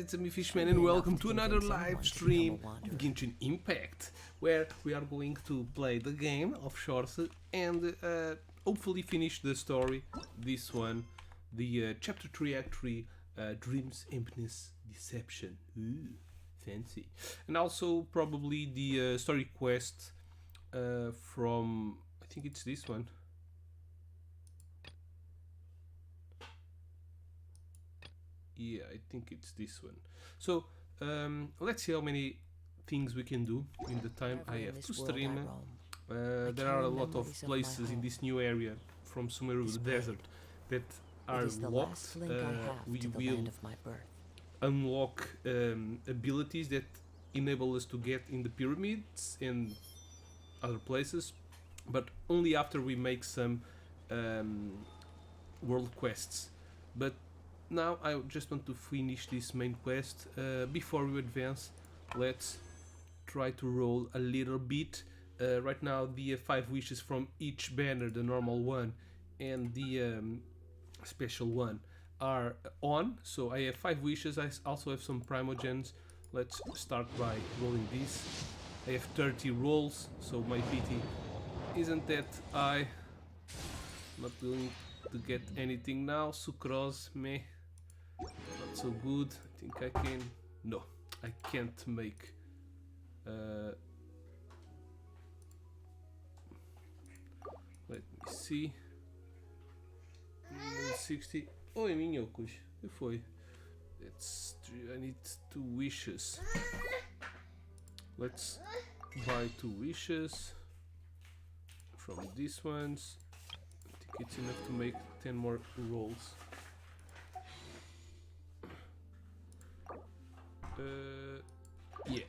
it's me Fishman and welcome to another live stream of Genshin Impact, where we are going to play the game of Shorts and hopefully finish the story, this one, the Chapter 3 Act 3, Dreams, Emptiness, Deception. Ooh, fancy. And also probably the story quest from, I think it's this one. Yeah, I think it's this one. So let's see how many things we can do in the time I have to stream. There are a lot of places in this new area from Sumeru, the desert, that are locked. We will unlock abilities that enable us to get in the pyramids and other places, but only after we make some world quests. But now I just want to finish this main quest. Before we advance, let's try to roll a little bit. Right now the 5 wishes from each banner, the normal one and the special one, are on. So I have 5 wishes. I also have some primogens. Let's start by rolling this. I have 30 rolls, so my PT isn't that high. Not going to get anything now. Sucrose, meh. Not so good. I think I can... No, I can't make... Let me see. 60. Oi, minhocos. O que foi? That's... I need 2 wishes. Let's buy 2 wishes from these ones. I think it's enough to make 10 more rolls. Yeah.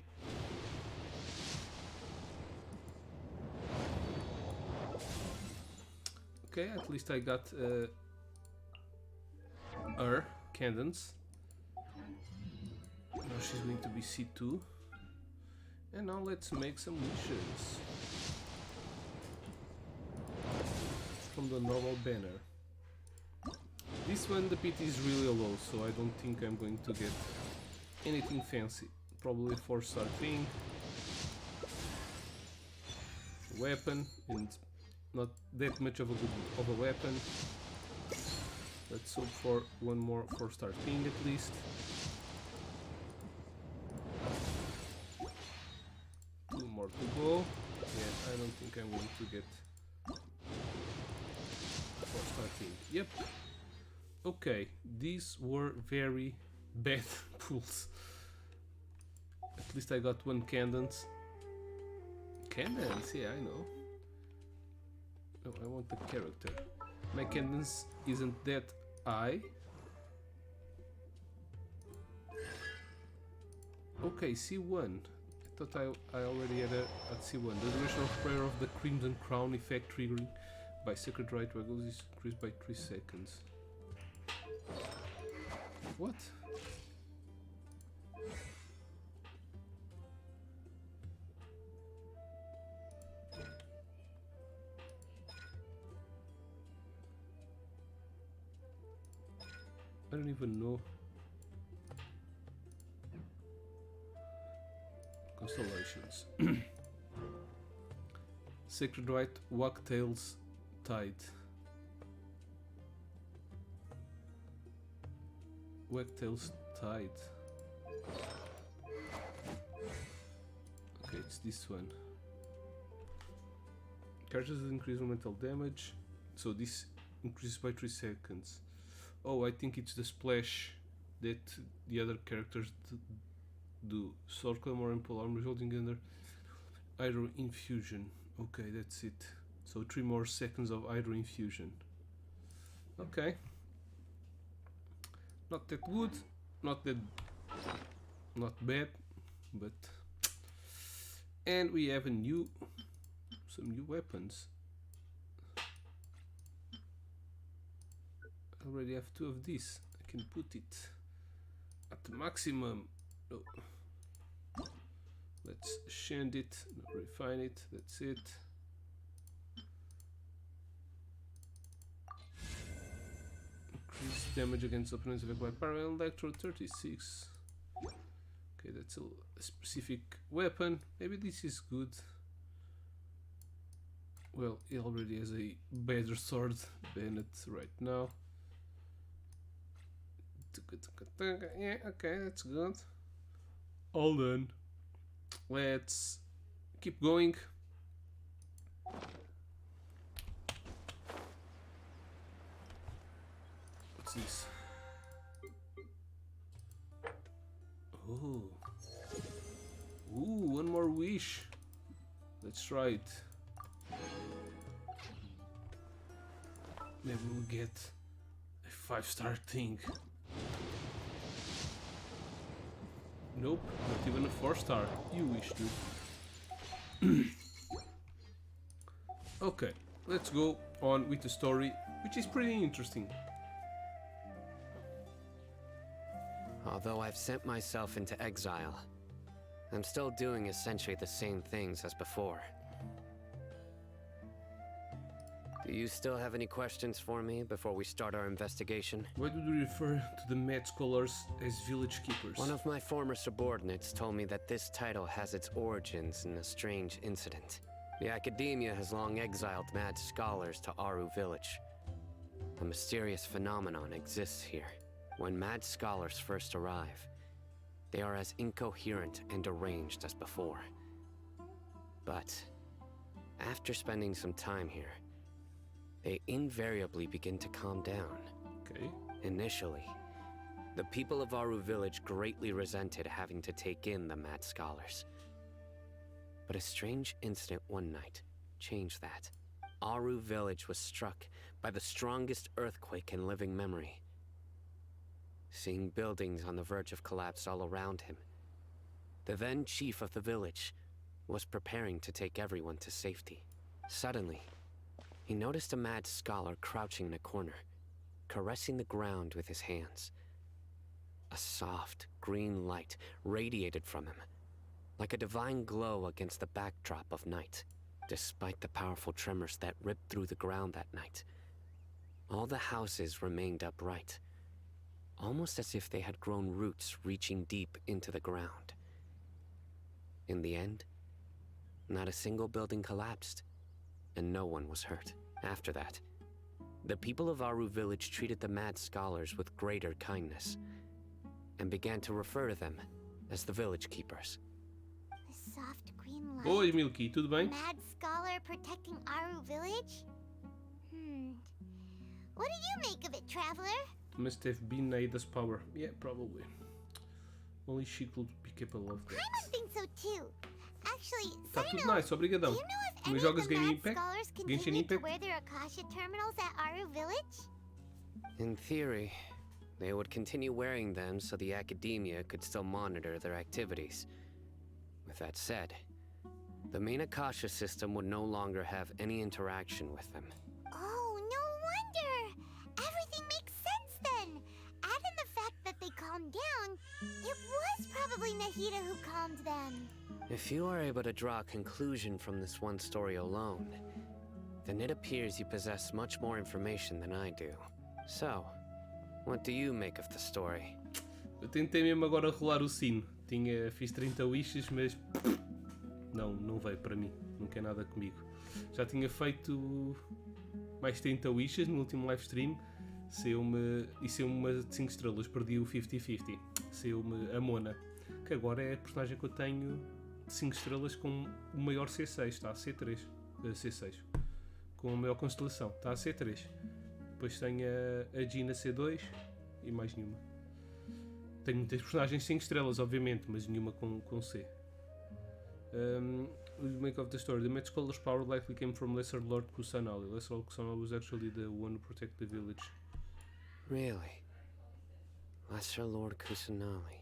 Okay, at least I got her cadence. Now she's going to be C2. And now let's make some wishes from the normal banner. This one, the PT is really low, so I don't think I'm going to get anything fancy. Probably 4-star thing, weapon, and not that much of a weapon. Let's hope for one more 4-star thing at least. 2 more to go. Yeah, I don't think I'm going to get 4-star thing. Yep. Okay, these were very bad pulls. At least I got 1 cadence. Cadence, yeah, I know. No, I want the character. My cadence isn't that high. Okay, C1. I thought I already had at C1. The duration of prayer of the Crimson Crown effect triggering by Sacred Rite Regulars is increased by 3 seconds. What? I don't even know. Constellations. Sacred Rite, Wagtail's Tide. Wagtail's Tide. Okay, it's this one. Charges increase mental damage. So this increases by 3 seconds. Oh, I think it's the splash that the other characters do. Sword Claymore and Pole Armor holding under Hydro Infusion. Okay, that's it. So 3 more seconds of Hydro Infusion. Okay. Not that good, not bad, but... And we have some new weapons. I already have 2 of these. I can put it at the maximum. No. Let's shend it, refine it, that's it. Increase damage against opponents affected by Parallel Electro 36. that's a specific weapon. Maybe this is good. Well, he already has a better sword than it right now. Yeah, okay, that's good. All done. Let's keep going. What's this? Oh. Ooh, one more wish. Let's try it. Maybe we'll get a 5-star thing. Nope, not even a 4-star. You wish to. Okay, let's go on with the story, which is pretty interesting. Although I've sent myself into exile, I'm still doing essentially the same things as before. Do you still have any questions for me before we start our investigation? Why do you refer to the Mad Scholars as village keepers? One of my former subordinates told me that this title has its origins in a strange incident. The Academia has long exiled mad scholars to Aru Village. A mysterious phenomenon exists here. When mad scholars first arrive, they are as incoherent and deranged as before. But after spending some time here, they invariably begin to calm down. Okay. Initially, the people of Aru Village greatly resented having to take in the mad scholars. But a strange incident one night changed that. Aru Village was struck by the strongest earthquake in living memory. Seeing buildings on the verge of collapse all around him, the then chief of the village was preparing to take everyone to safety. Suddenly, he noticed a mad scholar crouching in a corner, caressing the ground with his hands. A soft, green light radiated from him, like a divine glow against the backdrop of night. Despite the powerful tremors that ripped through the ground that night, all the houses remained upright, almost as if they had grown roots reaching deep into the ground. In the end, not a single building collapsed, and no one was hurt. After that, the people of Aru Village treated the mad scholars with greater kindness, and began to refer to them as the village keepers. The soft green light. Oi, Milky, tudo bem? Mad scholar protecting Aru Village? What do you make of it, traveler? Must have been Aida's power. Yeah, probably. Only she could be capable of that. I would think so too. Actually, Tá side tudo note, nice, do obrigadão. you know if Mas any of jogas the Genshin mad Impact? scholars Genshin continue to Impact? wear their Akasha terminals at Aru Village? In theory, they would continue wearing them so the Academia could still monitor their activities. With that said, the main Akasha system would no longer have any interaction with them. Oh, no wonder! Everything makes sense then! Add in the fact that they calmed down, it was probably Nahida who calmed them. If you are able to draw a conclusion from this one story alone, then it appears you possess much more information than I do. So, what do you make of the story? Eu tentei mesmo agora rolar o sino. Fiz 30 wishes, mas não veio para mim. Não quer nada comigo. Já tinha feito mais 30 wishes no último live stream. Saiu-me uma de 5 estrelas. Perdi o 50-50. Saiu-me a Mona, que agora é a personagem que eu tenho de 5 estrelas com o maior C6. Está a C3. C6. Com a maior constelação. Está a C3. Depois tenho a Gina C2 e mais nenhuma. Tenho muitas personagens 5 estrelas, obviamente, mas nenhuma com C. Make of the story. The Mad Scholar's power likely came from Lesser Lord Kusanali. Lesser Lord Kusanali was actually the one who protected the village. Really? Lesser Lord Kusanali.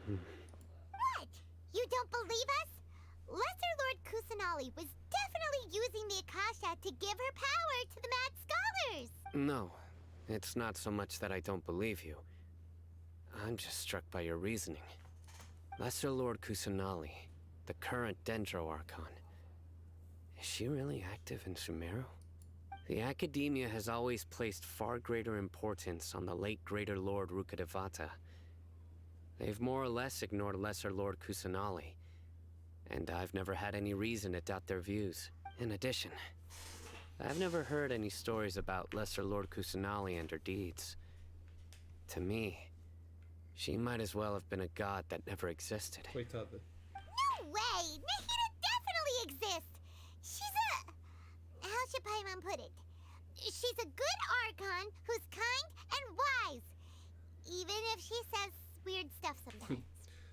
What? You don't believe us? Lesser Lord Kusanali was definitely using the Akasha to give her power to the Mad Scholars! No, it's not so much that I don't believe you. I'm just struck by your reasoning. Lesser Lord Kusanali, the current Dendro Archon. Is she really active in Sumeru? The Academia has always placed far greater importance on the late Greater Lord Rukkhadevata They've more or less ignored Lesser Lord Kusanali, and I've never had any reason to doubt their views. In addition, I've never heard any stories about Lesser Lord Kusanali and her deeds. To me, she might as well have been a god that never existed. Coitada. No way! Nahida definitely exists! She's a... How should Paimon put it? She's a good Archon who's kind and wise. Even if she says weird stuff sometimes.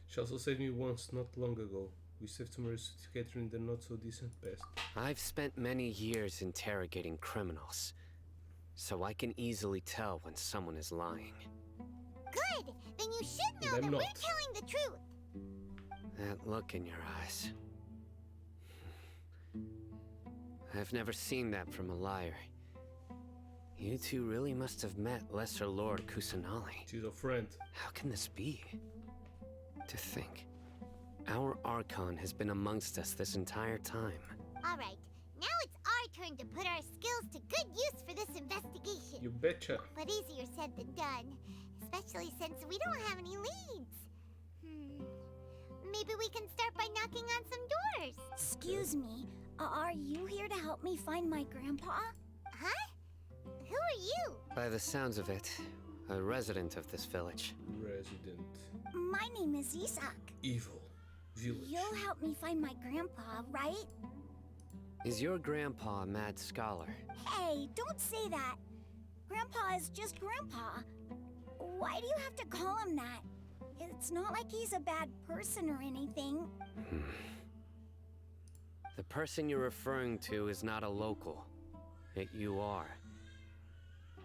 She also saved me once, not long ago. We saved some certificate in the not-so-decent past. I've spent many years interrogating criminals, so I can easily tell when someone is lying. Good! Then you should know I'm that not. we're telling the truth. That look in your eyes. I've never seen that from a liar. You two really must have met Lesser Lord Kusanali. She's a friend. How can this be? To think, our Archon has been amongst us this entire time. Alright, now it's our turn to put our skills to good use for this investigation. You betcha. But easier said than done, especially since we don't have any leads. Maybe we can start by knocking on some doors. Excuse me, are you here to help me find my grandpa? Huh? Who are you? By the sounds of it, a resident of this village. Resident. My name is Isak. Evil. Village. You'll help me find my grandpa, right? Is your grandpa a mad scholar? Hey, don't say that. Grandpa is just Grandpa. Why do you have to call him that? It's not like he's a bad person or anything. The person you're referring to is not a local. Yet you are.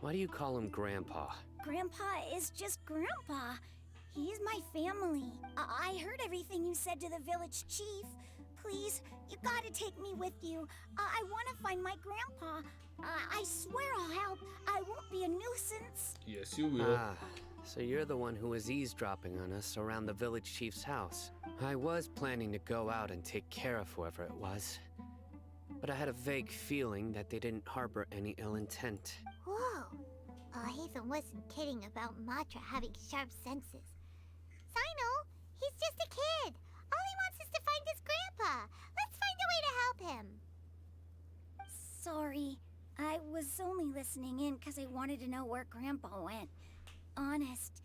Why do you call him Grandpa? Grandpa is just Grandpa. He's my family. I heard everything you said to the village chief. Please, you gotta take me with you. I wanna find my grandpa. I swear I'll help. I won't be a nuisance. Yes, you will. Ah, so you're the one who was eavesdropping on us around the village chief's house. I was planning to go out and take care of whoever it was, but I had a vague feeling that they didn't harbor any ill intent. Whoa. Hatham wasn't kidding about Matra having sharp senses. Sino, he's just a kid. All he wants is to find his grandpa. Let's find a way to help him. Sorry. I was only listening in because I wanted to know where Grandpa went. Honest.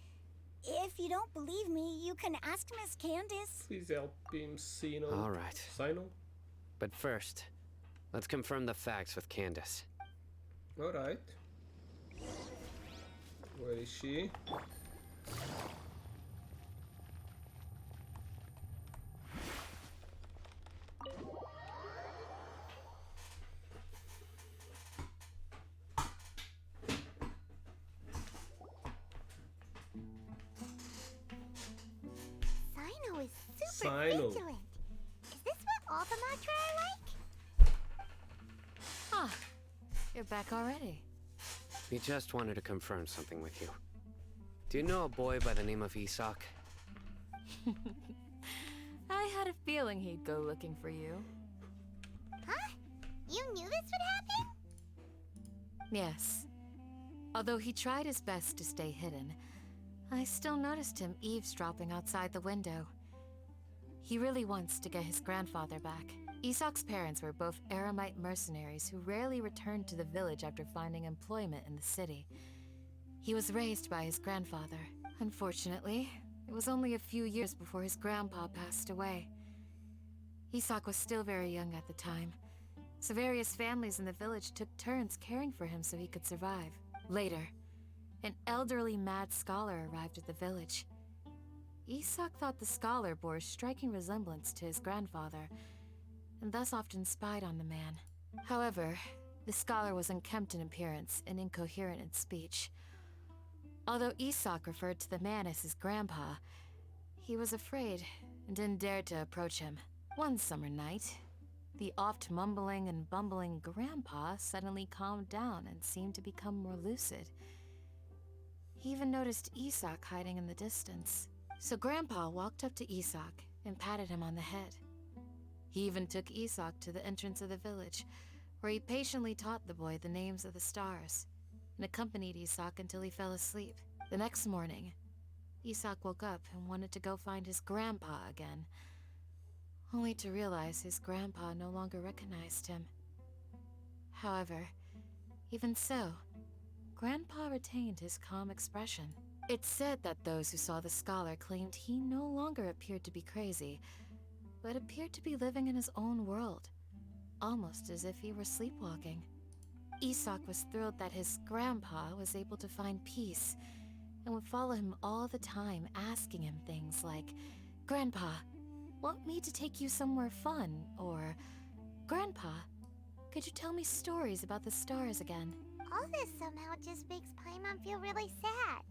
If you don't believe me, you can ask Miss Candace. Please help him, Sino. All right. Sino? But first, let's confirm the facts with Candace. Alright. Where is she? Sino is super Sino. vigilant. Is this what all the Matra are like? Ah, you're back already. We just wanted to confirm something with you. Do you know a boy by the name of Isak? I had a feeling he'd go looking for you. Huh? You knew this would happen? Yes. Although he tried his best to stay hidden, I still noticed him eavesdropping outside the window. He really wants to get his grandfather back. Isak's parents were both Aramite mercenaries who rarely returned to the village after finding employment in the city. He was raised by his grandfather. Unfortunately, it was only a few years before his grandpa passed away. Isak was still very young at the time, so various families in the village took turns caring for him so he could survive. Later, an elderly mad scholar arrived at the village. Isak thought the scholar bore a striking resemblance to his grandfather, and thus often spied on the man. However, the scholar was unkempt in appearance and incoherent in speech. Although Isak referred to the man as his grandpa, he was afraid and didn't dare to approach him. One summer night, the oft mumbling and bumbling grandpa suddenly calmed down and seemed to become more lucid. He even noticed Isak hiding in the distance. So Grandpa walked up to Isak and patted him on the head. He even took Isak to the entrance of the village, where he patiently taught the boy the names of the stars, and accompanied Isak until he fell asleep. The next morning, Isak woke up and wanted to go find his grandpa again, only to realize his grandpa no longer recognized him. However, even so, Grandpa retained his calm expression. It's said that those who saw the scholar claimed he no longer appeared to be crazy, but appeared to be living in his own world, almost as if he were sleepwalking. Isak was thrilled that his grandpa was able to find peace, and would follow him all the time, asking him things like, "Grandpa, want me to take you somewhere fun?" Or, "Grandpa, could you tell me stories about the stars again?" All this somehow just makes Paimon feel really sad.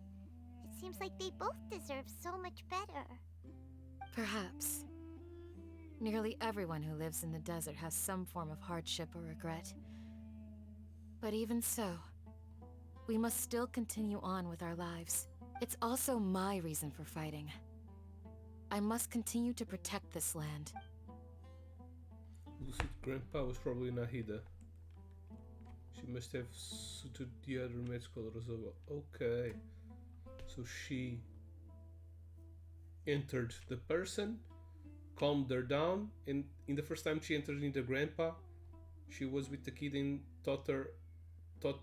It seems like they both deserve so much better. Perhaps. Nearly everyone who lives in the desert has some form of hardship or regret. But even so, we must still continue on with our lives. It's also my reason for fighting. I must continue to protect this land. Lucid grandpa was probably Nahida. She must have suited the other med scholars as well. Okay. So she entered the person, calmed her down, and in the first time she entered into grandpa, she was with the kid and taught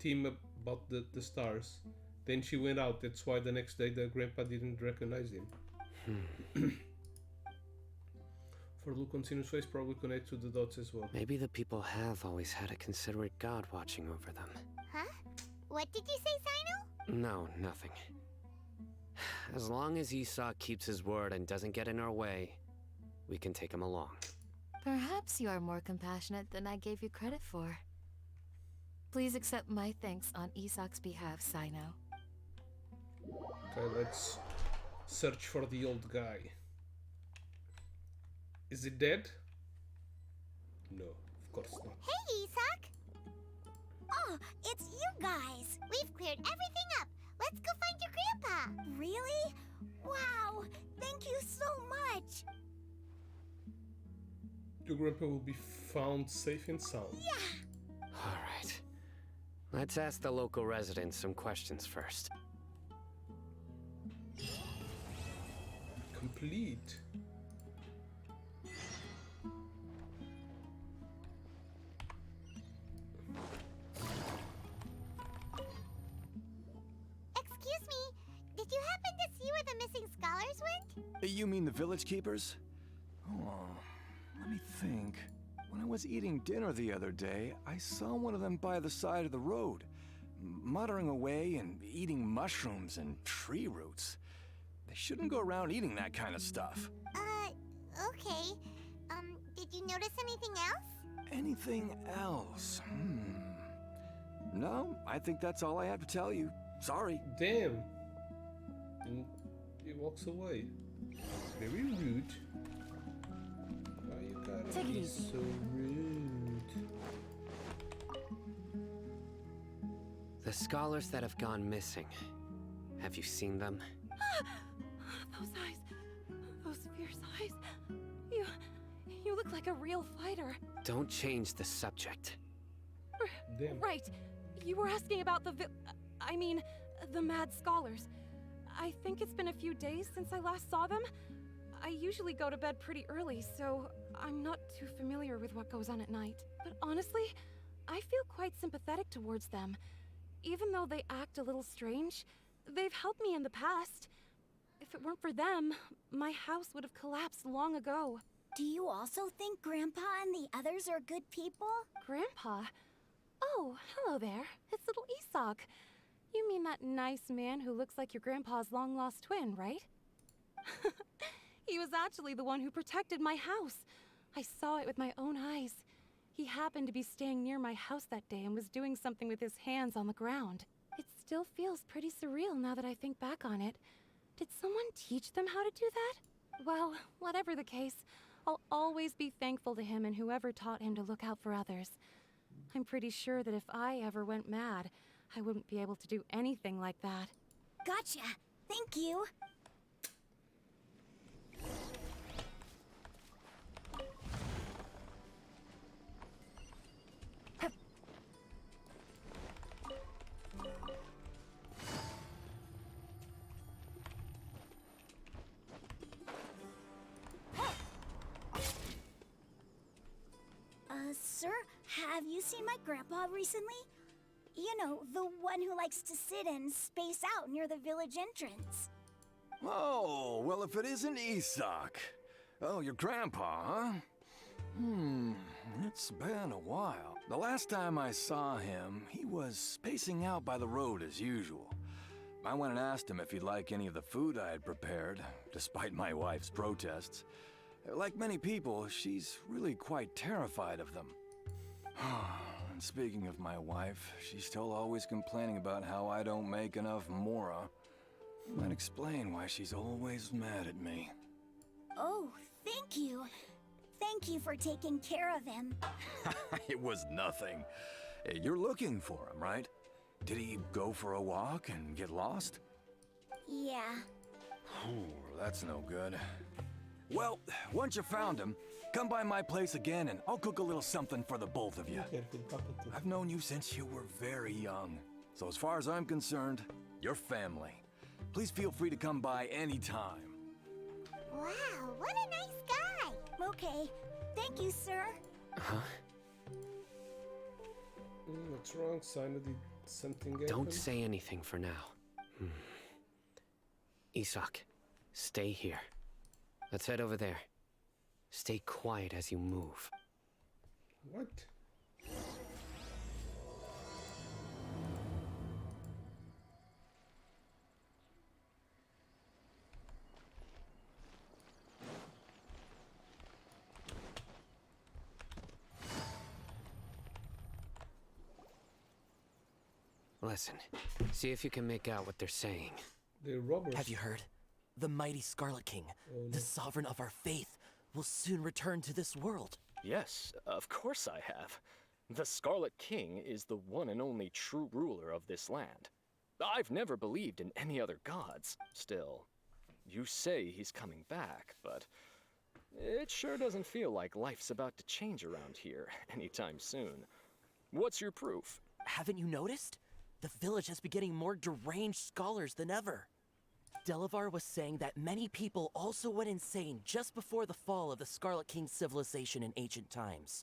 him about the stars. Then she went out. That's why the next day the grandpa didn't recognize him. For look on Sinu's face, probably connect to the dots as well. Maybe the people have always had a considerate god watching over them. Huh? What did you say, Sino? No, nothing. As long as Isak keeps his word and doesn't get in our way, we can take him along. Perhaps you are more compassionate than I gave you credit for. Please accept my thanks on Isak's behalf, Sino. Okay, let's search for the old guy. Is he dead? No, of course not. Hey, Isak! Oh, it's you guys! We've cleared everything up. Let's go find your grandpa. Really? Wow! Thank you so much! Your grandpa will be found safe and sound. Yeah! Alright. Let's ask the local residents some questions first. Complete. Excuse me, did you happen to see where the missing scholars went? You mean the village keepers? Oh, let me think. When I was eating dinner the other day, I saw one of them by the side of the road, muttering away and eating mushrooms and tree roots. They shouldn't go around eating that kind of stuff. Okay. Did you notice anything else? Anything else? No, I think that's all I have to tell you. Sorry. Damn. And he walks away. Very rude. Why you gotta Take it be easy. so rude? The scholars that have gone missing. Have you seen them? Those eyes. Those fierce eyes. You look like a real fighter. Don't change the subject. Damn. Right. You were asking about the mad scholars. I think it's been a few days since I last saw them. I usually go to bed pretty early, so I'm not too familiar with what goes on at night. But honestly, I feel quite sympathetic towards them. Even though they act a little strange, they've helped me in the past. If it weren't for them, my house would have collapsed long ago. Do you also think Grandpa and the others are good people? Grandpa? Oh, hello there. It's little Isak. You mean that nice man who looks like your grandpa's long-lost twin, right? He was actually the one who protected my house. I saw it with my own eyes. He happened to be staying near my house that day and was doing something with his hands on the ground. It still feels pretty surreal now that I think back on it. Did someone teach them how to do that? Well, whatever the case, I'll always be thankful to him and whoever taught him to look out for others. I'm pretty sure that if I ever went mad, I wouldn't be able to do anything like that. Gotcha. Thank you. Have you seen my grandpa recently? You know, the one who likes to sit and space out near the village entrance. Oh, well, if it isn't Isak. Oh, your grandpa, huh? It's been a while. The last time I saw him, he was spacing out by the road as usual. I went and asked him if he'd like any of the food I had prepared, despite my wife's protests. Like many people, she's really quite terrified of them. And speaking of my wife, she's still always complaining about how I don't make enough mora. Might explain why she's always mad at me. Oh, thank you. Thank you for taking care of him. It was nothing. You're looking for him, right? Did he go for a walk and get lost? Yeah. Oh, that's no good. Well, once you found him, come by my place again and I'll cook a little something for the both of you. I've known you since you were very young. So as far as I'm concerned, you're family. Please feel free to come by anytime. Wow, what a nice guy. Okay. Thank you, sir. Huh? What's wrong, son? Did something happen? Don't say anything for now. Isak, stay here. Let's head over there. Stay quiet as you move. What? Listen, see if you can make out what they're saying. They're robbers. Have you heard? The mighty Scarlet King, the sovereign of our faith, will soon return to this world. Yes, of course I have. The Scarlet King is the one and only true ruler of this land. I've never believed in any other gods. Still, you say he's coming back, but it sure doesn't feel like life's about to change around here anytime soon. What's your proof? Haven't you noticed? The village has been getting more deranged scholars than ever. Delavar was saying that many people also went insane just before the fall of the Scarlet King's civilization in ancient times.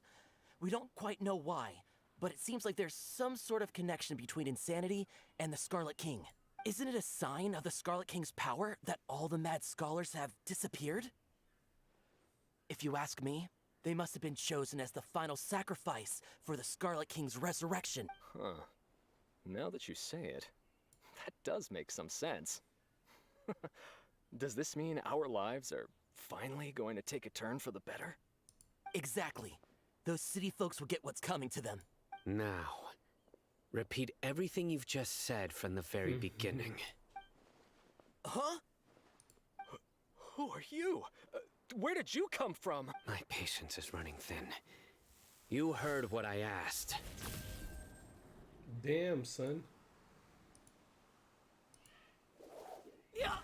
We don't quite know why, but it seems like there's some sort of connection between insanity and the Scarlet King. Isn't it a sign of the Scarlet King's power that all the mad scholars have disappeared? If you ask me, they must have been chosen as the final sacrifice for the Scarlet King's resurrection. Huh. Now that you say it, that does make some sense. Does this mean our lives are finally going to take a turn for the better? Exactly. Those city folks will get what's coming to them. Now, repeat everything you've just said from the very beginning. Huh? Who are you? Where did you come from? My patience is running thin. You heard what I asked. Damn, son. Yeah,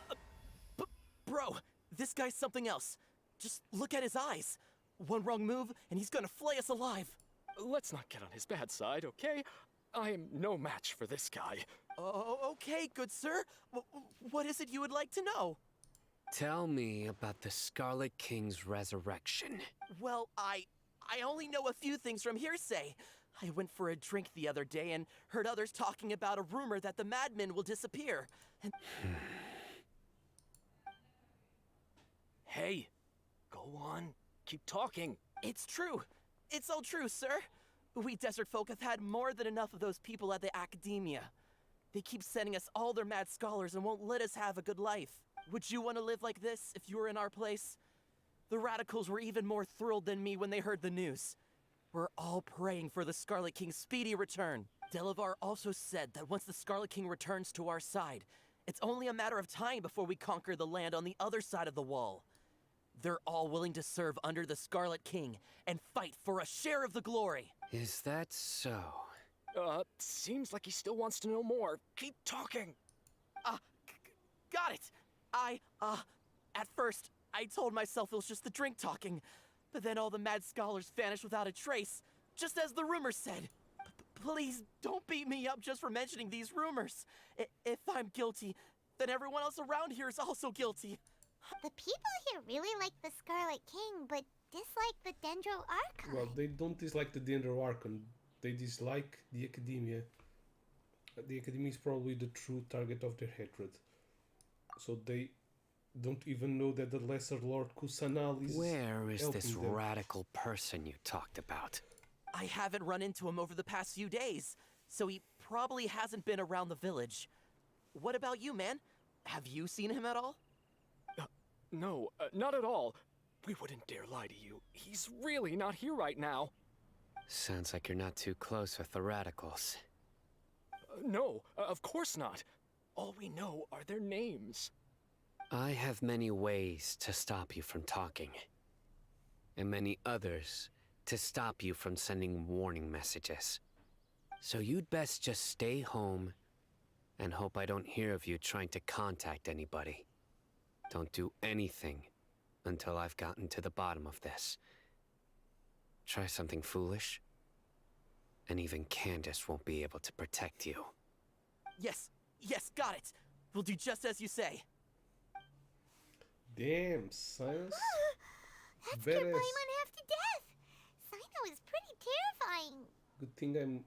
bro, this guy's something else. Just look at his eyes. One wrong move, and he's gonna flay us alive. Let's not get on his bad side, okay? I am no match for this guy. Oh, okay, good sir. What is it you would like to know? Tell me about the Scarlet King's resurrection. Well, I only know a few things from hearsay. I went for a drink the other day and heard others talking about a rumor that the madmen will disappear. And Hey, go on. Keep talking. it's true. It's all true, sir. We desert folk have had more than enough of those people at the academia. They keep sending us all their mad scholars and won't let us have a good life. Would you want to live like this if you were in our place? The radicals were even more thrilled than me when they heard the news. We're all praying for the Scarlet King's speedy return. Delavar also said that once the Scarlet King returns to our side, it's only a matter of time before we conquer the land on the other side of the wall. They're all willing to serve under the Scarlet King and fight for a share of the glory. Is that so? Seems like he still wants to know more. Keep talking. Got it. At first, I told myself it was just the drink talking, but then all the mad scholars vanished without a trace, just as the rumors said. Please don't beat me up just for mentioning these rumors. If I'm guilty, then everyone else around here is also guilty. The people here really like the Scarlet King, but dislike the Dendro Archon. Well, they don't dislike the Dendro Archon. They dislike the academia. The academia is probably the true target of their hatred. So they don't even know that the Lesser Lord Kusanal is Where is this helping them. radical person you talked about? I haven't run into him over the past few days, so he probably hasn't been around the village. What about you, man? Have you seen him at all? No, not at all. We wouldn't dare lie to you. He's really not here right now. Sounds like you're not too close with the radicals. No, of course not. All we know are their names. I have many ways to stop you from talking, and many others to stop you from sending warning messages. So you'd best just stay home and hope I don't hear of you trying to contact anybody. Don't do anything until I've gotten to the bottom of this. Try something foolish, and even Candace won't be able to protect you. Yes, got it. We'll do just as you say. Damn, Science. That scared Badass. Paimon half to death. Sino is pretty terrifying. Good thing I'm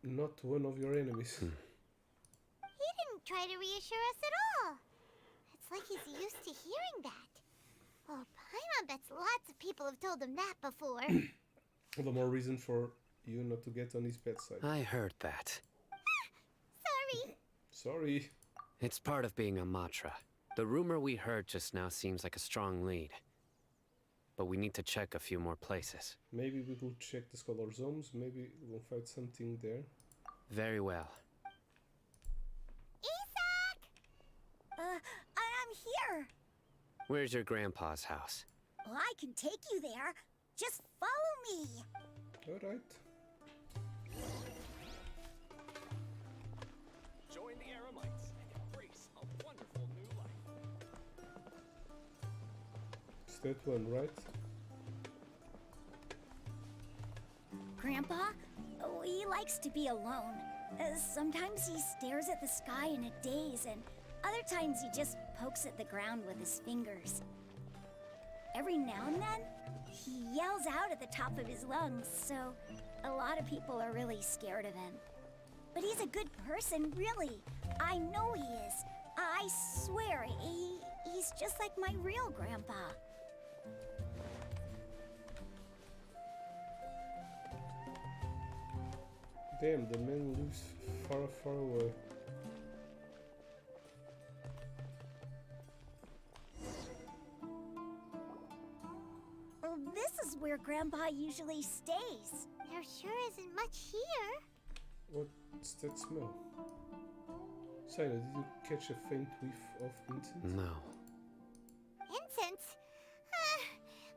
not one of your enemies. He didn't try to reassure us at all. It's like he's used to hearing that. Oh, Paimon bets lots of people have told him that before. All the more reason for you not to get on his bad side. I heard that. Sorry. Sorry. It's part of being a Matra. The rumor we heard just now seems like a strong lead. But we need to check a few more places. Maybe we could check the Scholar Zones. Maybe we'll find something there. Very well. Isak! I'm here. Where's your grandpa's house? Well, I can take you there. Just follow me. Alright. Join the Eremites and embrace a wonderful new life. It's that one, right? Grandpa, oh, he likes to be alone. Sometimes he stares at the sky in a daze, and other times he just pokes at the ground with his fingers. Every now and then, he yells out at the top of his lungs, so a lot of people are really scared of him. But he's a good person, really. I know he is. I swear, he's just like my real grandpa. Damn, the man lives far, far away. Oh, this is where Grandpa usually stays. There sure isn't much here. What's that smell? Sina, did you catch a faint whiff of incense? No. Incense?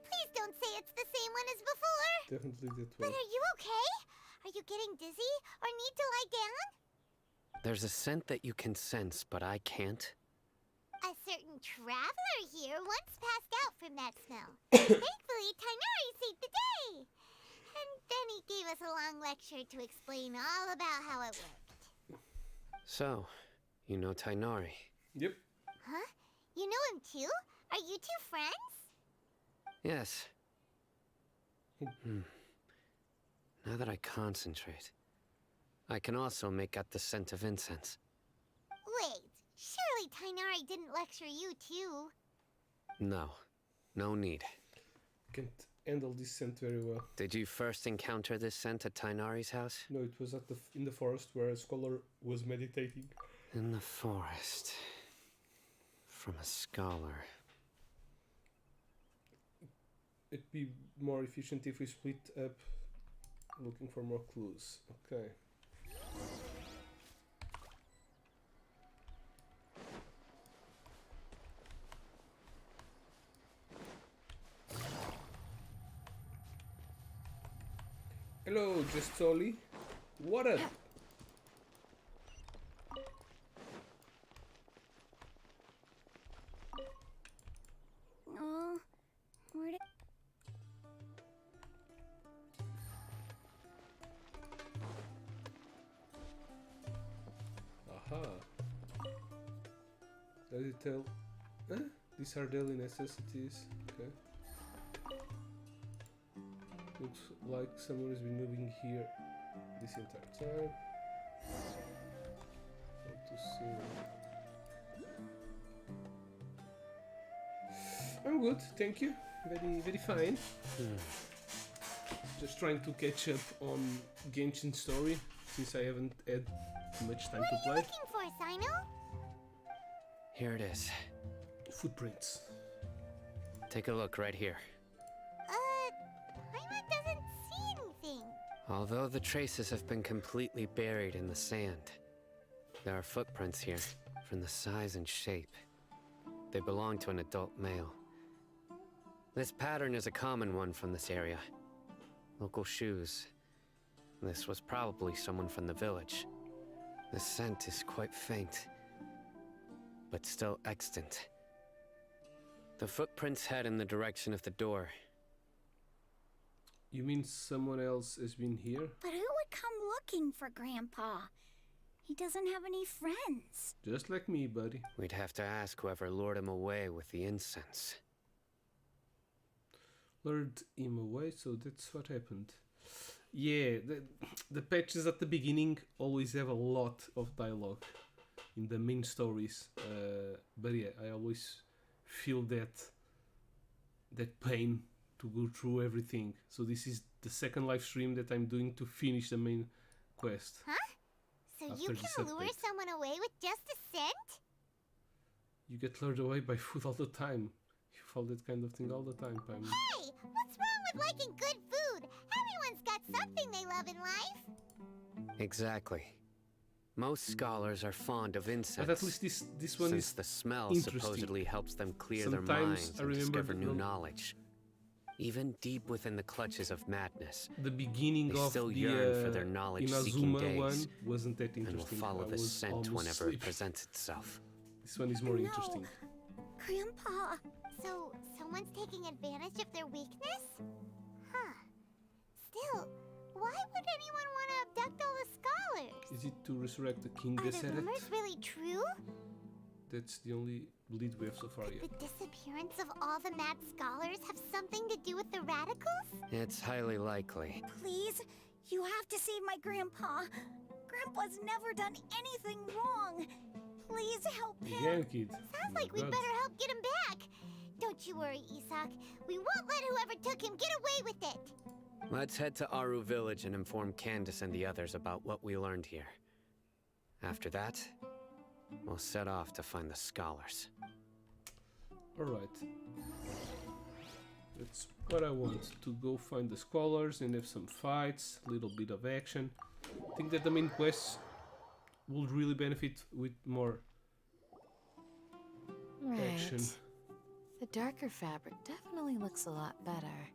Please don't say it's the same one as before. Definitely that But one. are you okay? Are you getting dizzy or need to lie down? There's a scent that you can sense, but I can't. A certain traveler here once passed out from that smell. Thankfully, Tainari saved the day. And then he gave us a long lecture to explain all about how it worked. So, you know Tainari. Yep. Huh? You know him too? Are you two friends? Yes. Now that I concentrate, I can also make out the scent of incense. Wait, surely Tainari didn't lecture you too. No. No need. Can't handle this scent very well. Did you first encounter this scent at Tainari's house? No, it was at in the forest where a scholar was meditating. In the forest. From a scholar. It'd be more efficient if we split up looking for more clues. Okay. Hello, Gestoli. What up? Oh, where did... Aha. Does it tell? These are daily necessities. Okay. Looks like someone has been moving here this entire time. How to see. I'm good, thank you. Very fine. Just trying to catch up on Genshin story since I haven't had much time to play. What are you looking for, Sino? Here it is. Footprints. Take a look right here. Paimon doesn't see anything. Although the traces have been completely buried in the sand, there are footprints here, from the size and shape. They belong to an adult male. This pattern is a common one from this area. Local shoes. This was probably someone from the village. The scent is quite faint, but still extant. The footprints head in the direction of the door. You mean someone else has been here? But who would come looking for Grandpa? He doesn't have any friends. Just like me, buddy. We'd have to ask whoever lured him away with the incense. Lured him away, so that's what happened. Yeah, the patches at the beginning always have a lot of dialogue in the main stories. But yeah, I always feel that pain to go through everything. So this is the second live stream that I'm doing to finish the main quest. Huh? So you After this can lure update. someone away with just a scent? You get lured away by food all the time. You feel that kind of thing all the time, Pam. Hey, what's wrong with liking good food? Everyone's got something they love in life. Exactly. Most scholars are fond of incense. But at least this one since is the smell interesting. supposedly helps them clear their Sometimes minds I and remember discover new the- knowledge. Even deep within the clutches of madness, the beginning They of still the yearn for their knowledge-seeking Inazuma one days wasn't that and will interesting. follow I the was scent almost whenever it sleeping. presents itself. This one is more No. interesting. Grandpa, So, someone's taking advantage of their weakness? Huh. Still, why would anyone want to abduct all the scholars? Is it to resurrect the king Are that the said it? rumors really true? That's the only lead we have so far Could yet. the disappearance of all the mad scholars have something to do with the radicals? It's highly likely. please, you have to save my Grandpa. Grandpa's never done anything wrong. Please help him. Again, kid. Sounds My like we'd God. better help get him back. Don't you worry, Isak. We won't let whoever took him get away with it. Let's head to Aru Village and inform Candace and the others about what we learned here. After that, we'll set off to find the scholars. Alright. That's what I want. To go find the scholars and have some fights, a little bit of action. I think that the main quests would really benefit with more action. Right. The darker fabric definitely looks a lot better.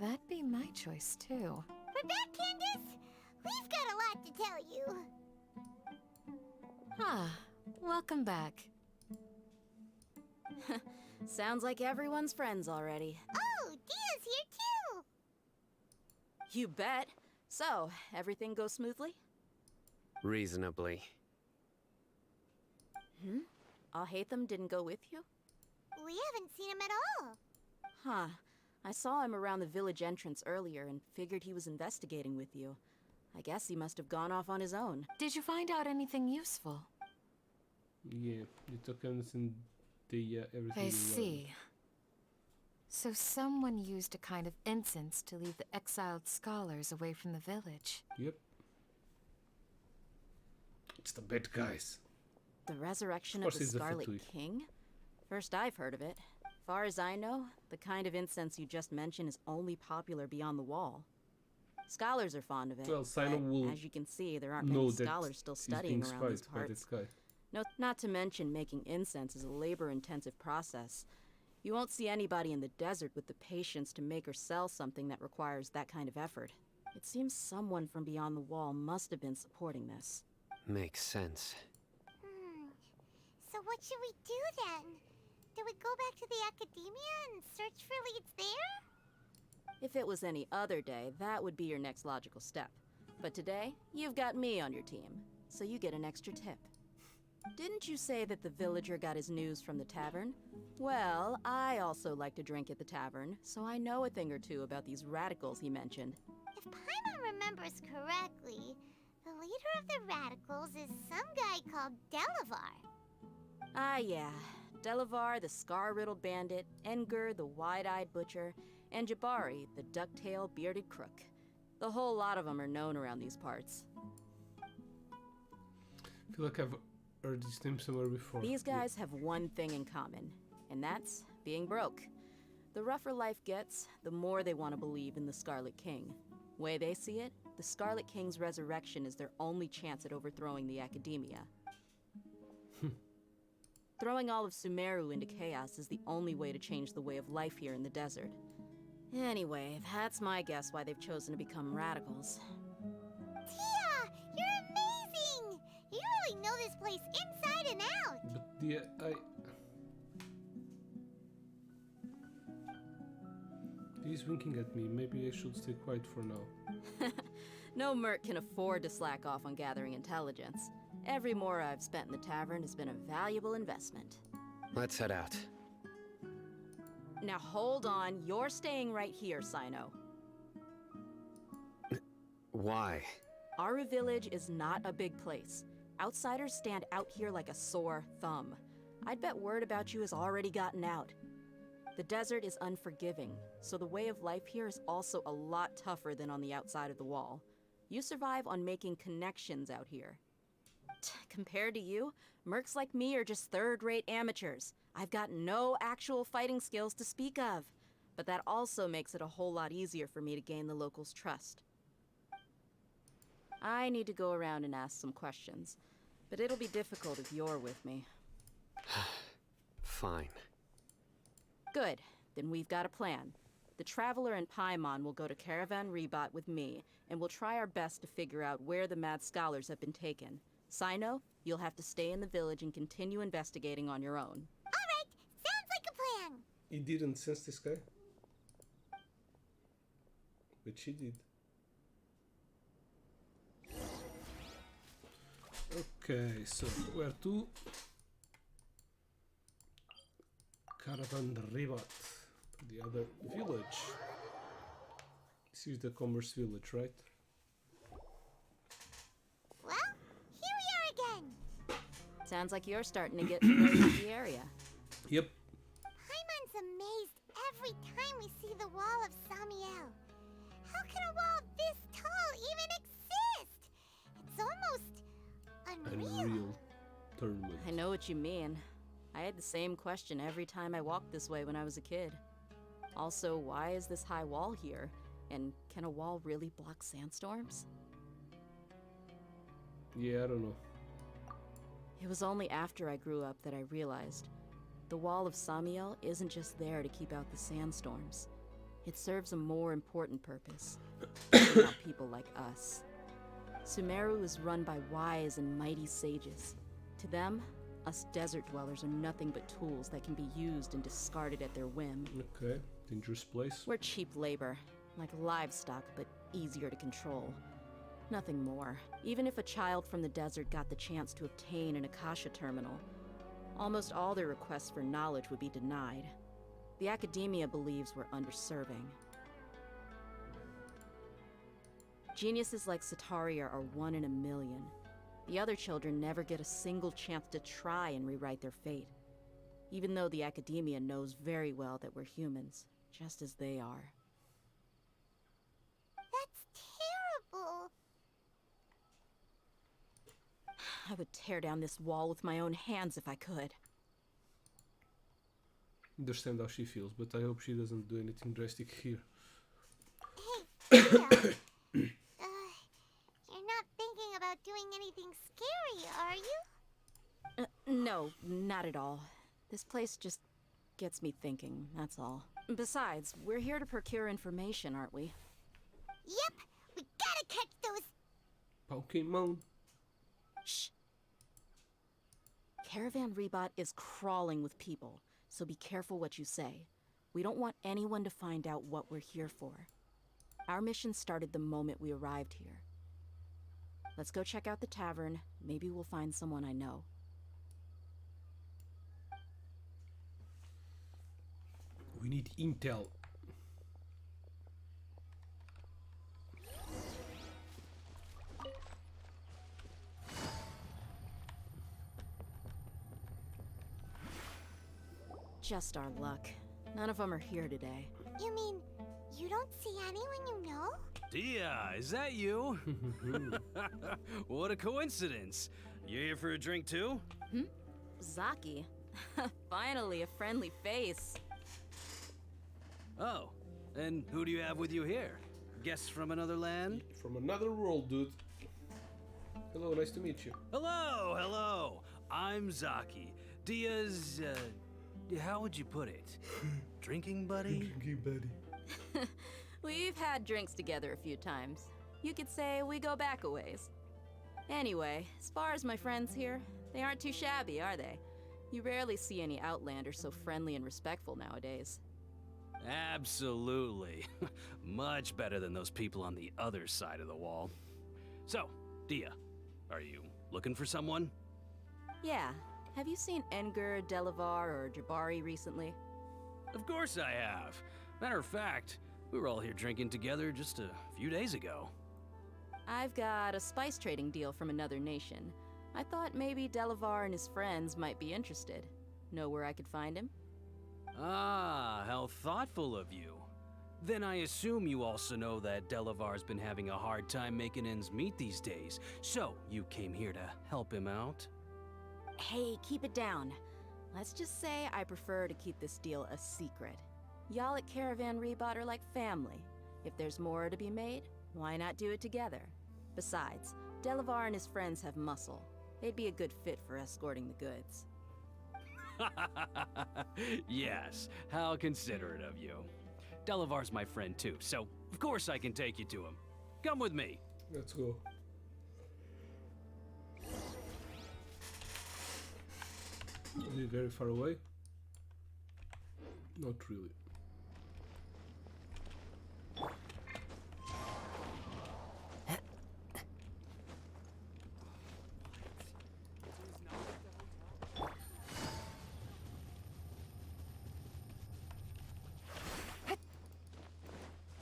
That'd be my choice too. We're back, Candace. We've got a lot to tell you. Ah, welcome back. Sounds like everyone's friends already. Oh, Dia's here too. You bet. So, everything goes smoothly? Reasonably. Alhaitham didn't go with you? We haven't seen him at all. Huh. I saw him around the village entrance earlier and figured he was investigating with you. I guess he must have gone off on his own. Did you find out anything useful? Yeah, you took us in the everything. I you learned. see. So someone used a kind of incense to lead the exiled scholars away from the village. Yep. It's the bad guys. The resurrection Of of course the he's a Scarlet Fatui. King? First I've heard of it. Far as I know, the kind of incense you just mentioned is only popular beyond the wall. Scholars are fond of it. Well, Sino but will as you can see, there aren't know many that scholars still he's studying being around these spied by parts. that guy. No, not to mention making incense is a labor-intensive process. You won't see anybody in the desert with the patience to make or sell something that requires that kind of effort. It seems someone from beyond the wall must have been supporting this. Makes sense. So what should we do then? Do we go back to the academia and search for leads there? If it was any other day, that would be your next logical step. But today, you've got me on your team, so you get an extra tip. Didn't you say that the villager got his news from the tavern? Well, I also like to drink at the tavern, so I know a thing or two about these radicals he mentioned. If Paimon remembers correctly, the leader of the radicals is some guy called Delavar. Ah, yeah. Delavar, the scar-riddled bandit, Engur, the wide-eyed butcher, and Jabari, the duck-tailed bearded crook. The whole lot of them are known around these parts. I feel like I've heard this name somewhere before. These guys have one thing in common, and that's being broke. The rougher life gets, the more they want to believe in the Scarlet King. Way they see it, the Scarlet King's resurrection is their only chance at overthrowing the Academia. Throwing all of Sumeru into chaos is the only way to change the way of life here in the desert. Anyway, that's my guess why they've chosen to become radicals. Tia, you're amazing! You really know this place inside and out. But yeah, He's winking at me. Maybe I should stay quiet for now. No merc can afford to slack off on gathering intelligence. Every mora I've spent in the tavern has been a valuable investment. Let's head out. Now hold on, you're staying right here, Sino. Why? Aru Village is not a big place. Outsiders stand out here like a sore thumb. I'd bet word about you has already gotten out. The desert is unforgiving, so the way of life here is also a lot tougher than on the outside of the wall. You survive on making connections out here. Compared to you, mercs like me are just third-rate amateurs. I've got no actual fighting skills to speak of, but that also makes it a whole lot easier for me to gain the locals' trust. I need to go around and ask some questions, but it'll be difficult if you're with me. Fine. Good. Then we've got a plan. The Traveler and Paimon will go to Caravan Rebot with me, and we'll try our best to figure out where the Mad Scholars have been taken. Sino, you'll have to stay in the village and continue investigating on your own. Alright, sounds like a plan. He didn't sense this guy. But she did. Okay, so where to? Caravan Ribat, the other village. This is the commerce village, right? Well, here we are again. Sounds like you're starting to get familiar with the area. Yep. Paimon's amazed every time we see the wall of Samiel. How can a wall this tall even exist? It's almost unreal. Unreal tournament. I know what you mean. I had the same question every time I walked this way when I was a kid. Also, why is this high wall here? And can a wall really block sandstorms? Yeah, I don't know. It was only after I grew up that I realized the wall of Samiel isn't just there to keep out the sandstorms. It serves a more important purpose. Keeping out people like us. Sumeru is run by wise and mighty sages. To them, us desert dwellers are nothing but tools that can be used and discarded at their whim. Okay, dangerous place. We're cheap labor, like livestock, but easier to control. Nothing more. Even if a child from the desert got the chance to obtain an Akasha terminal, almost all their requests for knowledge would be denied. The Academia believes we're underserving. Geniuses like Sataria are one in a million. The other children never get a single chance to try and rewrite their fate, even though the Academia knows very well that we're humans, just as they are. That's terrible. I would tear down this wall with my own hands if I could. Understand how she feels, but I hope she doesn't do anything drastic here. Hey, Tia, you're not thinking about doing anything scary, are you? No, not at all. This place just gets me thinking, that's all. Besides, we're here to procure information, aren't we? Yep, we gotta catch those. Pokemon. Shh. Caravan Rebot is crawling with people, so be careful what you say. We don't want anyone to find out what we're here for. Our mission started the moment we arrived here. Let's go check out the tavern. Maybe we'll find someone I know. We need intel. Just our luck. None of them are here today. You mean you don't see anyone you know? Dia, is that you? What a coincidence. You here for a drink too? Zaki. Finally, a friendly face. Oh, and who do you have with you here? Guests from another land? From another world, dude. Hello, nice to meet you. Hello, hello. I'm Zaki. Dia's, how would you put it? Drinking buddy? Drinking buddy. We've had drinks together a few times. You could say we go back a ways. Anyway, as far as my friends here, they aren't too shabby, are they? You rarely see any Outlanders so friendly and respectful nowadays. Absolutely. Much better than those people on the other side of the wall. So, Dia, are you looking for someone? Yeah. Have you seen Engur, Delavar, or Jabari recently? Of course I have. Matter of fact, we were all here drinking together just a few days ago. I've got a spice trading deal from another nation. I thought maybe Delavar and his friends might be interested. Know where I could find him? Ah, how thoughtful of you. Then I assume you also know that Delavar's been having a hard time making ends meet these days, so you came here to help him out? Hey, keep it down. Let's just say I prefer to keep this deal a secret. Y'all at Caravan Rebot are like family. If there's more to be made, why not do it together? Besides, Delavar and his friends have muscle. They'd be a good fit for escorting the goods. Yes, how considerate of you. Delavar's my friend too, so of course I can take you to him. Come with me. Let's go. Is it very far away? Not really.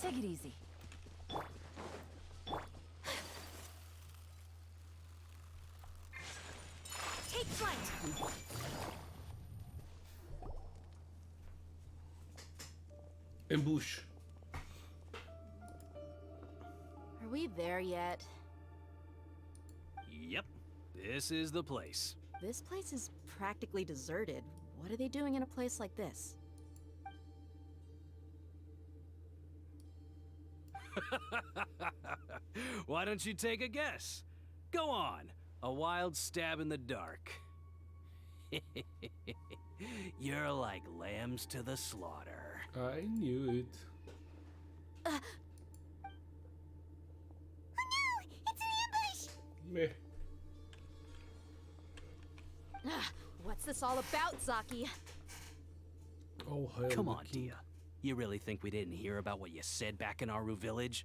Take it easy. Take flight! Ambush. Are we there yet? Yep, this is the place. This place is practically deserted. What are they doing in a place like this? Why don't you take a guess? Go on, a wild stab in the dark. You're like lambs to the slaughter. I knew it. Oh no! It's an ambush! Meh. What's this all about, Zaki? Oh, hell. Come the on, king. Dia. You really think we didn't hear about what you said back in Aru village?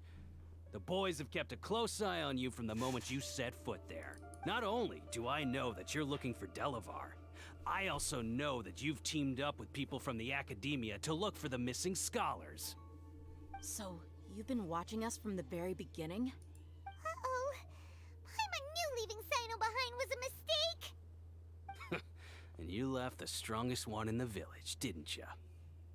The boys have kept a close eye on you from the moment you set foot there. Not only do I know that you're looking for Delavar, I also know that you've teamed up with people from the Academia to look for the missing scholars. So, you've been watching us from the very beginning? Uh-oh. Paimon knew leaving Sino behind was a mistake! And you left the strongest one in the village, didn't ya?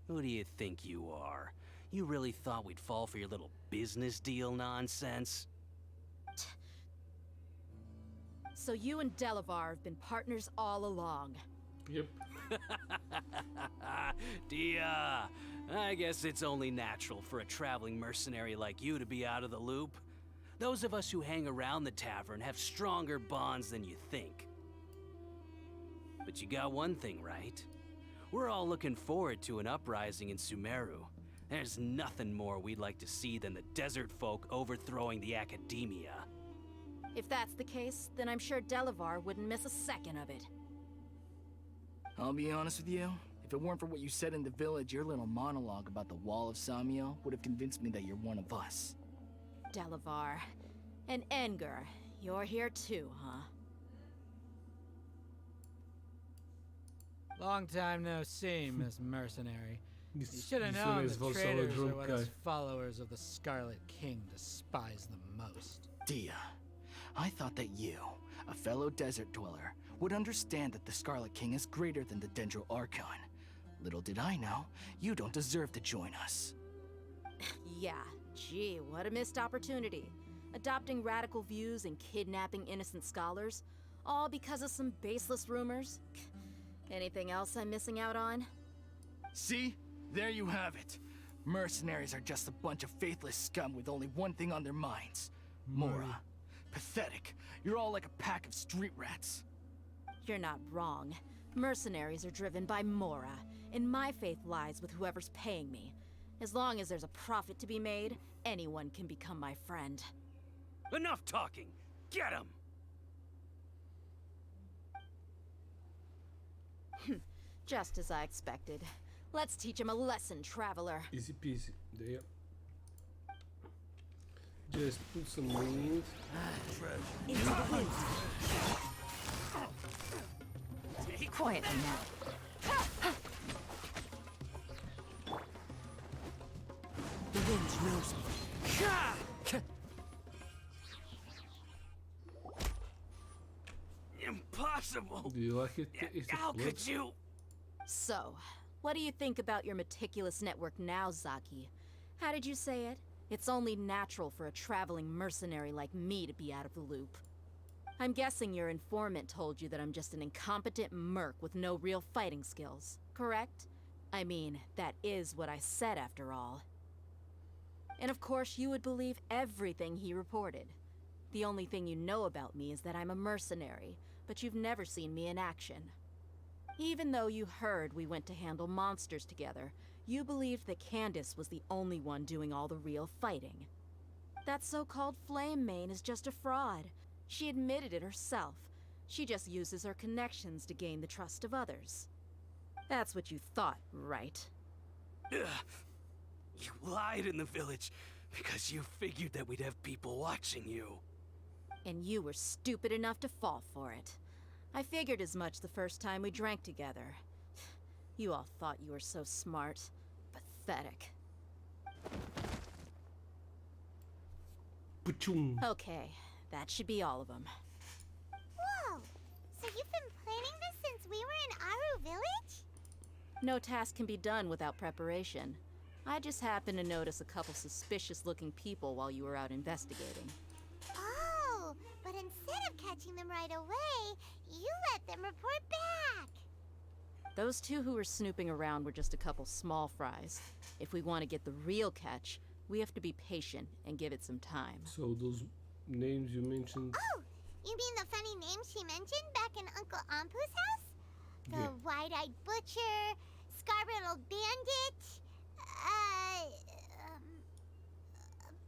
Who do you think you are? You really thought we'd fall for your little business deal nonsense? So you and Delavar have been partners all along. Yep. Dia, I guess it's only natural for a traveling mercenary like you to be out of the loop. Those of us who hang around the tavern have stronger bonds than you think. But you got one thing right. We're all looking forward to an uprising in Sumeru. There's nothing more we'd like to see than the desert folk overthrowing the Academia. If that's the case, then I'm sure Delavar wouldn't miss a second of it. I'll be honest with you. If it weren't for what you said in the village, your little monologue about the Wall of Samiel would have convinced me that you're one of us. Delavar. And Engur, you're here too, huh? Long time no see, Miss Mercenary. You This should have one known is the also a traitors are drunk what guy. us followers of the Scarlet King despise the most. Dia, I thought that you, a fellow desert dweller, would understand that the Scarlet King is greater than the Dendro Archon. Little did I know, you don't deserve to join us. Yeah, gee, what a missed opportunity. Adopting radical views and kidnapping innocent scholars, all because of some baseless rumors. Anything else I'm missing out on? See? There you have it. Mercenaries are just a bunch of faithless scum with only one thing on their minds. Mora. Pathetic. You're all like a pack of street rats. You're not wrong. Mercenaries are driven by Mora, and my faith lies with whoever's paying me. As long as there's a profit to be made, anyone can become my friend. Enough talking! Get him! Just as I expected. Let's teach him a lesson, traveler. Easy peasy. There. Just put some wind. Into the wind. Quietly now. The wind knows me. Impossible! Do you like it? How could you? So, what do you think about your meticulous network now, Zaki? How did you say it? It's only natural for a traveling mercenary like me to be out of the loop. I'm guessing your informant told you that I'm just an incompetent merc with no real fighting skills, correct? I mean, that is what I said after all. And of course, you would believe everything he reported. The only thing you know about me is that I'm a mercenary, but you've never seen me in action. Even though you heard we went to handle monsters together, you believed that Candace was the only one doing all the real fighting. That so-called Flame Mane is just a fraud. She admitted it herself. She just uses her connections to gain the trust of others. That's what you thought, right? Ugh. You lied in the village because you figured that we'd have people watching you. And you were stupid enough to fall for it. I figured as much the first time we drank together. You all thought you were so smart. Pathetic. Okay, that should be all of them. Whoa! So you've been planning this since we were in Aru Village? No task can be done without preparation. I just happened to notice a couple suspicious-looking people while you were out investigating. Oh, but instead of catching them right away, you let them report back. Those two who were snooping around were just a couple small fries. If we want to get the real catch, we have to be patient and give it some time. So those names you mentioned... Oh, you mean the funny names she mentioned back in Uncle Ampu's house? The wide-eyed butcher, scar-riddled bandit,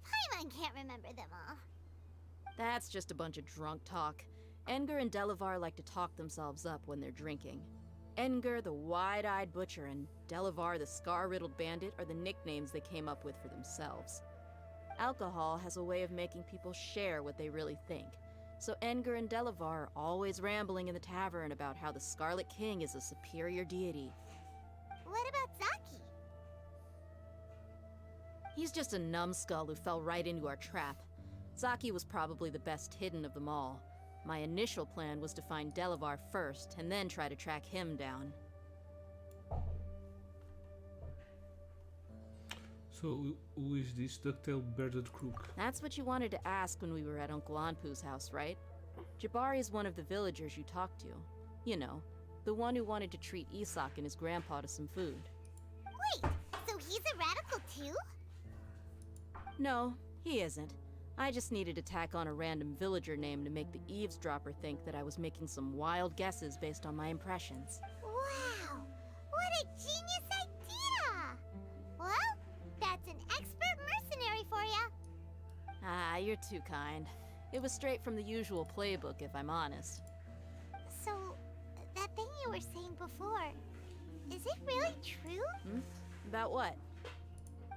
Paimon can't remember them all. That's just a bunch of drunk talk. Edgar and Delavar like to talk themselves up when they're drinking. Edgar, the wide-eyed butcher, and Delavar, the scar-riddled bandit, are the nicknames they came up with for themselves. Alcohol has a way of making people share what they really think. So Edgar and Delavar are always rambling in the tavern about how the Scarlet King is a superior deity. What about Zaki? He's just a numbskull who fell right into our trap. Zaki was probably the best hidden of them all. My initial plan was to find Delavar first, and then try to track him down. So, who is this ducktail bearded crook? That's what you wanted to ask when we were at Uncle Anpu's house, right? Jabari is one of the villagers you talked to. You know, the one who wanted to treat Isak and his grandpa to some food. Wait, so he's a radical too? No, he isn't. I just needed to tack on a random villager name to make the eavesdropper think that I was making some wild guesses based on my impressions. Wow, what a genius idea! Well, that's an expert mercenary for ya. Ah, you're too kind. It was straight from the usual playbook, if I'm honest. So, that thing you were saying before, is it really true? About what?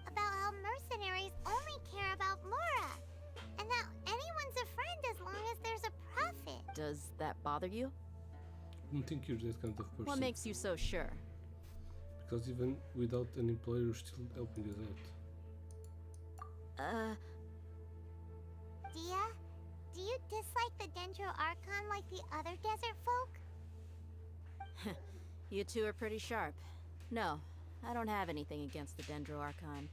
About how mercenaries only care about Mora, and that anyone's a friend as long as there's a profit. Does that bother you? I don't think you're that kind of person. What makes you so sure? Because even without an employer, you're still helping us out. Dia, do you dislike the Dendro Archon like the other desert folk? You two are pretty sharp. No, I don't have anything against the Dendro Archon.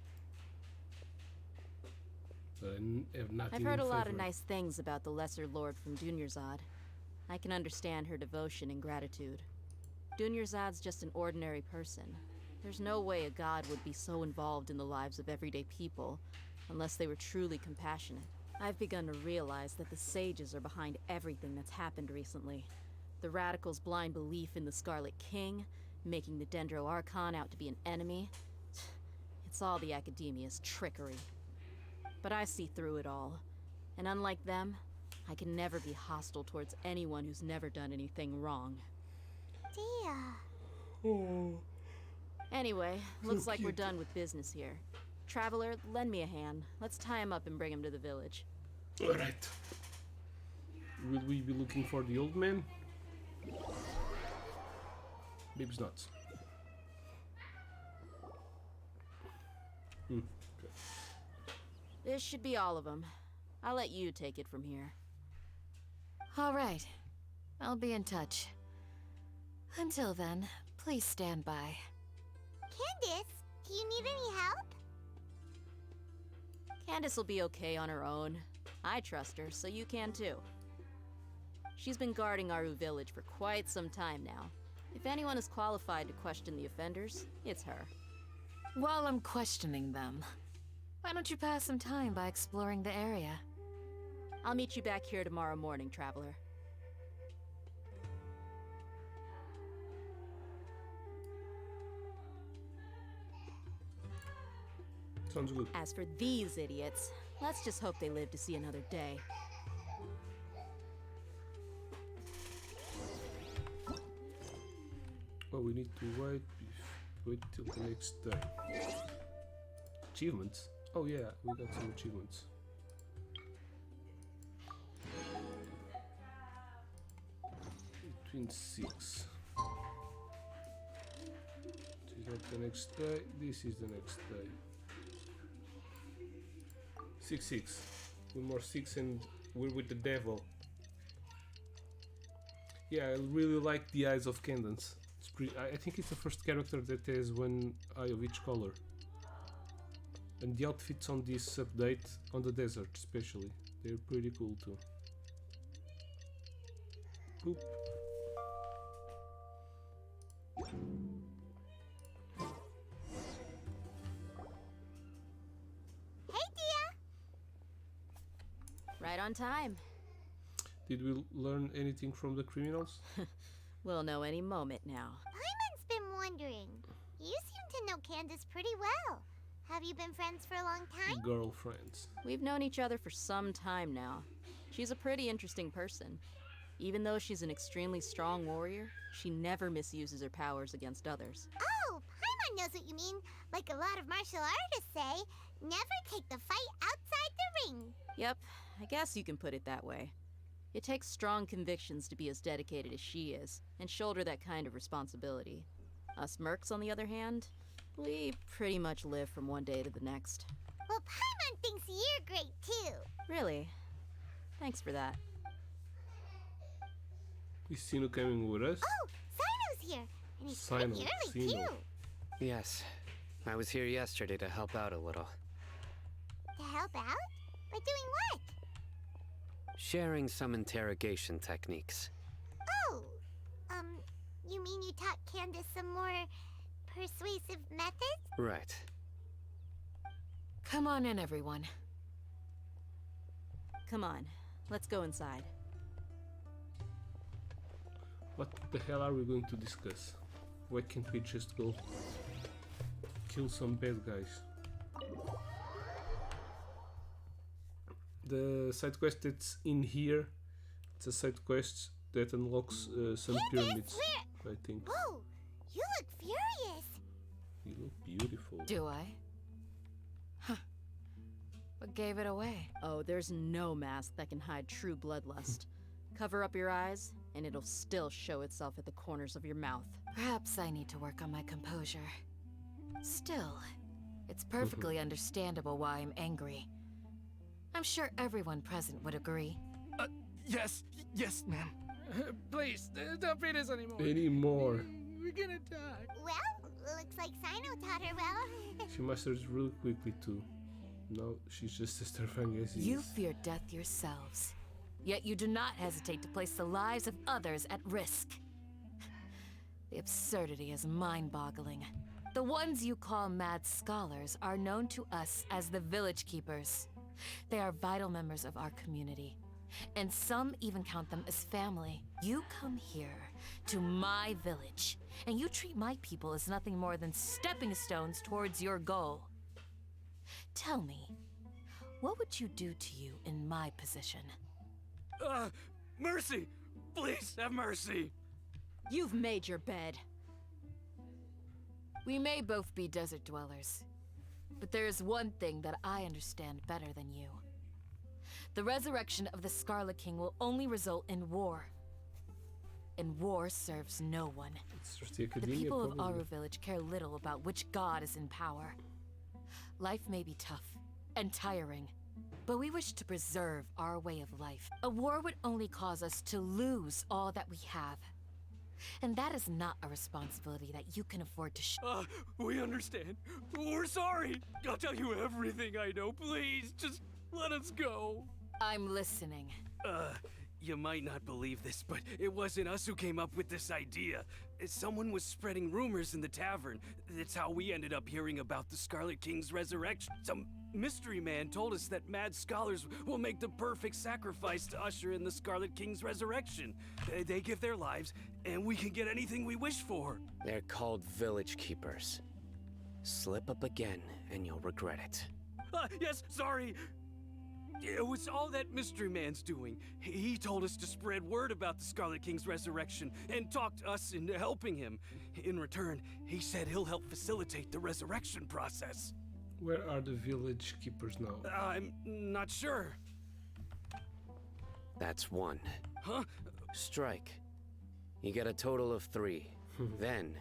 Nothing I've heard in a lot of favor. nice things about the Lesser Lord from Dunyarzad. I can understand her devotion and gratitude. Dunyarzad's just an ordinary person. There's no way a god would be so involved in the lives of everyday people unless they were truly compassionate. I've begun to realize that the sages are behind everything that's happened recently. The radicals' blind belief in the Scarlet King, making the Dendro Archon out to be an enemy. It's all the Academia's trickery. But I see through it all. And unlike them, I can never be hostile towards anyone who's never done anything wrong. Dia. Anyway, looks like we're cute. done with business here. Traveler, lend me a hand. Let's tie him up and bring him to the village. Alright. Will we be looking for the old man? Baby's nuts. This should be all of them. I'll let you take it from here. All right. I'll be in touch. Until then, please stand by. Candace, do you need any help? Candace will be okay on her own. I trust her, so you can too. She's been guarding Aru village for quite some time now. If anyone is qualified to question the offenders, it's her. While I'm questioning them, why don't you pass some time by exploring the area? I'll meet you back here tomorrow morning, Traveler. Sounds good. As for these idiots, let's just hope they live to see another day. Well, we need to wait till the next day. Achievements? Oh yeah, we got some achievements. Between 6. This is not the next day, this is the next day. 6. One more 6 and we're with the devil. Yeah, I really like the eyes of Cadence. It's pretty, I think it's the first character that has one eye of each color. And the outfits on this update, on the desert especially, they're pretty cool too. Boop. Hey, Dia. Right on time. Did we learn anything from the criminals? We'll know any moment now. Paimon's been wondering. You seem to know Candace pretty well. Have you been friends for a long time? Girlfriends. We've known each other for some time now. She's a pretty interesting person. Even though she's an extremely strong warrior, she never misuses her powers against others. Oh, Paimon knows what you mean. Like a lot of martial artists say, never take the fight outside the ring. Yep, I guess you can put it that way. It takes strong convictions to be as dedicated as she is, and shoulder that kind of responsibility. Us mercs, on the other hand, we pretty much live from one day to the next. Well, Paimon thinks you're great too. Really? Thanks for that. Is Sino coming with us? Oh, Sino's here, and he's Sino, pretty early Sino. too. Yes, I was here yesterday to help out a little. To help out? By doing what? Sharing some interrogation techniques. Oh, you mean you taught Candace some more persuasive methods? Right. Come on in, everyone. Come on, let's go inside. What the hell are we going to discuss? Why can't we just go kill some bad guys? The side quest that's in here, it's a side quest that unlocks some pyramids, I think. Whoa, you look furious. You look beautiful. Do I? Huh. What gave it away? Oh, there's no mask that can hide true bloodlust. Cover up your eyes, and it'll still show itself at the corners of your mouth. Perhaps I need to work on my composure. Still, it's perfectly understandable why I'm angry. I'm sure everyone present would agree. Yes, ma'am. Please, don't beat us anymore. Anymore. We're gonna die. Well, Looks like Sino taught her well. She masters really quickly too. No, she's just as terrifying as he You is. fear death yourselves, yet you do not hesitate to place the lives of others at risk. The absurdity is mind-boggling. The ones you call mad scholars are known to us as the Village Keepers. They are vital members of our community, and some even count them as family. You come here to my village, and you treat my people as nothing more than stepping stones towards your goal. Tell me, what would you do to you in my position? Mercy! Please, have mercy! You've made your bed. We may both be desert dwellers, but there is one thing that I understand better than you. The resurrection of the Scarlet King will only result in war. And war serves no one. It's just the The academia, people of probably. Aru Village care little about which god is in power. Life may be tough and tiring, but we wish to preserve our way of life. A war would only cause us to lose all that we have. And that is not a responsibility that you can afford to We understand. We're sorry. I'll tell you everything I know. Please, just let us go. I'm listening. You might not believe this, but it wasn't us who came up with this idea. Someone was spreading rumors in the tavern. That's how we ended up hearing about the Scarlet King's resurrection. Some mystery man told us that mad scholars will make the perfect sacrifice to usher in the Scarlet King's resurrection. They give their lives, and we can get anything we wish for. They're called Village Keepers. Slip up again, and you'll regret it. Yes, sorry. It was all that mystery man's doing. He told us to spread word about the Scarlet King's resurrection and talked us into helping him. In return, he said he'll help facilitate the resurrection process. Where are the village keepers now? I'm not sure. That's one. Huh? Strike. You get a total of 3. Then,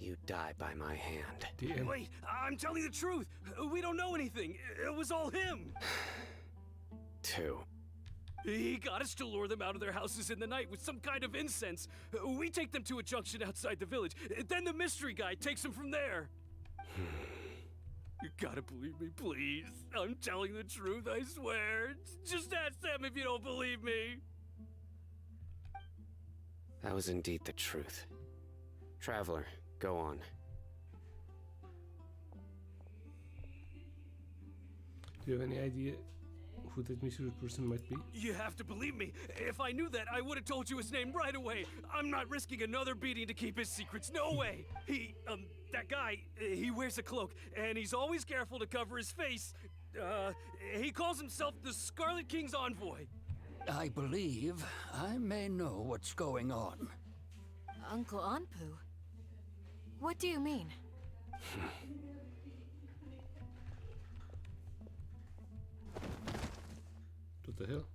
you die by my hand. DM. Wait, I'm telling the truth. We don't know anything. It was all him. 2. He got us to lure them out of their houses in the night with some kind of incense. We take them to a junction outside the village. Then the mystery guy takes them from there. You gotta believe me, please. I'm telling the truth, I swear. Just ask them if you don't believe me. That was indeed the truth. Traveler, go on. Do you have any idea who that mysterious person might be? You have to believe me. If I knew that, I would have told you his name right away. I'm not risking another beating to keep his secrets. No way. That guy, he wears a cloak, and he's always careful to cover his face. He calls himself the Scarlet King's envoy. I believe I may know what's going on. Uncle Anpu? What do you mean? What the hell?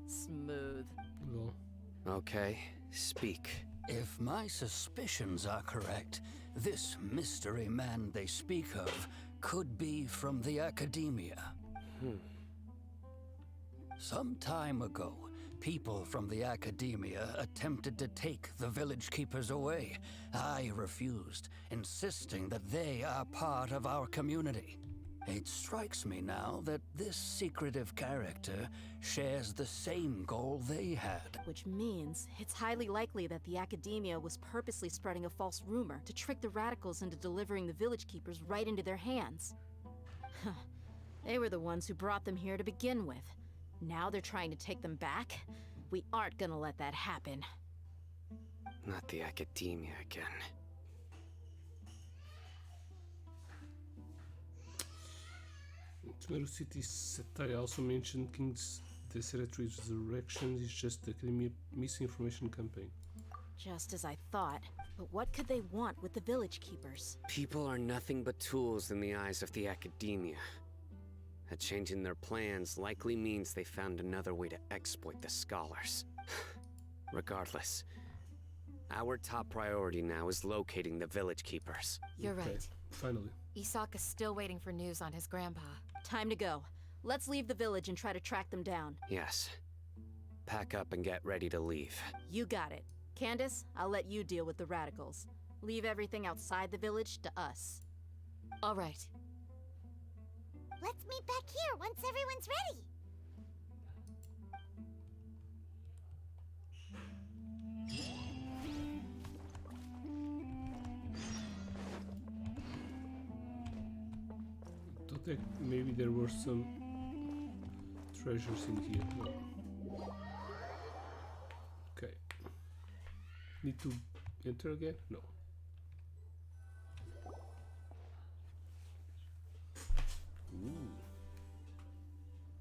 Smooth. Lol. Okay, speak. If my suspicions are correct, this mystery man they speak of could be from the academia. Some time ago, people from the academia attempted to take the village keepers away. I refused, insisting that they are part of our community. It strikes me now that this secretive character shares the same goal they had. Which means it's highly likely that the academia was purposely spreading a false rumor to trick the radicals into delivering the village keepers right into their hands. They were the ones who brought them here to begin with. Now they're trying to take them back? We aren't gonna let that happen. Not the academia again. Tomorrow City satire also mentioned King's Desiratory Resurrection is just the Academia misinformation campaign. Just as I thought. But what could they want with the village keepers? People are nothing but tools in the eyes of the academia. A change in their plans likely means they found another way to exploit the scholars. Regardless, our top priority now is locating the village keepers. You're Okay, right. finally. Isak is still waiting for news on his grandpa. Time to go. Let's leave the village and try to track them down. Yes. Pack up and get ready to leave. You got it. Candace, I'll let you deal with the radicals. Leave everything outside the village to us. All right. Let's meet back here once everyone's ready. Thought that maybe there were some treasures in here. No. Okay. Need to enter again? No. Ooh.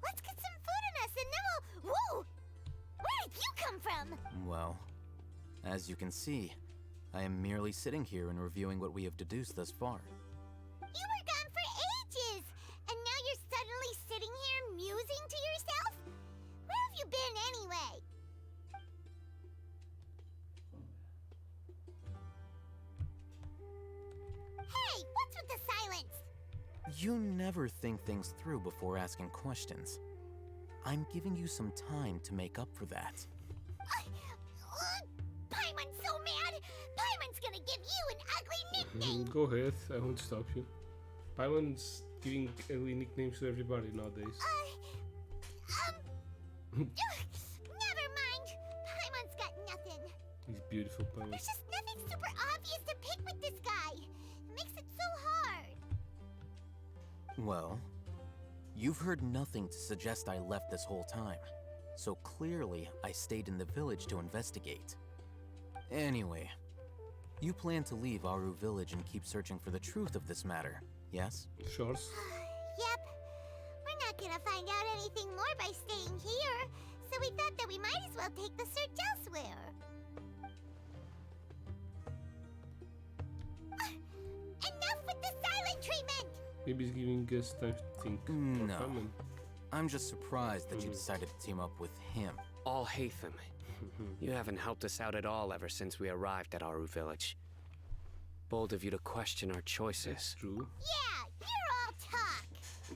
Let's get some food in us and then we'll... Whoa! Where did you come from? Well, as you can see, I am merely sitting here and reviewing what we have deduced thus far. You were gone for ages! And now you're suddenly sitting here musing to yourself? Where have you been anyway? Hey, what's with the silence? You never think things through before asking questions. I'm giving you some time to make up for that. Paimon's so mad! Paimon's gonna give you an ugly nickname! Go ahead, I won't stop you. Paimon's giving ugly nicknames to everybody nowadays. Never mind. Paimon's got nothing. He's beautiful, Paimon. There's just nothing super obvious to pick with this guy. It makes it so hard. Well, you've heard nothing to suggest I left this whole time. So clearly, I stayed in the village to investigate. Anyway, you plan to leave Aru village and keep searching for the truth of this matter, yes? Sure. Yep. We're not gonna find out anything more by staying here, so we thought that we might as well take the search elsewhere. Enough with the silent treatment! Maybe he's giving us time to think. No. Paimon. I'm just surprised that you decided to team up with him. Alhaitham, you haven't helped us out at all ever since we arrived at Aru village. Bold of you to question our choices. That's true. Yeah, you're all talk!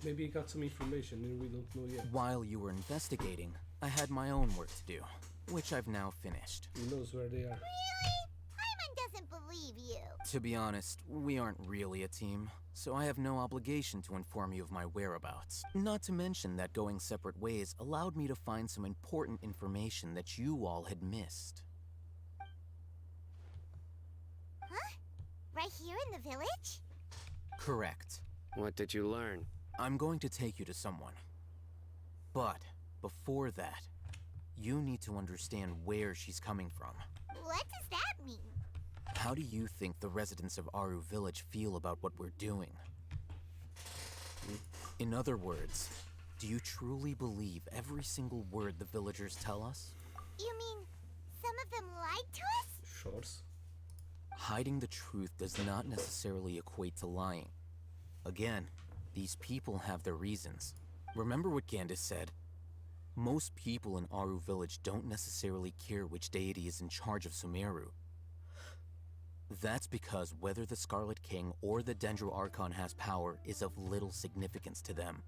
Maybe he got some information and we don't know yet. While you were investigating, I had my own work to do, which I've now finished. Who knows where they are? Really? Paimon doesn't believe you. To be honest, we aren't really a team, so I have no obligation to inform you of my whereabouts. Not to mention that going separate ways allowed me to find some important information that you all had missed. Huh? Right here in the village? Correct. What did you learn? I'm going to take you to someone. But before that, you need to understand where she's coming from. What does that mean? How do you think the residents of Aru village feel about what we're doing? In other words, do you truly believe every single word the villagers tell us? You mean some of them lied to us? Sure. Hiding the truth does not necessarily equate to lying. Again, these people have their reasons. Remember what Candace said? Most people in Aru village don't necessarily care which deity is in charge of Sumeru. That's because whether the Scarlet King or the Dendro Archon has power is of little significance to them.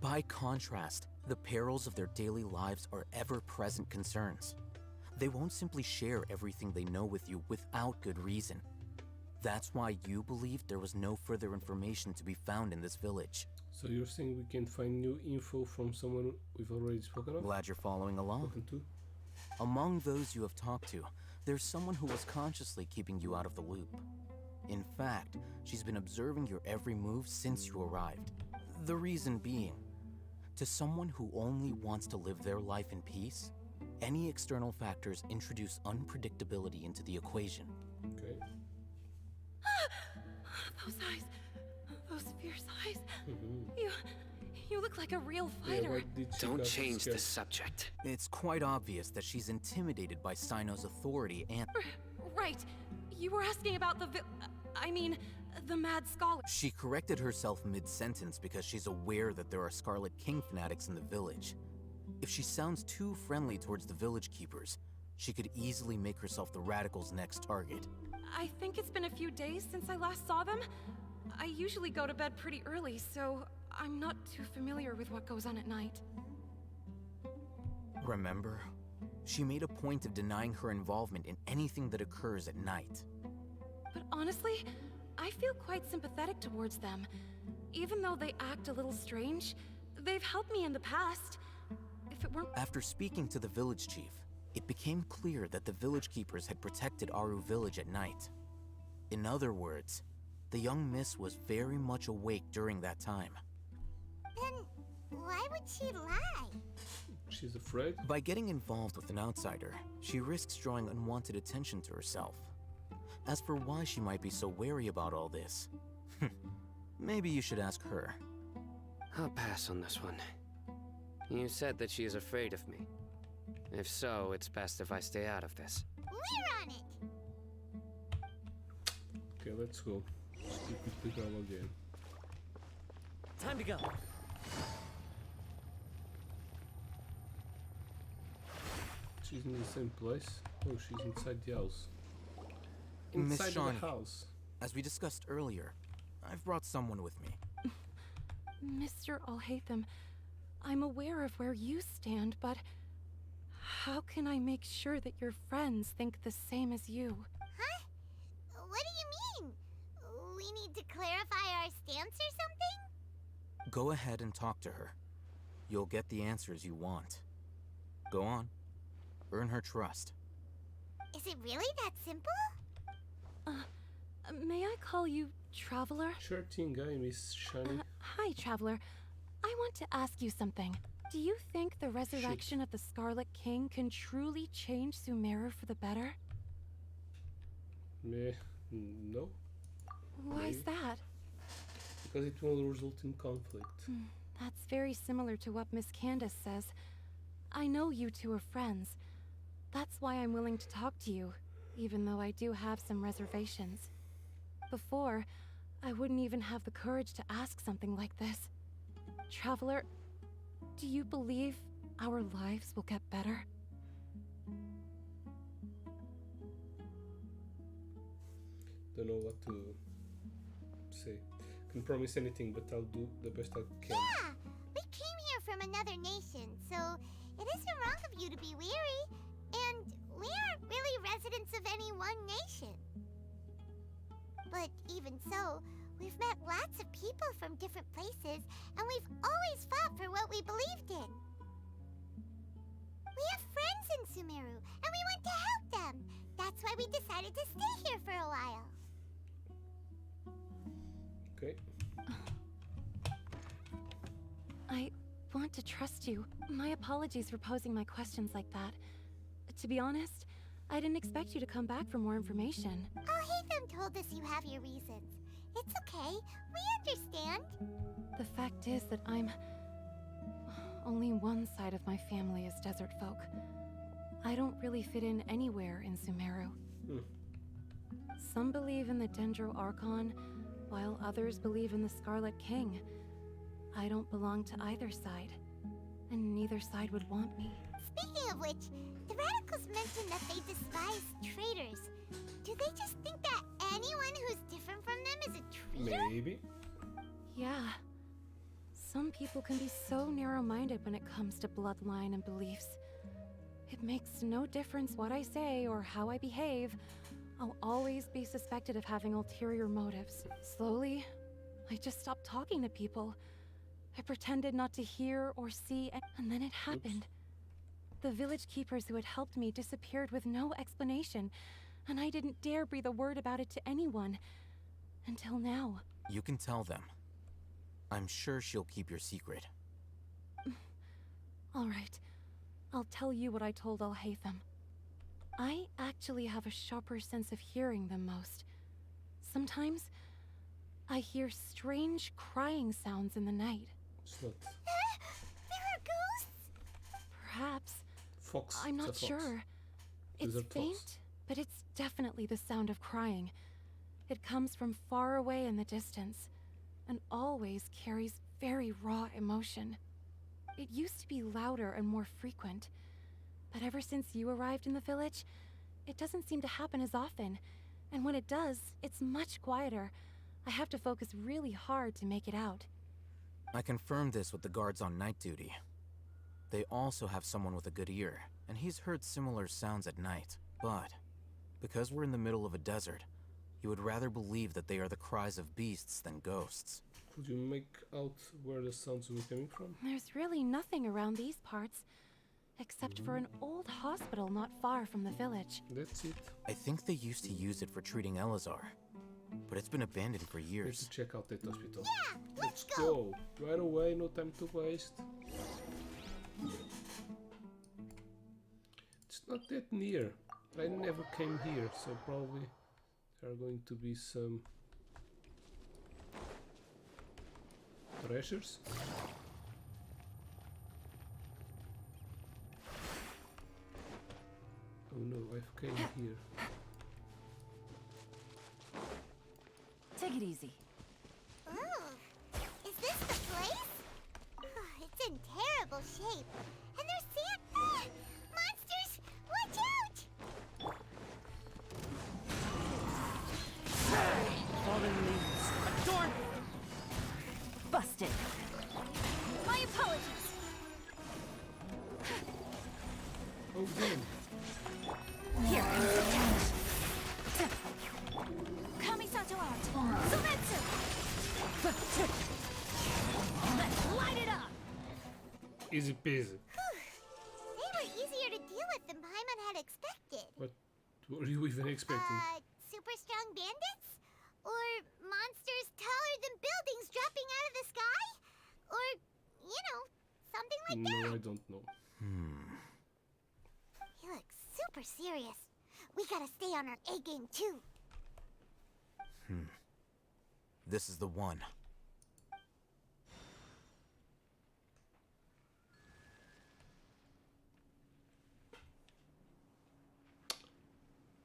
By contrast, the perils of their daily lives are ever-present concerns. They won't simply share everything they know with you without good reason. That's why you believed there was no further information to be found in this village. So you're saying we can find new info from someone we've already spoken of? Glad you're following along. Spoken to? Among those you have talked to, there's someone who was consciously keeping you out of the loop. In fact, she's been observing your every move since you arrived. The reason being, to someone who only wants to live their life in peace, any external factors introduce unpredictability into the equation. Okay. Those eyes. Those fierce eyes. You look like a real fighter. Don't change the subject. It's quite obvious that she's intimidated by Sino's authority and... Right. You were asking about the the Mad Scholar. She corrected herself mid-sentence because she's aware that there are Scarlet King fanatics in the village. If she sounds too friendly towards the village keepers, she could easily make herself the Radicals' next target. I think it's been a few days since I last saw them. I usually go to bed pretty early, so I'm not too familiar with what goes on at night. Remember, She made a point of denying her involvement in anything that occurs at night. But honestly, I feel quite sympathetic towards them. Even though they act a little strange, they've helped me in the past. If it weren't... After speaking to the village chief, it became clear that the village keepers had protected Aru village at night. In other words, the young miss was very much awake during that time. Then why would she lie? She's afraid? By getting involved with an outsider, she risks drawing unwanted attention to herself. As for why she might be so wary about all this, maybe you should ask her. I'll pass on this one. You said that she is afraid of me. If so, it's best if I stay out of this. We're on it! Okay, let's go. Speak with the girl again. Time to go. She's in the same place. Oh, she's inside the house. Miss Inside Shawnee, the house. as we discussed earlier, I've brought someone with me. Mr. Alhaitham, I'm aware of where you stand, but how can I make sure that your friends think the same as you? Huh? What do you mean? We need to clarify our stance or something? Go ahead and talk to her. You'll get the answers you want. Go on. Earn her trust. Is it really that simple? May I call you Traveler? Sure thing, guy, Miss Shani. Hi, Traveler. I want to ask you something. Do you think the resurrection of the Scarlet King can truly change Sumeru for the better? Meh, no. Why is that? Because it will result in conflict. That's very similar to what Miss Candace says. I know you two are friends. That's why I'm willing to talk to you, even though I do have some reservations. Before, I wouldn't even have the courage to ask something like this. Traveler, do you believe our lives will get better? Don't know what to say. Can't promise anything, but I'll do the best I can. Yeah! We came here from another nation, so it isn't wrong of you to be weary. And we aren't really residents of any one nation. But even so, we've met lots of people from different places, and we've always fought for what we believed in. We have friends in Sumeru, and we want to help them. That's why we decided to stay here for a while. Okay. I want to trust you. My apologies for posing my questions like that. To be honest, I didn't expect you to come back for more information. Alhaitham told us you have your reasons. It's okay. We understand. The fact is that only one side of my family is desert folk. I don't really fit in anywhere in Sumeru. Some believe in the Dendro Archon, while others believe in the Scarlet King. I don't belong to either side, and neither side would want me. Speaking of which, the Radicals mentioned that they despise traitors. Do they just think that anyone who's different from them is a traitor? Maybe. Yeah. Some people can be so narrow-minded when it comes to bloodline and beliefs. It makes no difference what I say or how I behave. I'll always be suspected of having ulterior motives. Slowly, I just stopped talking to people. I pretended not to hear or see, and then it happened. The village keepers who had helped me disappeared with no explanation, and I didn't dare breathe a word about it to anyone. Until now. You can tell them. I'm sure she'll keep your secret. All right. I'll tell you what I told Alhaitham. I actually have a sharper sense of hearing than most. Sometimes, I hear strange crying sounds in the night. It's not There are ghosts? Perhaps. fox. I'm not it's a fox. sure. It's Desert fox. faint, but it's definitely the sound of crying. It comes from far away in the distance, and always carries very raw emotion. It used to be louder and more frequent, but ever since you arrived in the village, it doesn't seem to happen as often, and when it does, it's much quieter. I have to focus really hard to make it out. I confirmed this with the guards on night duty. They also have someone with a good ear. and he's heard similar sounds at night. But because we're in the middle of a desert, he would rather believe that they are the cries of beasts than ghosts. Could you make out where the sounds were coming from? There's really nothing around these parts, except for an old hospital not far from the village. That's it. I think they used to use it for treating Elazar, but it's been abandoned for Let's years. check out that hospital. Yeah, Let's go. Right away, no time to waste. It's not that near. I never came here, so probably there are going to be some treasures. Oh no, I've came here. Take it easy. Ooh, is this the place? It's in terrible shape. And there's sand. Monsters! Watch out! Fallen leaves. A door! Busted. My apologies. Oh damn. Here comes the challenge. Kamisato out. Zumetsu. Let's light it up. Easy peasy. They were easier to deal with than Paimon had expected. What were you even expecting? Super strong bandits? Or monsters taller than buildings dropping out of the sky? Or, you know, something like that. No, I don't know. He looks super serious. We gotta stay on our A game too. This is the one.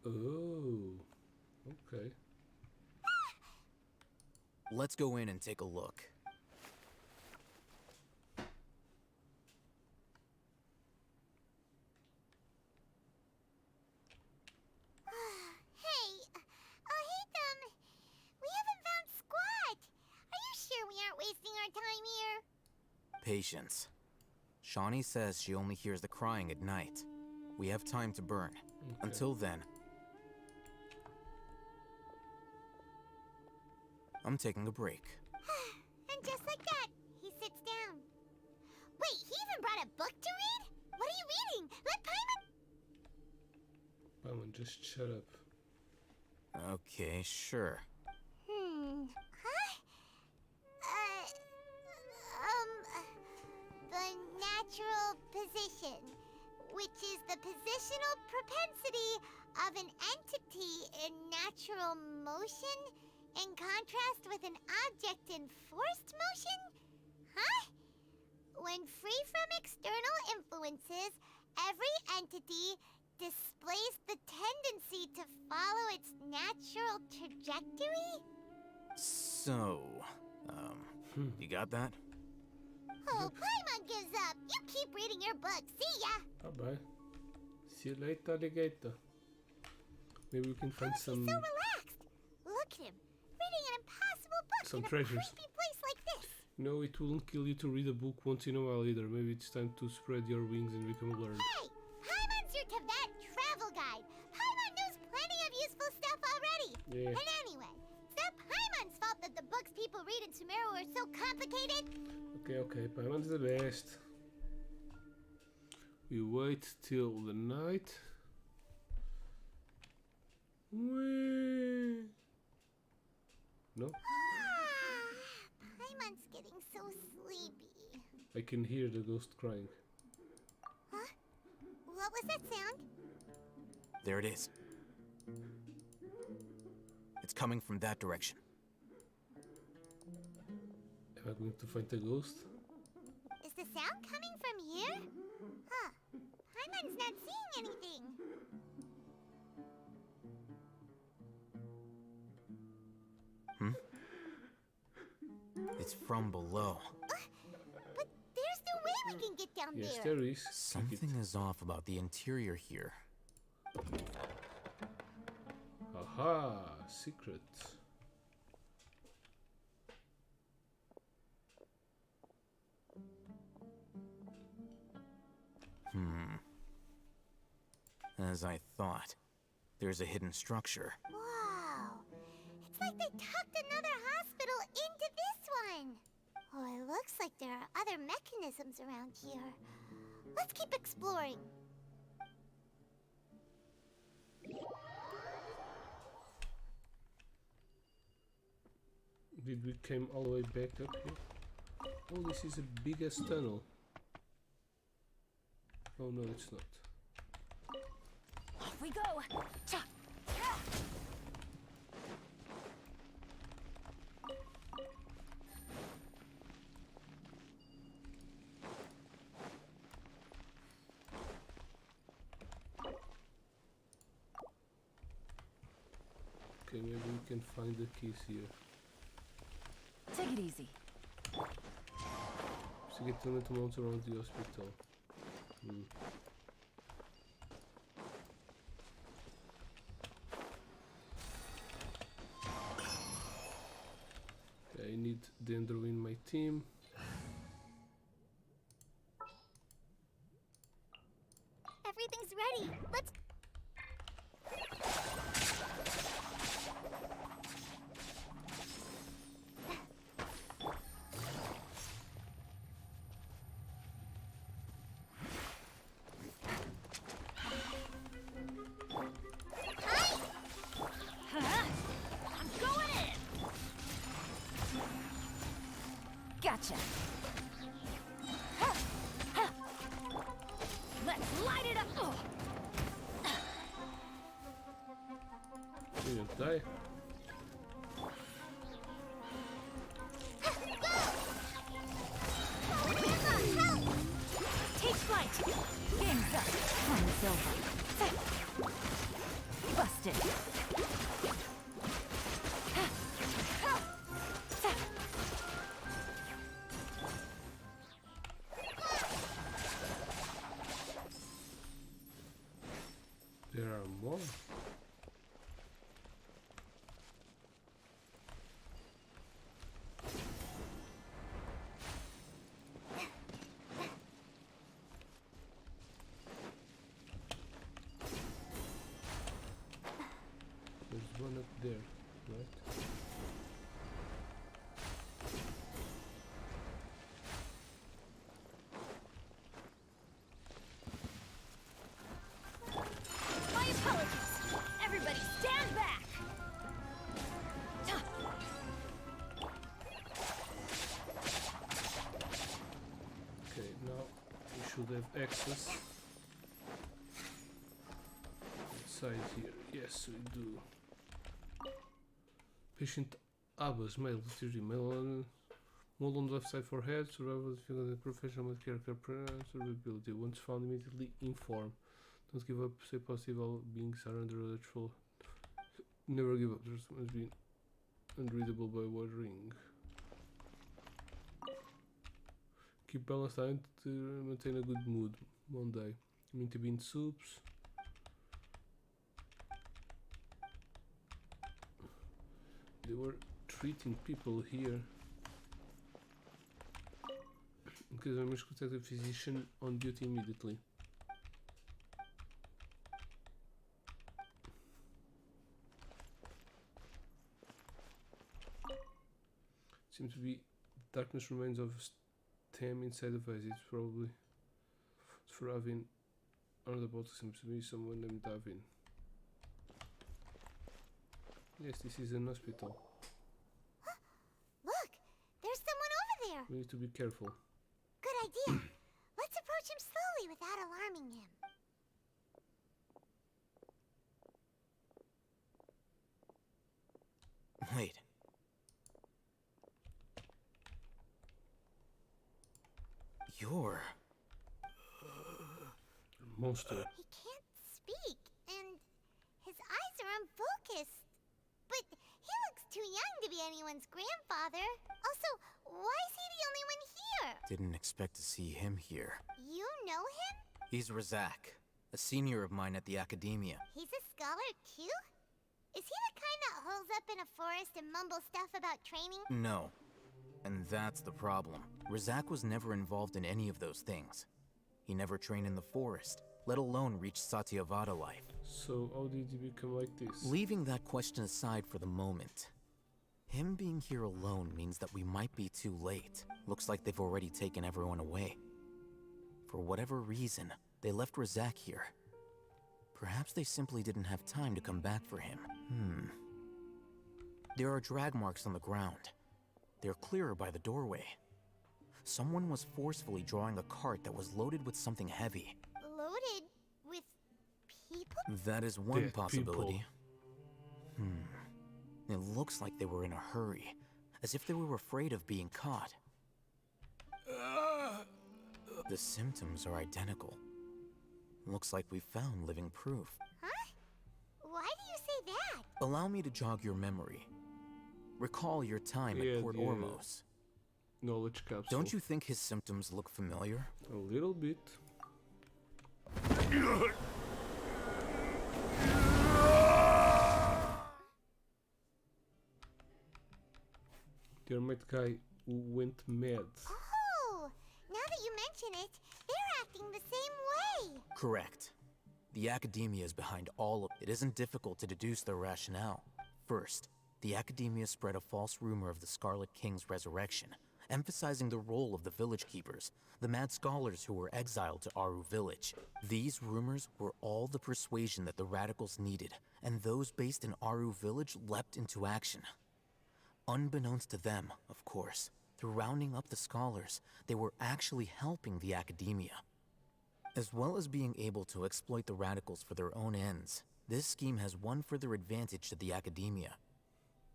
Oh, okay. Let's go in and take a look. Hey, we haven't found squat. Are you sure we aren't wasting our time here? Patience. Shawnee says she only hears the crying at night. We have time to burn. Okay. Until then, I'm taking a break. And just like that, he sits down. Wait, he even brought a book to read? What are you reading? Let Paimon... Paimon, just shut up. Okay, sure. Huh? The natural position, which is the positional propensity of an entity in natural motion in contrast with an object in forced motion? Huh? When free from external influences, every entity displays the tendency to follow its natural trajectory? So, you got that? Oh, Paimon gives up. You keep reading your book. See ya. Bye-bye. See you later, alligator. Maybe we can find some... So relaxed. Look at him, reading an impossible book Some in treasures. a creepy place like this. No, it wouldn't kill you to read a book once in a while either. Maybe it's time to spread your wings and become learned. Hey, Paimon's your Tibet travel guide. Paimon knows plenty of useful stuff already. Yeah. And anyway, it's not Paimon's fault that the books people read in Sumeru are so complicated. Okay, Paimon's the best. We wait till the night. Whee! No? Paimon's getting so sleepy. I can hear the ghost crying. Huh? What was that sound? There it is. It's coming from that direction. Am I going to find the ghost? Is the sound coming from here? Huh. Paimon's not seeing anything. It's from below. But there's no way we can get down Yes, there. there is. Something is off about the interior here. Aha! Secret. As I thought. There's a hidden structure. Wow. It's like they tucked another hospital into this one. Oh, it looks like there are other mechanisms around here. Let's keep exploring. Did we came all the way back up here? Oh, this is a biggest tunnel. Oh no, it's not. Off we go! Okay, maybe we can find the keys here. Take it easy. So get them to mount around the hospital. Okay, I need Dendro in my team. Everything's ready. Let's... I'm going in! Gotcha! Let's light it up! You don't die. Take flight! Game's up! Time's over. Busted! There are more. There's one up there, right? My apologies! Everybody stand back! Okay, now we should have access inside here. Yes, we do. Patient Abbas, male, theory, male, mold on the left side forehead, survival difficulty, professional medical care, survivability. Once found, immediately inform. Don't give up, stay positive, all beings are under electrical. Never give up, there must be unreadable by word ring. Keep balanced diet to maintain a good mood. Monday. Mint bean soups. They were treating people here. Because I must contact a physician on duty immediately. Seems to be darkness remains of stem inside the vase. It's probably for Avin. On the bottle seems to be someone named Avin. Yes, this is an hospital. Look! There's someone over there! We need to be careful. Good idea. Let's approach him slowly without alarming him. Wait. You're... Monster. He can't speak, and his eyes are unfocused. But he looks too young to be anyone's grandfather. Also, why is he the only one here? Didn't expect to see him here. You know him? He's Razak, a senior of mine at the Academia. He's a scholar too? Is he the kind that holes up in a forest and mumbles stuff about training? No. And that's the problem. Razak was never involved in any of those things. He never trained in the forest. let alone reach Satyavada life. So how did he become like this? Leaving that question aside for the moment, him being here alone means that we might be too late. Looks like they've already taken everyone away. For whatever reason, they left Razak here. Perhaps they simply didn't have time to come back for him. There are drag marks on the ground. They're clearer by the doorway. Someone was forcefully drawing a cart that was loaded with something heavy. Loaded with people? That is one Dead possibility. It looks like they were in a hurry, as if they were afraid of being caught. The symptoms are identical. Looks like we found living proof. Huh? Why do you say that? Allow me to jog your memory. Recall your time at Port Ormos. Knowledge capsule. Don't you think his symptoms look familiar? A little bit. Dear mad guy who went mad. Oh, now that you mention it, they're acting the same way. Correct. The Academia is behind all of it. It isn't difficult to deduce their rationale. First, the Academia spread a false rumor of the Scarlet King's resurrection, emphasizing the role of the village keepers, the mad scholars who were exiled to Aru village. These rumors were all the persuasion that the radicals needed, and those based in Aru village leapt into action. Unbeknownst to them, of course, through rounding up the scholars, they were actually helping the Academia. As well as being able to exploit the radicals for their own ends, this scheme has one further advantage to the Academia.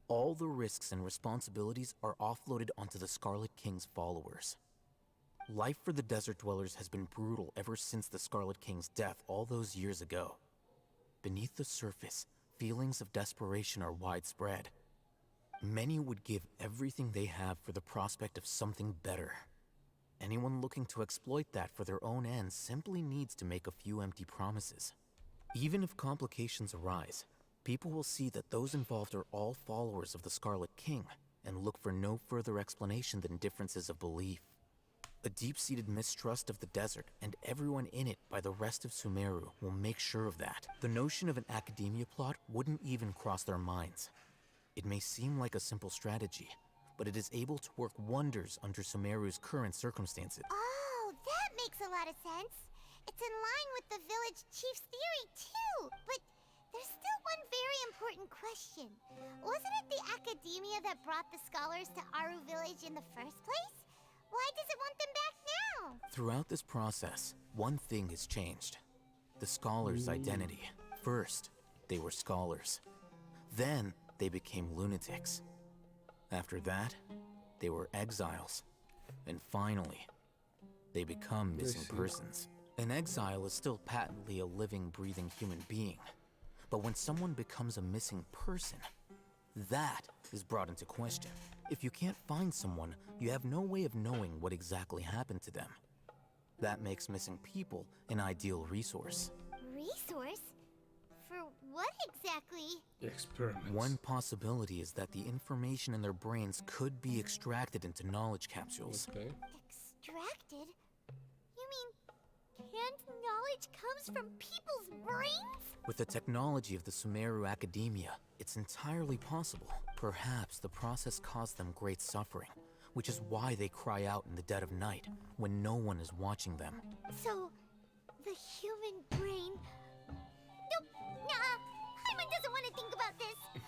All the risks and responsibilities are offloaded onto the Scarlet King's followers. Life for the desert dwellers has been brutal ever since the Scarlet King's death all those years ago. Beneath the surface, feelings of desperation are widespread. Many would give everything they have for the prospect of something better. Anyone looking to exploit that for their own ends simply needs to make a few empty promises. Even if complications arise, people will see that those involved are all followers of the Scarlet King and look for no further explanation than differences of belief. A deep-seated mistrust of the desert and everyone in it by the rest of Sumeru will make sure of that. The notion of an Academia plot wouldn't even cross their minds. It may seem like a simple strategy, but it is able to work wonders under Sumeru's current circumstances. Oh, that makes a lot of sense. It's in line with the village chief's theory, too. But there's still one very important question. Wasn't it the Academia that brought the scholars to Aru village in the first place? Why does it want them back now? Throughout this process, one thing has changed. The scholars' identity. First, they were scholars. Then, they became lunatics. After that, they were exiles. And finally, they become missing persons. An exile is still patently a living, breathing human being. But when someone becomes a missing person, that is brought into question. If you can't find someone, you have no way of knowing what exactly happened to them. That makes missing people an ideal resource. Resource? For what exactly? Experiments. One possibility is that the information in their brains could be extracted into knowledge capsules. Okay. Extracted? You mean canned knowledge comes from people's brains? With the technology of the Sumeru Academia, it's entirely possible. Perhaps the process caused them great suffering, which is why they cry out in the dead of night, when no one is watching them. So, the human brain... Nope, nah, Hyman doesn't want to think about this.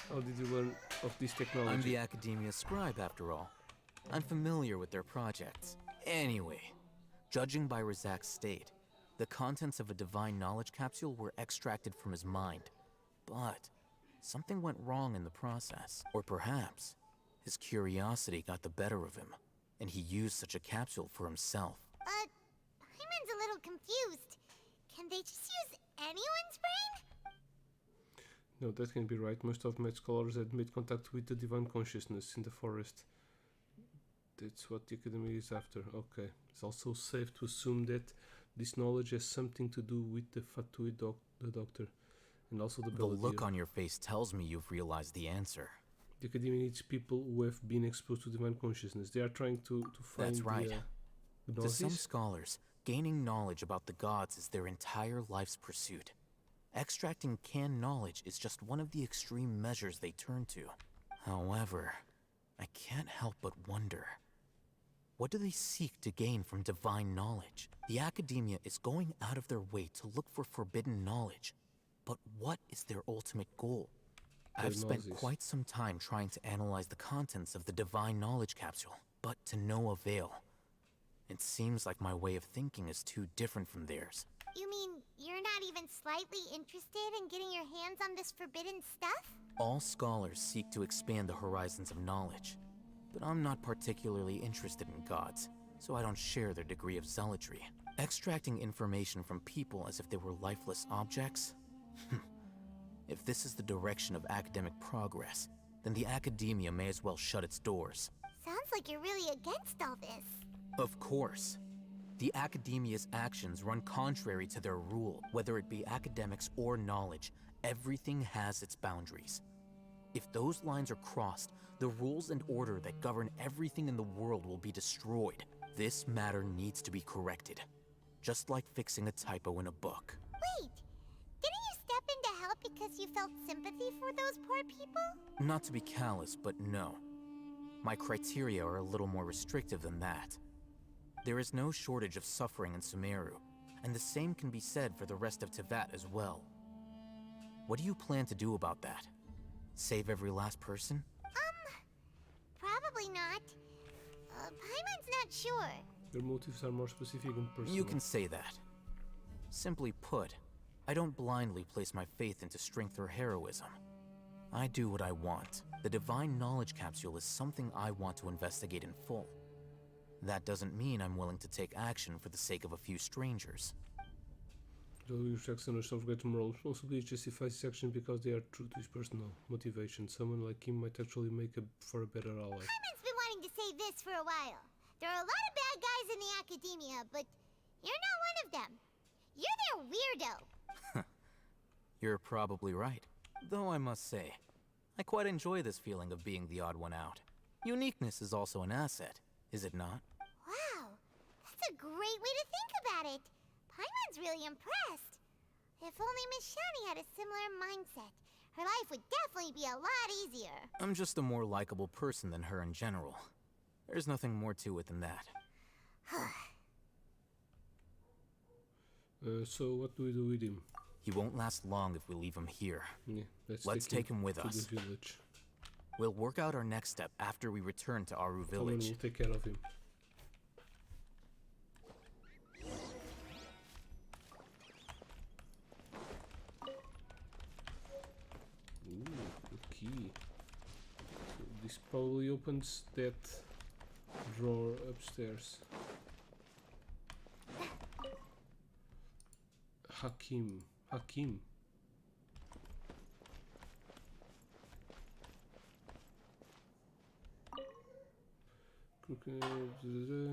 How did you learn of this technology? I'm the Academia scribe, after all. I'm familiar with their projects. Anyway, judging by Razak's state, the contents of a divine knowledge capsule were extracted from his mind. But something went wrong in the process. Or perhaps his curiosity got the better of him, and he used such a capsule for himself. Hyman's a little confused. Can they just use anyone's brain? No, that can be right. Most of mad scholars had made contact with the divine consciousness in the forest. That's what the Academy is after. Okay. It's also safe to assume that this knowledge has something to do with the Fatui the doctor, and also the Belvedere. The look on your face tells me you've realized the answer. The Academy needs people who have been exposed to divine consciousness. They are trying to find That's right. the To some Gnosis. scholars, Gaining knowledge about the gods is their entire life's pursuit. Extracting canned knowledge is just one of the extreme measures they turn to. However, I can't help but wonder, what do they seek to gain from divine knowledge? The academia is going out of their way to look for forbidden knowledge. But what is their ultimate goal? I've spent quite some time trying to analyze the contents of the divine knowledge capsule, but to no avail. It seems like my way of thinking is too different from theirs. You mean you're not even slightly interested in getting your hands on this forbidden stuff? All scholars seek to expand the horizons of knowledge, but I'm not particularly interested in gods, so I don't share their degree of zealotry. Extracting information from people as if they were lifeless objects? If this is the direction of academic progress, then the academia may as well shut its doors. Sounds like you're really against all this. Of course. The academia's actions run contrary to their rule. Whether it be academics or knowledge, everything has its boundaries. If those lines are crossed, the rules and order that govern everything in the world will be destroyed. This matter needs to be corrected. Just like fixing a typo in a book. Wait! Didn't you step in to help because you felt sympathy for those poor people? Not to be callous, but no. My criteria are a little more restrictive than that. There is no shortage of suffering in Sumeru, and the same can be said for the rest of Teyvat as well. What do you plan to do about that? Save every last person? Probably not. Paimon's not sure. Your motives are more specific and personal. You can say that. Simply put, I don't blindly place my faith into strength or heroism. I do what I want. The divine knowledge capsule is something I want to investigate in full. That doesn't mean I'm willing to take action for the sake of a few strangers. Your actions are great moral responsibility justifies his action because they are true to his personal motivation. Someone like him might actually make for a better ally. Paimon's been wanting to say this for a while. There are a lot of bad guys in the academia, but you're not one of them. You're their weirdo. You're probably right. Though I must say, I quite enjoy this feeling of being the odd one out. Uniqueness is also an asset, is it not? Wow, that's a great way to think about it. Paimon's really impressed. If only Miss Shani had a similar mindset, her life would definitely be a lot easier. I'm just a more likable person than her in general. There's nothing more to it than that. So what do we do with him? He won't last long if we leave him here. Yeah, let's take him with to us. the village. We'll work out our next step after we return to Aru Someone village. will take care of him. Ooh, a key. So this probably opens that drawer upstairs. Hakim.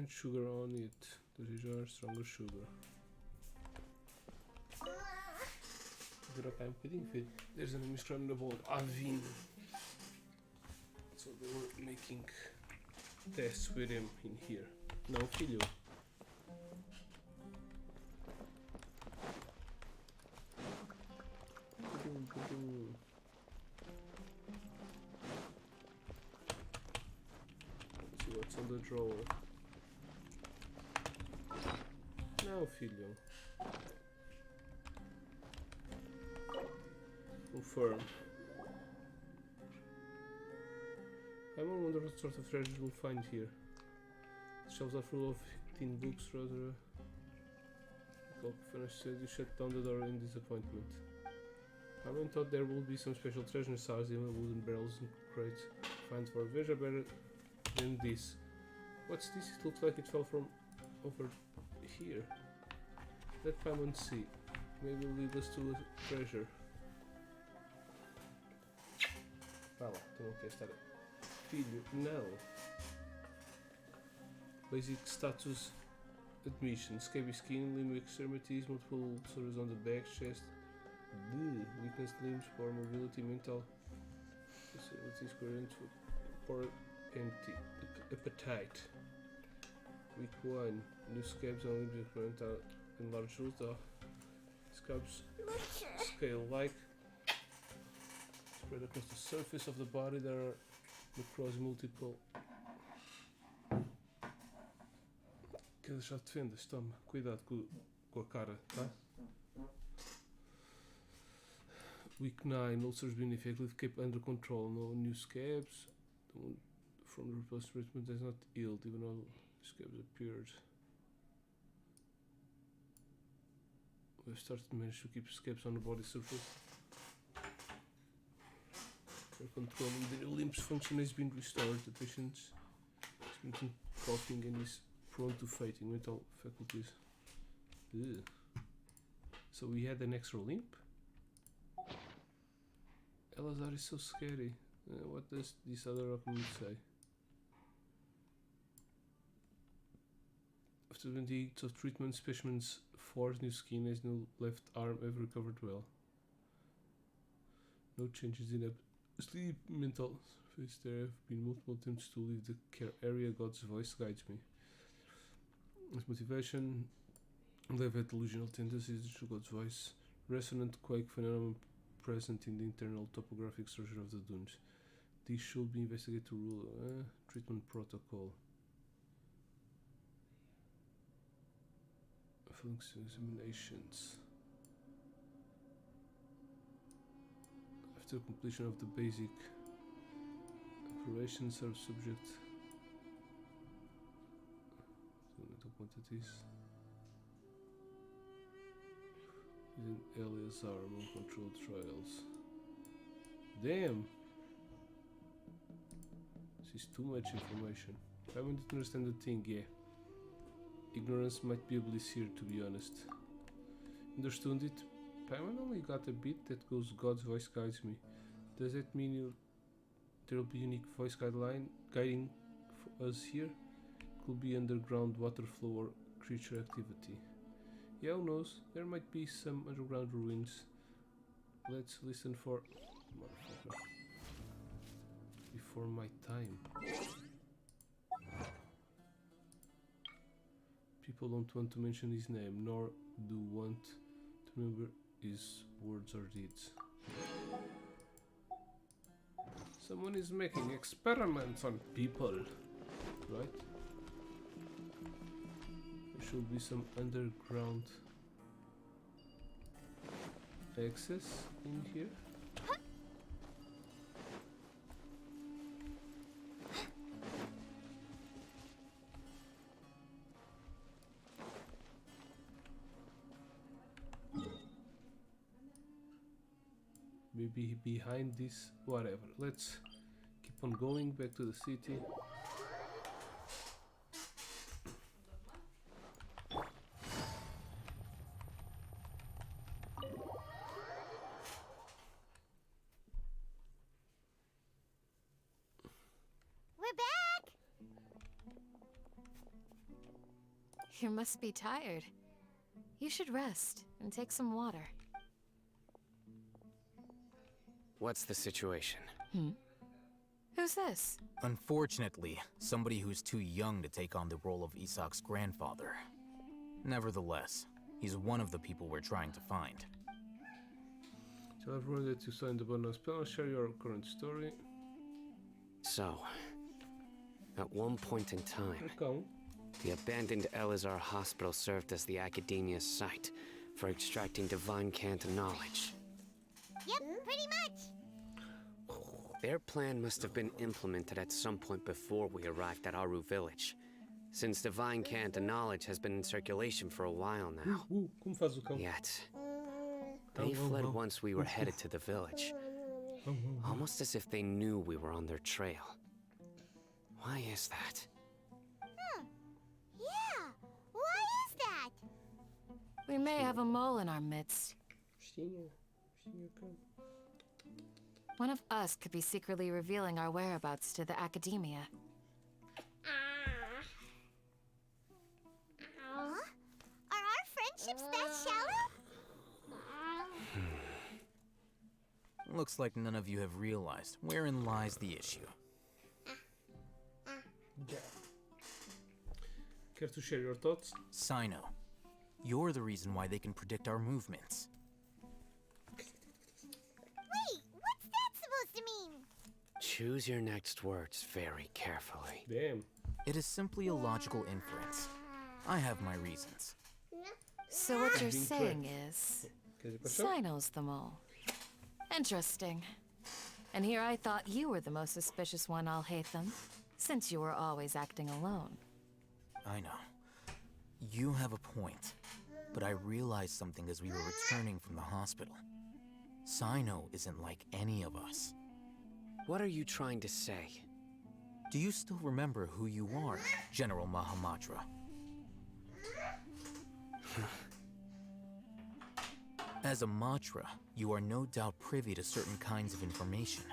Sugar on it. There is stronger sugar. Vira cá um bocadinho, filho. There's an inscription about Avin. So they were making tests with him in here. Não, filho. Let's see what's on the drawer. Não, filho. Confirm. I wonder what sort of treasures we'll find here. The shelves are full of 15 books, rather. Finished said you shut down the door in disappointment. I thought there would be some special treasure stars, even wooden barrels and crates. Find for a treasure better than this. What's this? It looks like it fell from over here. Let Paimon see. Maybe it'll lead us to a treasure. Vá lá, tu não queres estar. Filho, não. Basic status admission. Scabby skin, limb extremities, multiple ulcers on the back, chest. Weakness limbs, poor mobility, mental facilities, current poor appetite. Week 1. New scabs only be current in large roots or scabs scale-like spread across the surface of the body. There are across multiple. Quer deixar de fendas? Toma, cuidado com a cara, tá? Week 9, ulcers being effectively kept under control. No new scabs. The one from the replaced treatment has not healed, even though scabs appeared. We've started to manage to keep scabs on the body surface. For controlling the limbs function has been restored. The patient's experiencing coughing and is prone to fainting. Mental faculties. Ugh. So we had an extra limb? Elazar is so scary. What does this other document say? After 20 weeks of treatment, specimen's 4 new skin as no left arm have recovered well. No changes in sleep, mental face. There have been multiple attempts to leave the care area. God's voice guides me. His motivation, they have delusional tendencies to God's voice. Resonant quake phenomenon present in the internal topographic structure of the dunes. This should be investigated to rule. Treatment protocol. Examinations. After completion of the basic operations are subject to mental quantities. In Eleazar among controlled trials. Damn! This is too much information. I wanted to understand the thing, yeah. Ignorance might be a bliss here, to be honest. Understood it? Paimon only got a bit that goes God's voice guides me. Does that mean there will be unique voice guiding us here? Could be underground water flow or creature activity. Yeah, who knows? There might be some underground ruins. Let's listen for... Motherfucker. Before my time. People don't want to mention his name, nor do want to remember his words or deeds. Someone is making experiments on people, right? There should be some underground access in here. Maybe behind this, whatever. Let's keep on going back to the city. We're back! You must be tired. You should rest and take some water. What's the situation? Who's this? Unfortunately, somebody who's too young to take on the role of Isak's grandfather. Nevertheless, he's one of the people we're trying to find. Tell everyone that you saw in the bonus panel, share your current story. So, at one point in time, Okay. the abandoned Eleazar Hospital served as the Academia's site for extracting divine cant knowledge. Yep, pretty much. Their plan must have been implemented at some point before we arrived at Aru village, since divine cant knowledge has been in circulation for a while now. Como faz o cão? Yet, they fled once we were headed to the village, almost as if they knew we were on their trail. Why is that? Yeah, why is that? We may have a mole in our midst. One of us could be secretly revealing our whereabouts to the Academia. Huh? Are our friendships that shallow? Looks like none of you have realized wherein lies the issue. Care to share your thoughts? Sino, you're the reason why they can predict our movements. Wait, what's that supposed to mean? Choose your next words very carefully. Damn. It is simply a logical inference. I have my reasons. So what you're Being saying tricked. is, Quer dizer, paixão? Sino's the mole. Interesting. And here I thought you were the most suspicious one, Alhaitham, since you were always acting alone. I know. You have a point. But I realized something as we were returning from the hospital. Sino isn't like any of us. What are you trying to say? Do you still remember who you are, General Mahamatra? As a Matra, you are no doubt privy to certain kinds of information.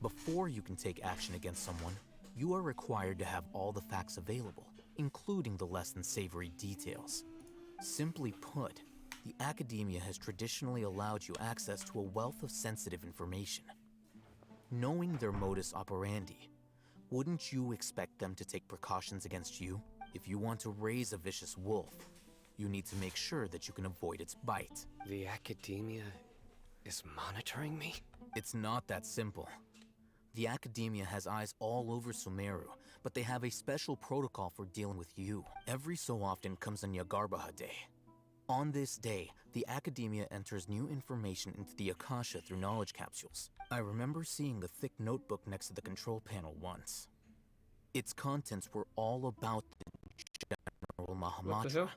Before you can take action against someone, you are required to have all the facts available, including the less than savory details. Simply put, the academia has traditionally allowed you access to a wealth of sensitive information. Knowing their modus operandi, wouldn't you expect them to take precautions against you? If you want to raise a vicious wolf, you need to make sure that you can avoid its bite. The academia is monitoring me? It's not that simple. The academia has eyes all over Sumeru, but they have a special protocol for dealing with you. Every so often comes a Nyagarbaha Day. On this day, the academia enters new information into the Akasha through knowledge capsules. I remember seeing the thick notebook next to the control panel once. Its contents were all about the General Mahamatra,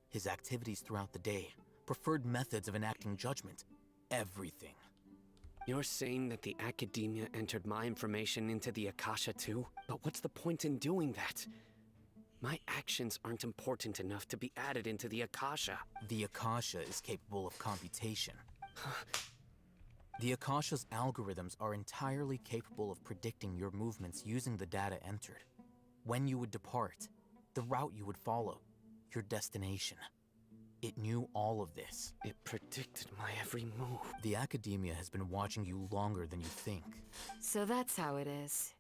his activities throughout the day, preferred methods of enacting judgment, everything. You're saying that the academia entered my information into the Akasha too? But what's the point in doing that? My actions aren't important enough to be added into the Akasha. The Akasha is capable of computation. The Akasha's algorithms are entirely capable of predicting your movements using the data entered. When you would depart, the route you would follow, your destination. It knew all of this. It predicted my every move. The academia has been watching you longer than you think. So that's how it is.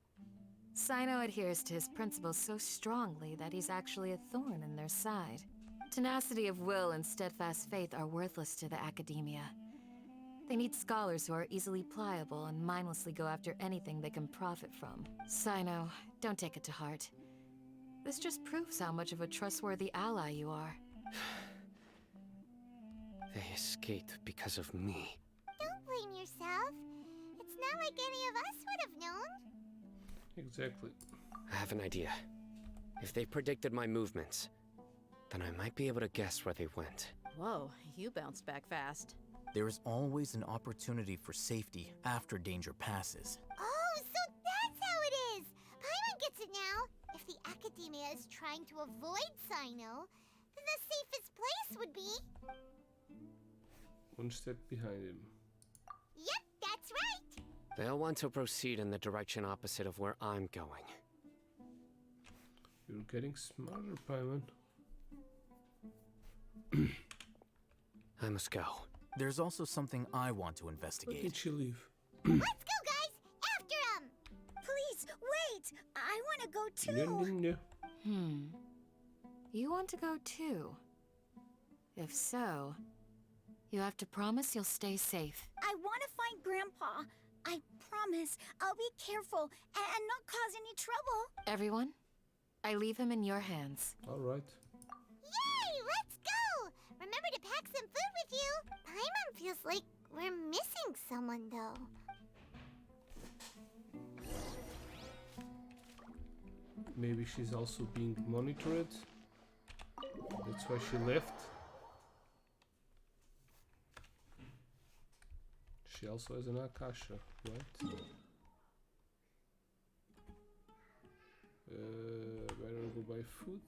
Sino adheres to his principles so strongly that he's actually a thorn in their side. Tenacity of will and steadfast faith are worthless to the academia. They need scholars who are easily pliable and mindlessly go after anything they can profit from. Sino, don't take it to heart. This just proves how much of a trustworthy ally you are. They escaped because of me. Don't blame yourself. It's not like any of us would have known. Exactly. I have an idea. If they predicted my movements, then I might be able to guess where they went. Whoa, you bounced back fast. There is always an opportunity for safety after danger passes. Oh, so that's how it is! Paimon gets it now. If the academia is trying to avoid Sino, then the safest place would be... One step behind him. Yep, that's right! They'll want to proceed in the direction opposite of where I'm going. You're getting smarter, Paimon. I must go. There's also something I want to Why investigate. did you leave? Let's go, guys! After him! Please, wait! I want to go No, too! no, no. You want to go too? If so, you have to promise you'll stay safe. I want to find Grandpa. I promise I'll be careful and not cause any trouble. Everyone, I leave him in your hands. All right. Yay! Let's go! Remember to pack some food with you. Paimon feels like we're missing someone, though. Maybe she's also being monitored. That's why she left. She also has an Akasha, right? Better go by foot.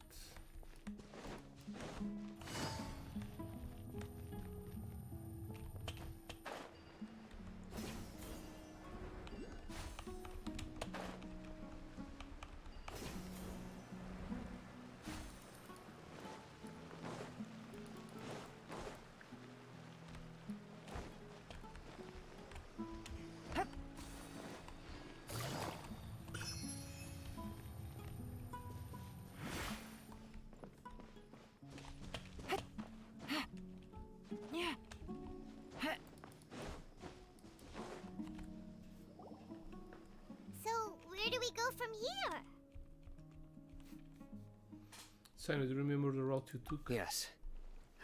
Simon, do you remember the route you took? Yes.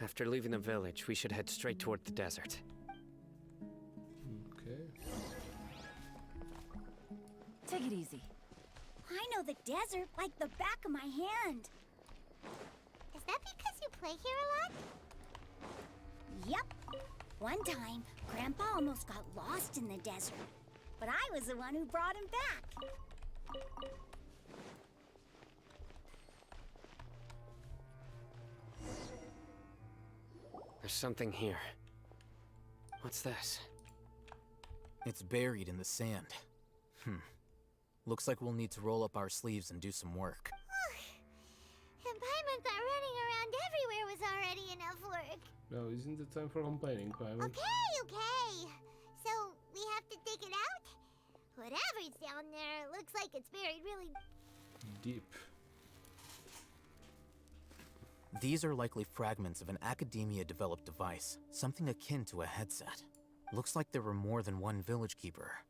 After leaving the village, we should head straight toward the desert. Okay. Take it easy. I know the desert like the back of my hand. Is that because you play here a lot? Yep. One time, Grandpa almost got lost in the desert, but I was the one who brought him back. There's something here. What's this? It's buried in the sand. Looks like we'll need to roll up our sleeves and do some work. And Paimon thought running around everywhere was already enough work. Now, isn't it time for complaining, Paimon? Okay. So, we have to dig it out? Whatever's down there, looks like it's buried really Deep. These are likely fragments of an Academia-developed device, something akin to a headset. Looks like there were more than one village keeper.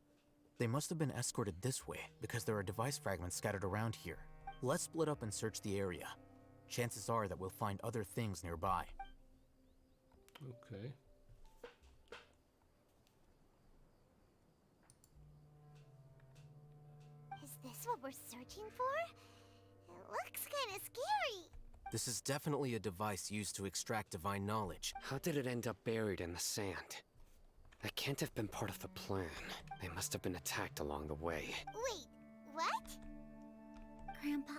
They must have been escorted this way, because there are device fragments scattered around here. Let's split up and search the area. Chances are that we'll find other things nearby. Okay. Is this what we're searching for? It looks kind of scary. This is definitely a device used to extract divine knowledge. How did it end up buried in the sand? That can't have been part of the plan. They must have been attacked along the way. Wait, what? Grandpa,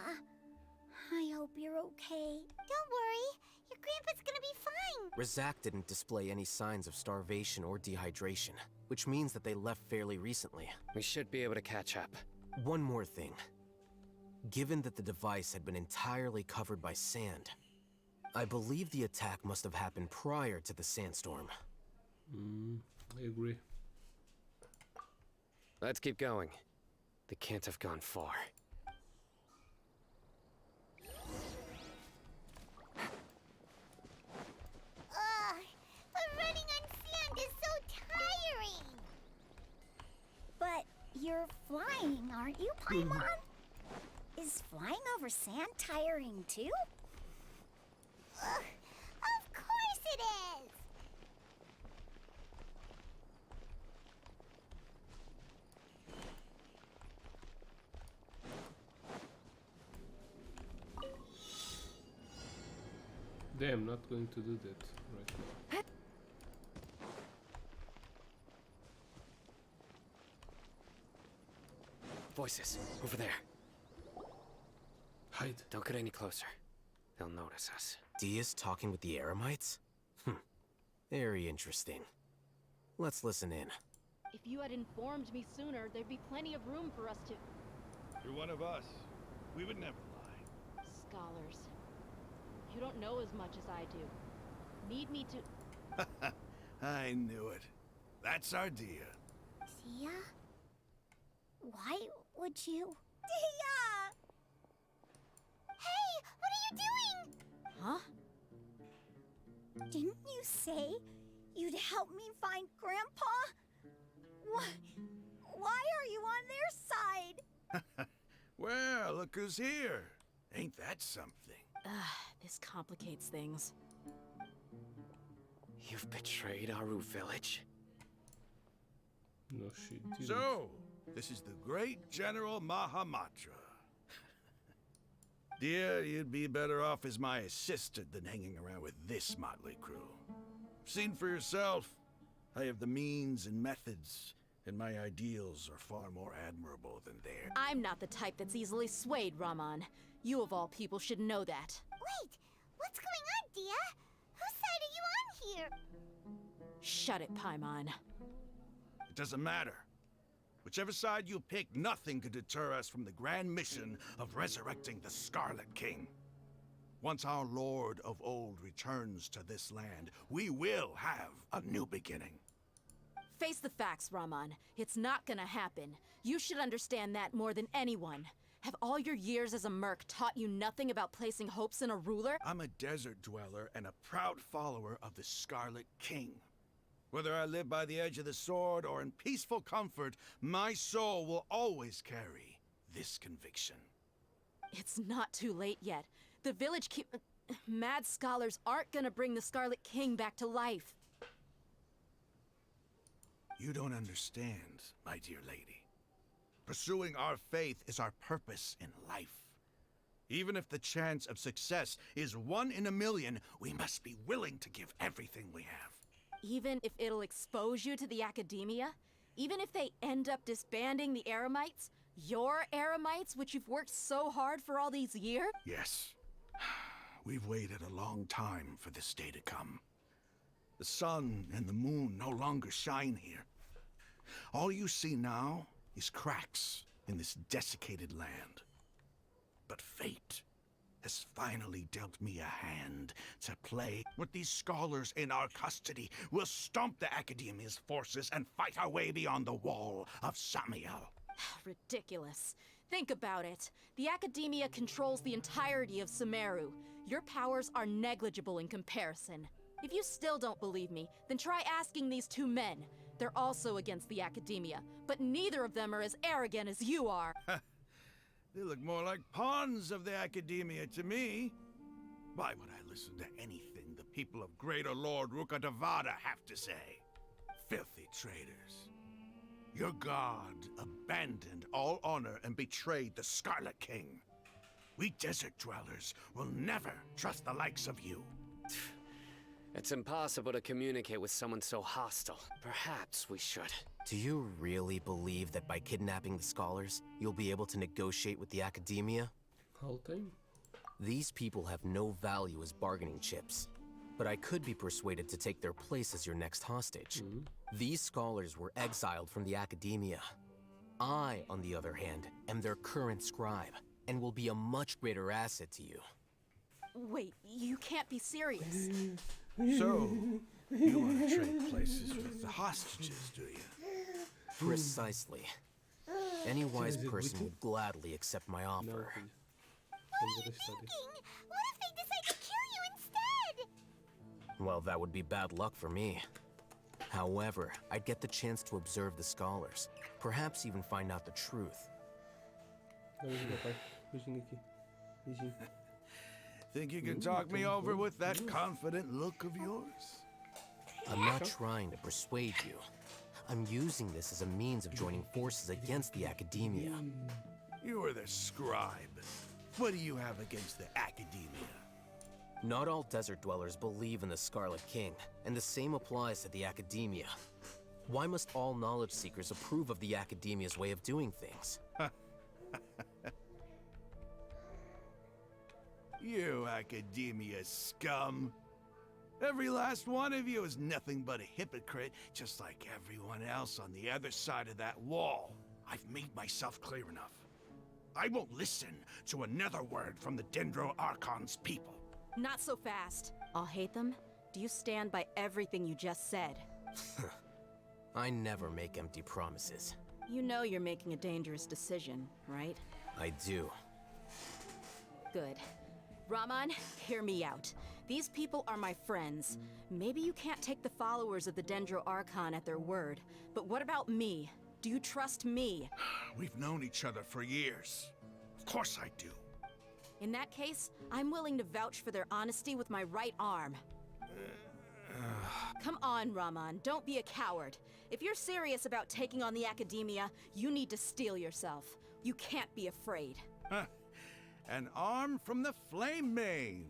I hope you're okay. Don't worry. Your grandpa's gonna be fine. Razak didn't display any signs of starvation or dehydration, which means that they left fairly recently. We should be able to catch up. One more thing. Given that the device had been entirely covered by sand, I believe the attack must have happened prior to the sandstorm. I agree. Let's keep going. They can't have gone far. Ugh, but running on sand is so tiring. But you're flying, aren't you, Paimon? Is flying over sand tiring too? Ugh, of course it is. Damn, not going to do that right now. Voices, over there. Hide. Don't get any closer. They'll notice us. Dia's talking with the Eremites? Very interesting. Let's listen in. If you had informed me sooner, there'd be plenty of room for us to... You're one of us. We would never lie. Scholars. You don't know as much as I do. Need me to... I knew it. That's our Dia. Dia? Why would you? Dia! Hey, what are you doing? Huh? Didn't you say you'd help me find Grandpa? Why are you on their side? Well, look who's here. Ain't that something? This complicates things. You've betrayed Aru village? No, she didn't. So, this is the great General Mahamatra. Dear, you'd be better off as my assistant than hanging around with this motley crew. Seen for yourself. I have the means and methods, and my ideals are far more admirable than theirs. I'm not the type that's easily swayed, Raman. You of all people should know that. Wait, what's going on, Dia? Whose side are you on here? Shut it, Paimon. It doesn't matter. Whichever side you pick, nothing could deter us from the grand mission of resurrecting the Scarlet King. Once our Lord of Old returns to this land, we will have a new beginning. Face the facts, Raman. It's not gonna happen. You should understand that more than anyone. Have all your years as a merc taught you nothing about placing hopes in a ruler? I'm a desert dweller and a proud follower of the Scarlet King. Whether I live by the edge of the sword or in peaceful comfort, my soul will always carry this conviction. It's not too late yet. The village Mad Scholars aren't gonna bring the Scarlet King back to life. You don't understand, my dear lady. Pursuing our faith is our purpose in life. Even if the chance of success is 1 in a million, we must be willing to give everything we have. Even if it'll expose you to the academia? Even if they end up disbanding the Eremites? Your Eremites, which you've worked so hard for all these years? Yes. We've waited a long time for this day to come. The sun and the moon no longer shine here. All you see now is cracks in this desiccated land. But fate has finally dealt me a hand to play. With these scholars in our custody, we'll stomp the Academia's forces and fight our way beyond the wall of Samiel. Ridiculous. Think about it. The Academia controls the entirety of Sumeru. Your powers are negligible in comparison. If you still don't believe me, then try asking these 2 men. They're also against the Academia, but neither of them are as arrogant as you are. They look more like pawns of the Academia to me. Why would I listen to anything the people of Greater Lord Rukkhadevada have to say? Filthy traitors. Your god abandoned all honor and betrayed the Scarlet King. We desert dwellers will never trust the likes of you. It's impossible to communicate with someone so hostile. Perhaps we should. Do you really believe that by kidnapping the scholars, you'll be able to negotiate with the Academia? Whole thing? These people have no value as bargaining chips. But I could be persuaded to take their place as your next hostage. These scholars were exiled from the Academia. I, on the other hand, am their current scribe, and will be a much greater asset to you. Wait, you can't be serious. So, you want to trade places with the hostages, do you? Precisely. Any wise person would gladly accept my offer. What are you thinking? What if they decide to kill you instead? Well, that would be bad luck for me. However, I'd get the chance to observe the scholars. Perhaps even find out the truth. Think you can talk me over with that confident look of yours? I'm not trying to persuade you. I'm using this as a means of joining forces against the Academia. You are the scribe. What do you have against the Academia? Not all desert dwellers believe in the Scarlet King, and the same applies to the Academia. Why must all knowledge seekers approve of the Academia's way of doing things? You Academia scum. Every last one of you is nothing but a hypocrite, just like everyone else on the other side of that wall. I've made myself clear enough. I won't listen to another word from the Dendro Archon's people. Not so fast. I'll hate them. Do you stand by everything you just said? I never make empty promises. You know you're making a dangerous decision, right? I do. Good. Raman, hear me out. These people are my friends. Maybe you can't take the followers of the Dendro Archon at their word, but what about me? Do you trust me? We've known each other for years. Of course I do. In that case, I'm willing to vouch for their honesty with my right arm. Come on, Raman, don't be a coward. If you're serious about taking on the Academia, you need to steel yourself. You can't be afraid. An arm from the Flame Mane.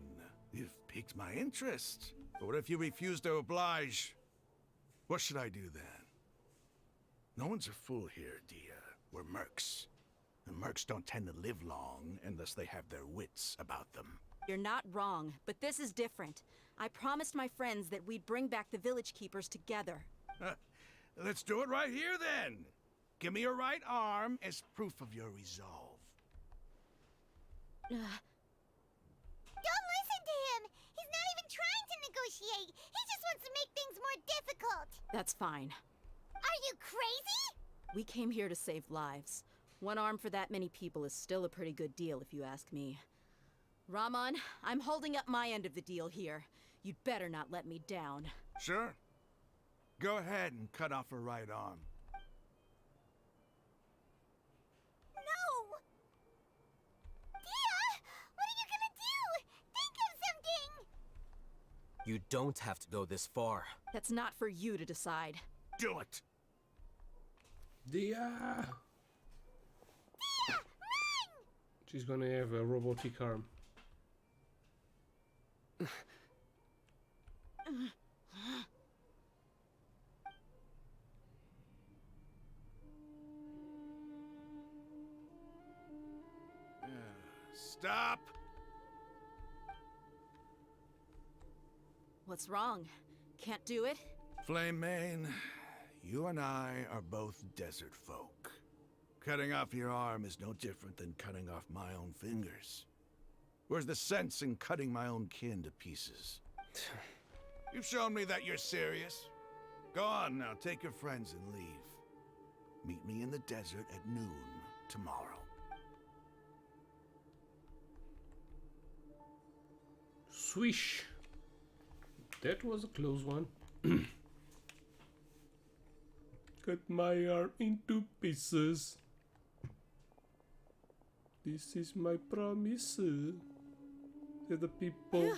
You've piqued my interest. But what if you refuse to oblige? What should I do then? No one's a fool here, Dia. We're mercs. And mercs don't tend to live long unless they have their wits about them. You're not wrong, but this is different. I promised my friends that we'd bring back the village keepers together. Let's do it right here then. Give me your right arm as proof of your resolve. Don't listen to him! He's not even trying to negotiate! He just wants to make things more difficult! That's fine. Are you crazy? We came here to save lives. One arm for that many people is still a pretty good deal, if you ask me. Raman, I'm holding up my end of the deal here. You'd better not let me down. Sure. Go ahead and cut off her right arm. No! Dia! What are you gonna do? You don't have to go this far. That's not for you to decide. Do it! Dia! She's gonna have a robotic arm. Stop! What's wrong? Can't do it? Flame Mane, you and I are both desert folk. Cutting off your arm is no different than cutting off my own fingers. Where's the sense in cutting my own kin to pieces? You've shown me that you're serious. Go on now, take your friends and leave. Meet me in the desert at noon tomorrow. Swish! That was a close one. Cut my arm into pieces. This is my promise to the people.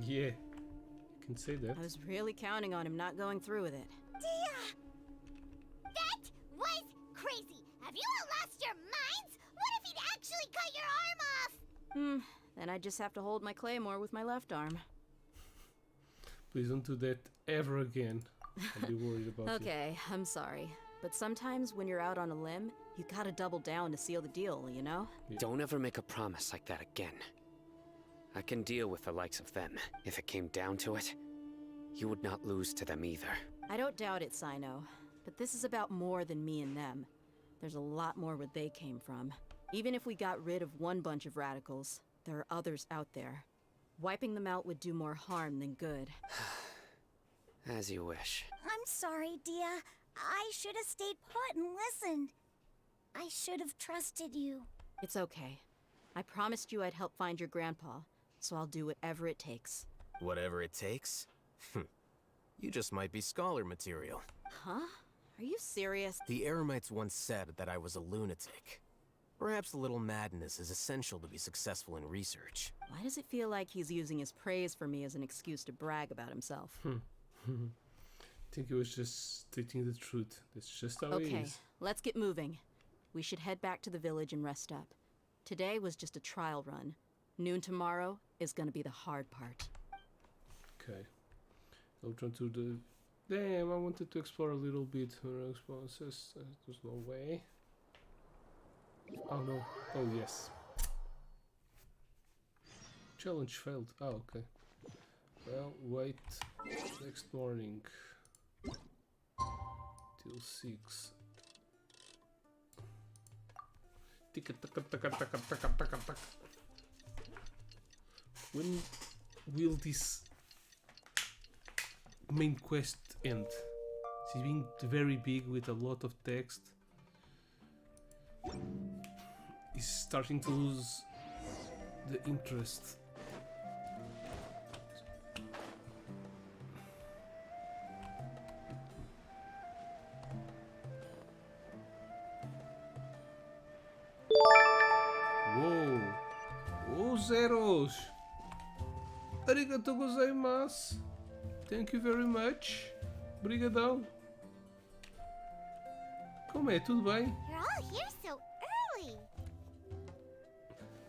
Yeah, you can say that. I was really counting on him not going through with it. Dia! That was crazy! Have you all lost your minds? What if he'd actually cut your arm off? Then I just have to hold my claymore with my left arm. Please don't do that ever again. I'll be worried about you. Okay, I'm sorry. But sometimes when you're out on a limb, you gotta double down to seal the deal, you know? Yeah. Don't ever make a promise like that again. I can deal with the likes of them. If it came down to it, you would not lose to them either. I don't doubt it, Sino. But this is about more than me and them. There's a lot more where they came from. Even if we got rid of one bunch of radicals, there are others out there. Wiping them out would do more harm than good. As you wish. I'm sorry, Dia. I should have stayed put and listened. I should have trusted you. It's okay. I promised you I'd help find your grandpa, so I'll do whatever it takes. Whatever it takes? You just might be scholar material. Huh? Are you serious? The Eremites once said that I was a lunatic. Perhaps a little madness is essential to be successful in research. Why does it feel like he's using his praise for me as an excuse to brag about himself? I think he was just stating the truth. That's just how it Okay, is. let's get moving. We should head back to the village and rest up. Today was just a trial run. Noon tomorrow is gonna be the hard part. Okay. I'll turn to the... Damn, I wanted to explore a little bit. Her responses. There's no way. Oh no. Oh yes. Challenge failed. Oh, okay. Well, wait. Next morning. Till 6. When will this main quest end? It's being very big with a lot of text. It's starting to lose the interest. Uou! Oh, zeros! Arigatou gozaimasu! Thank you very much! Brigadão! Como é? Tudo bem? You're all here so early.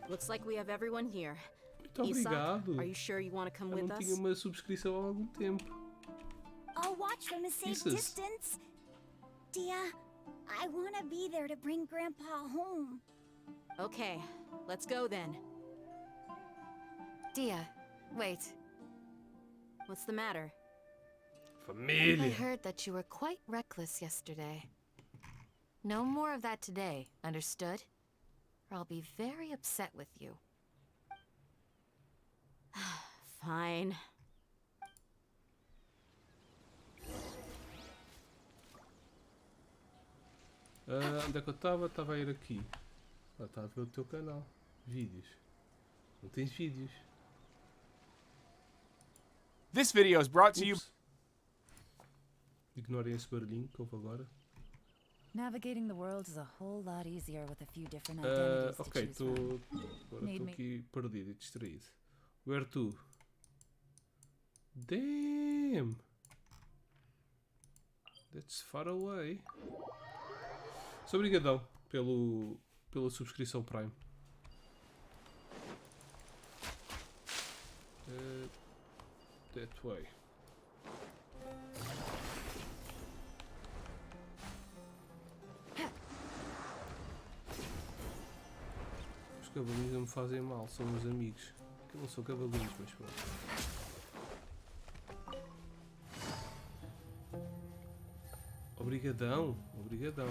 Looks like we have everyone here. Muito obrigado! Are you sure you want to come Eu with não us? tinha uma subscrição há algum tempo. I'll watch from a safe Jesus. distance. Dia, I want to be there to bring Grandpa home. Okay, let's go then. Dia, wait. What's the matter? I Família! heard that you were quite reckless yesterday. No more of that today, understood? Or I'll be very upset with you. Fine. Onde é que eu estava? Estava a ir aqui. Ah, estava a ver o teu canal. Vídeos. Não tens vídeos. This video is brought to you. Ups. Ignorem esse barulhinho que houve agora. Navigating the world is a whole lot easier with a few different identities to Ok, choose from. agora estou aqui perdido e distraído. Where to? Damn! That's far away. Sou obrigadão pela subscrição Prime. That way. Os cavalinhos não me fazem mal, são meus amigos. Que não são cavalinhos, mas pronto. Obrigadão, obrigadão.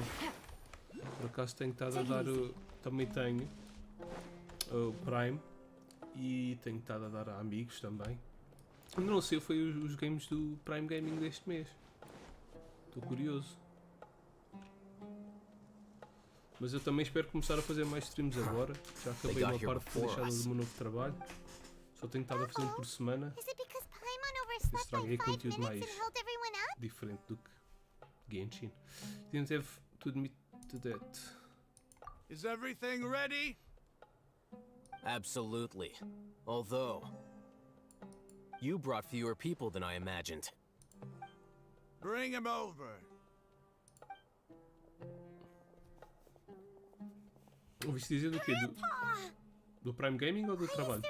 Por acaso tenho estado a dar o... Também tenho o Prime e tenho estado a dar a amigos também. Ainda não sei, foi os games do Prime Gaming deste mês. Estou curioso. Mas eu também espero começar a fazer mais streams agora. Já acabei uma parte deixada do meu novo trabalho. Só tenho estado a fazer um por semana. Estraguei conteúdo mais diferente do que Genshin. Didn't have to admit to that. Is everything ready? Absolutely. Although, you brought fewer people than I imagined. Bring him over. Ouviste dizer do quê? Do Prime Gaming ou do trabalho?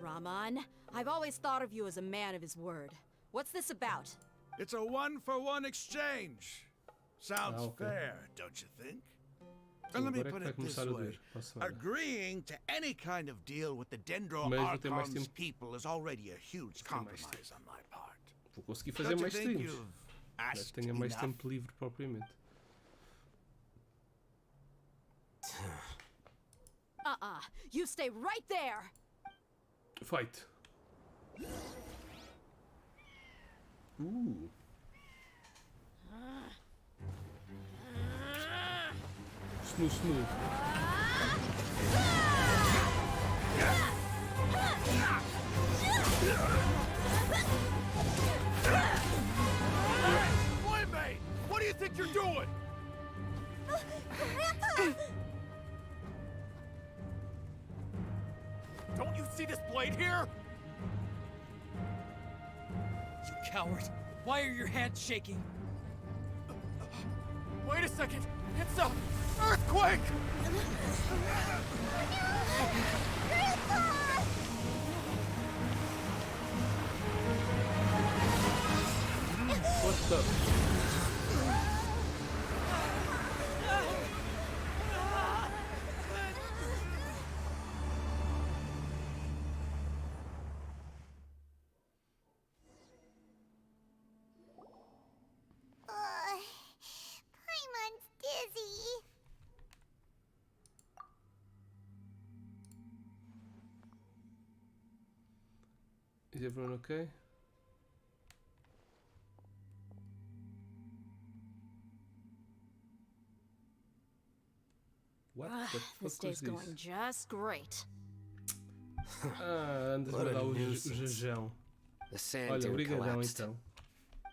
Raman, I've always thought of you as a man of his word. What's this about? It's a one-for-one exchange. Sounds fair, don't you think? And let me put it this way. Agreeing to any kind of deal with the Dendro Archon's people is already a huge compromise on my part. Vou conseguir fazer mais streams. Mas tenha mais tempo livre propriamente. You stay right there! Fight. Smooth. Playmate! What do you think you're doing? Grandpa! Don't you see this blade here? You coward! Why are your hands shaking? Wait a second! It's a earthquake! What's up? Paimon's dizzy. Is everyone okay? What the fuck This day's was this? going just great. Andas a dar o jejão. The sand Olha, dune obrigadão collapsed. então.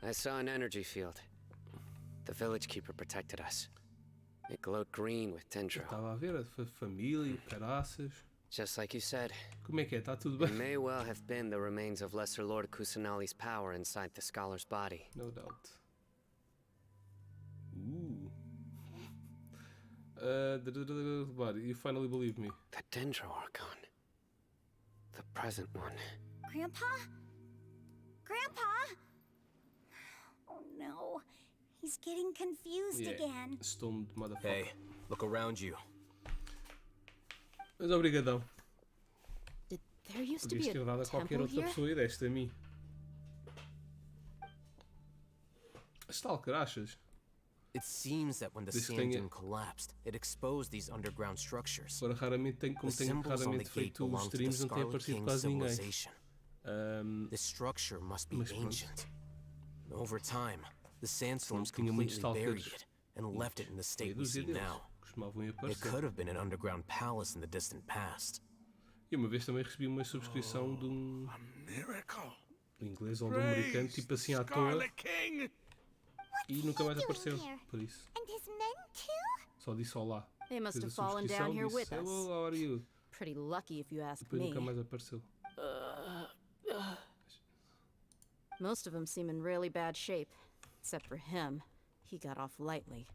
I saw an energy field. The village keeper protected us. It glowed green with dendro. Estava a ver a família, caraças. Just like you said. Como é que é? Está tudo It bem? may well have been the remains of Lesser Lord Kusanali's power inside the scholar's body. No doubt. But you finally believe me. The Dendro Archon. The present one. Grandpa? Grandpa? Oh no. He's getting confused again. Stoned motherfucker. Hey, look around you. Mas obrigadão. There used to Podias be ter a dado a qualquer temple outra here? pessoa e deste a mim. Stalker, achas? It seems that when the This sand thing- dune collapsed, it exposed these underground structures. Agora raramente tenho, como The tenho symbols on the raramente gate feito os belong to the streams, não tem Scarlet aparecido King's quase ninguém. civilization. This structure must be mas pronto. ancient. Over time, the sandstorms tinha muitos completely buried stalkers. it and left it in the state we Meia see dúzia deles now. costumavam ir It aparecer. could have been an underground palace in the distant past. E uma vez também recebi uma subscrição de um Miracle. inglês ou de um americano, tipo assim à toa, Scarlet King. e nunca mais doing apareceu. here? Por isso, And his men too? só disse olá. They must Fez have a fallen subscrição, down here disse with us. hello, how are you? Pretty lucky if you ask Depois me. nunca mais apareceu. Most of them seem in really bad shape. Except for him. He got off lightly.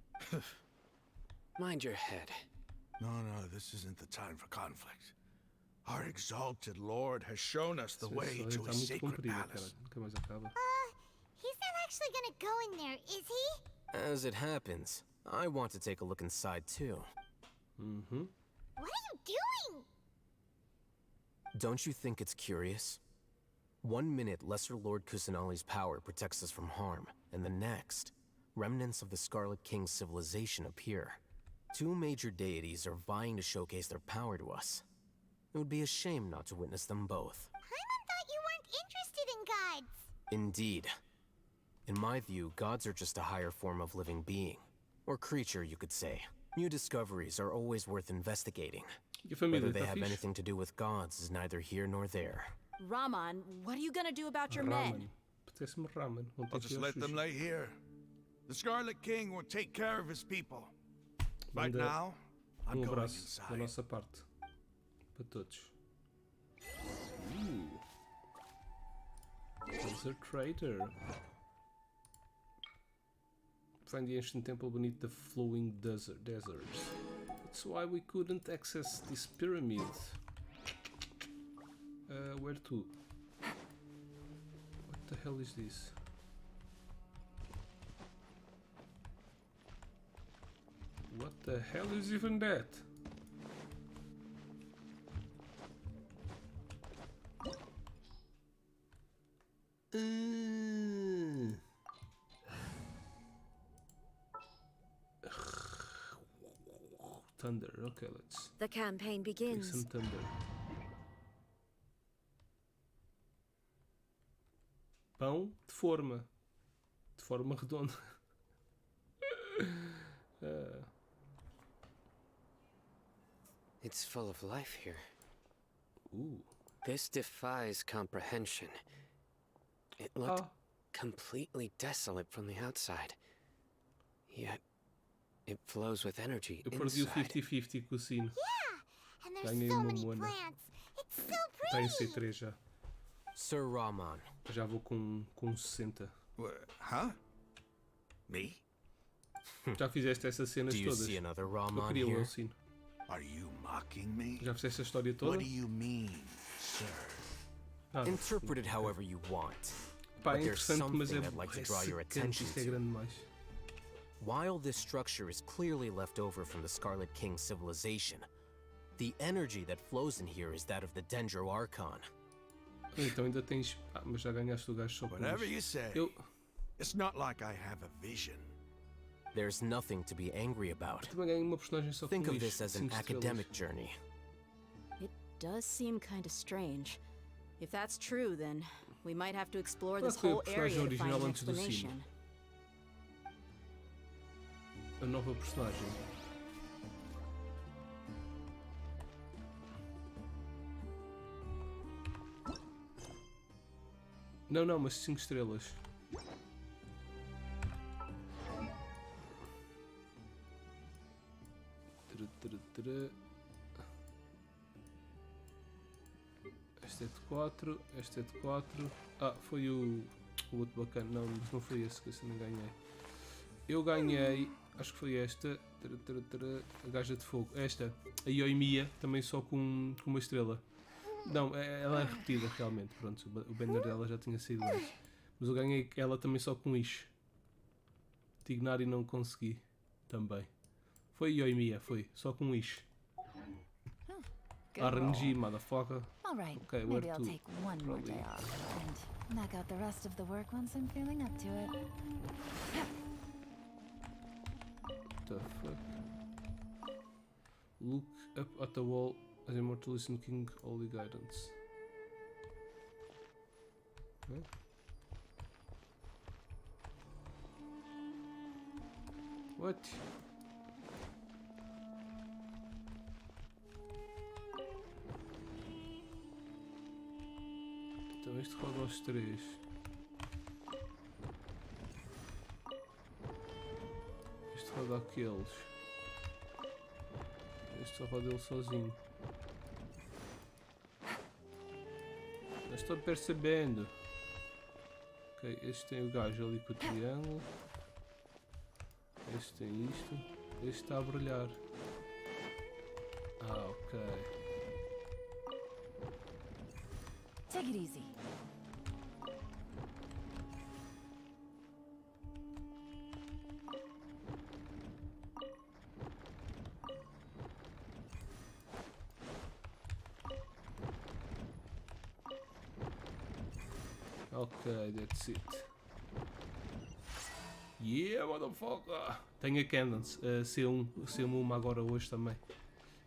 Mind your head. No, this isn't the time for conflict. Our exalted lord has shown us the way to his sacred palace. He's not actually gonna go in there, is he? As it happens, I want to take a look inside too. What are you doing? Don't you think it's curious? 1 minute, Lesser Lord Kusanali's power protects us from harm, and the next, remnants of the Scarlet King's civilization appear. 2 major deities are vying to showcase their power to us. It would be a shame not to witness them both. Paimon thought you weren't interested in gods. Indeed. In my view, gods are just a higher form of living being. Or creature, you could say. New discoveries are always worth investigating. Whether they have anything to do with gods is neither here nor there. Raman, what are you gonna do about your men? I'll just let them lay here. The Scarlet King will take care of his people. Right now, I'm going abraço da inside. nossa parte. Para todos. Desert Trader. Find the ancient temple beneath the flowing deserts. That's why we couldn't access this pyramid. Where to? What the hell is this? What the hell is even that? Thunder. Okay, let's. The campaign Take begins. some thunder. Pão de forma redonda. It's full of life here. Ooh. This defies comprehension. It looked completely desolate from the outside. Yet, it flows with energy Eu perdi o inside. 50-50 com o sino. Yeah, and there's Ganhei so uma many moana. plants. It's so Está em pretty. C3 já. Sir Raman. Já vou com 60. Huh? Me? Já fizeste essas cenas Do you todas. see another Eu Raman queria o here? meu sino. Are you mocking me? Já fizeste a história toda? What do you mean, sir? Interpret it however you want. Pá, é But there's interessante, mas something é I'd like to draw your secante, attention isto é to. grande demais. While this structure is clearly left over from the Scarlet King's civilization, the energy that flows in here is that of the Dendro Archon. Então ainda tens. Mas já ganhaste o gajo só com Whatever isto. you say. Eu It's not like I have a vision. There's nothing to be angry about. também ganhei uma personagem só Think com of isto. this as an 5 estrelas. academic journey. It does seem kind of strange. If that's true, then we might have to explore this Qual é whole que foi a area to personagem find original an antes do explanation. sino? A nova personagem. Não, mas 5 estrelas. Este é de 4, este é de 4. Foi o outro bacana. Não, mas não foi esse que eu não ganhei. Eu ganhei, acho que foi esta. A gaja de fogo. Esta, a Yoimiya, também só com uma estrela. Não, ela é repetida realmente. Pronto, o banner dela já tinha saído antes. Mas eu ganhei ela também só com ish. Tignari não consegui. Também. Foi Yoimiya, foi. Só com ish. Good roll. RNG, motherfucker. All right, Okay, maybe where I'll to? take one more Probably. day off and knock out the rest of the work once I'm feeling up to it. The fuck? Look up at the wall as Immortalis and King Holy Guidance. Okay. What? Então este roda aos 3. Este roda aqueles. Este só roda ele sozinho. estou percebendo. Ok, este tem o gajo ali com o triângulo. Este tem isto. Este está a brilhar. Ah, ok. Take it easy. Ok, that's it. Yeah, motherfucker! Tenho a Candance, saiu-me uma agora hoje também.